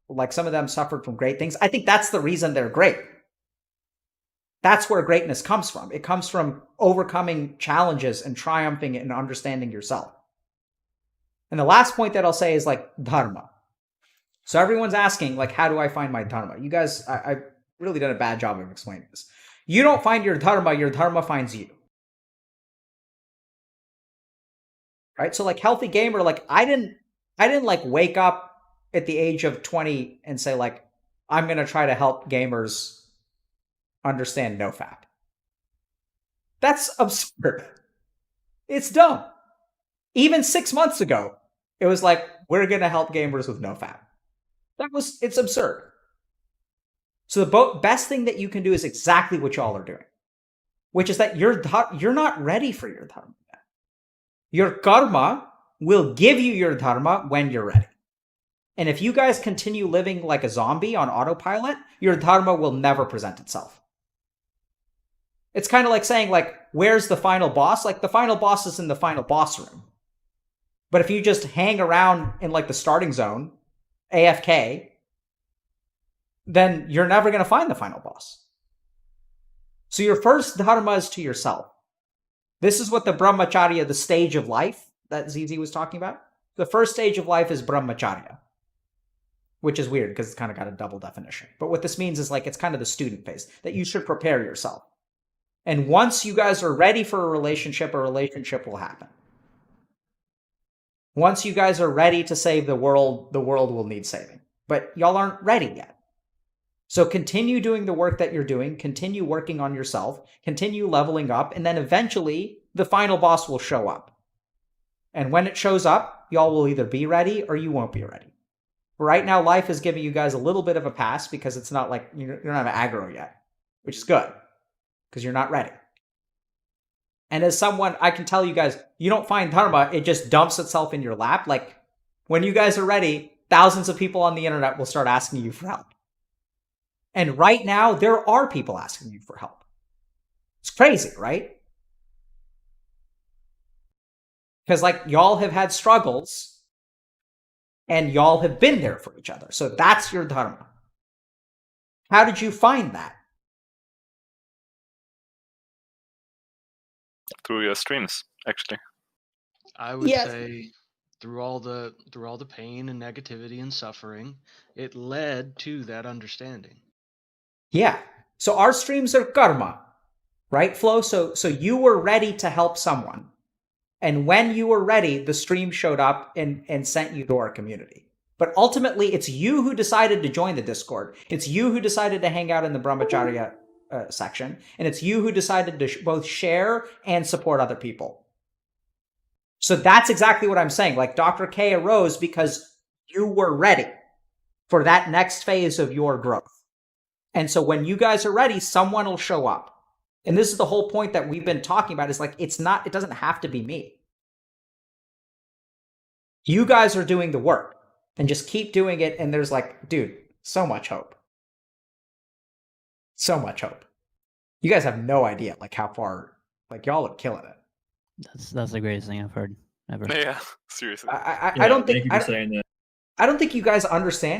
A: like, some of them suffered from great things. I think that's the reason they're great. That's where greatness comes from. It comes from overcoming challenges and triumphing and understanding yourself. And the last point that I'll say is like dharma. So everyone's asking, like, how do I find my dharma? You guys, I've really done a bad job of explaining this. You don't find your dharma finds you. Right? So like, healthy gamer, like, I didn't like wake up at the age of 20 and say like, I'm going to try to help gamers understand nofap. That's absurd. It's dumb. Even 6 months ago, it was like, we're going to help gamers with nofap. It's absurd. So the best thing that you can do is exactly what y'all are doing, which is that you're not ready for your dharma yet. Your karma will give you your dharma when you're ready. And if you guys continue living like a zombie on autopilot, your dharma will never present itself. It's kind of like saying, like, where's the final boss? Like, the final boss is in the final boss room. But if you just hang around in like the starting zone, AFK, then you're never going to find the final boss. So your first dharma is to yourself. This is what the brahmacharya, the stage of life that ZZ was talking about. The first stage of life is brahmacharya, which is weird because it's kind of got a double definition. But what this means is like, it's kind of the student phase, that you should prepare yourself. And once you guys are ready for a relationship will happen. Once you guys are ready to save the world will need saving. But y'all aren't ready yet. So continue doing the work that you're doing, continue working on yourself, continue leveling up, and then eventually the final boss will show up. And when it shows up, y'all will either be ready or you won't be ready. Right now, life is giving you guys a little bit of a pass because it's not like you don't have aggro yet, which is good because you're not ready. And as someone, I can tell you guys, you don't find dharma, it just dumps itself in your lap. Like, when you guys are ready, thousands of people on the internet will start asking you for help. And right now, there are people asking you for help. It's crazy, right? Because like, y'all have had struggles and y'all have been there for each other. So that's your dharma. How did you find that?
E: Through your streams, actually.
B: I would say through all the pain and negativity and suffering, it led to that understanding.
A: Yeah. So our streams are karma, right, Flo? So you were ready to help someone. And when you were ready, the stream showed up and sent you to our community. But ultimately, it's you who decided to join the Discord. It's you who decided to hang out in the Brahmacharya section. And it's you who decided to both share and support other people. So that's exactly what I'm saying. Like, Dr. K arose because you were ready for that next phase of your growth. And so when you guys are ready, someone will show up. And this is the whole point that we've been talking about, is like, it doesn't have to be me. You guys are doing the work, and just keep doing it. And there's like, dude, so much hope. So much hope. You guys have no idea like how far, like, y'all are killing it.
G: That's the greatest thing I've heard ever.
E: Yeah, seriously.
A: I don't think
C: Thank you for saying that.
A: I don't think you guys understand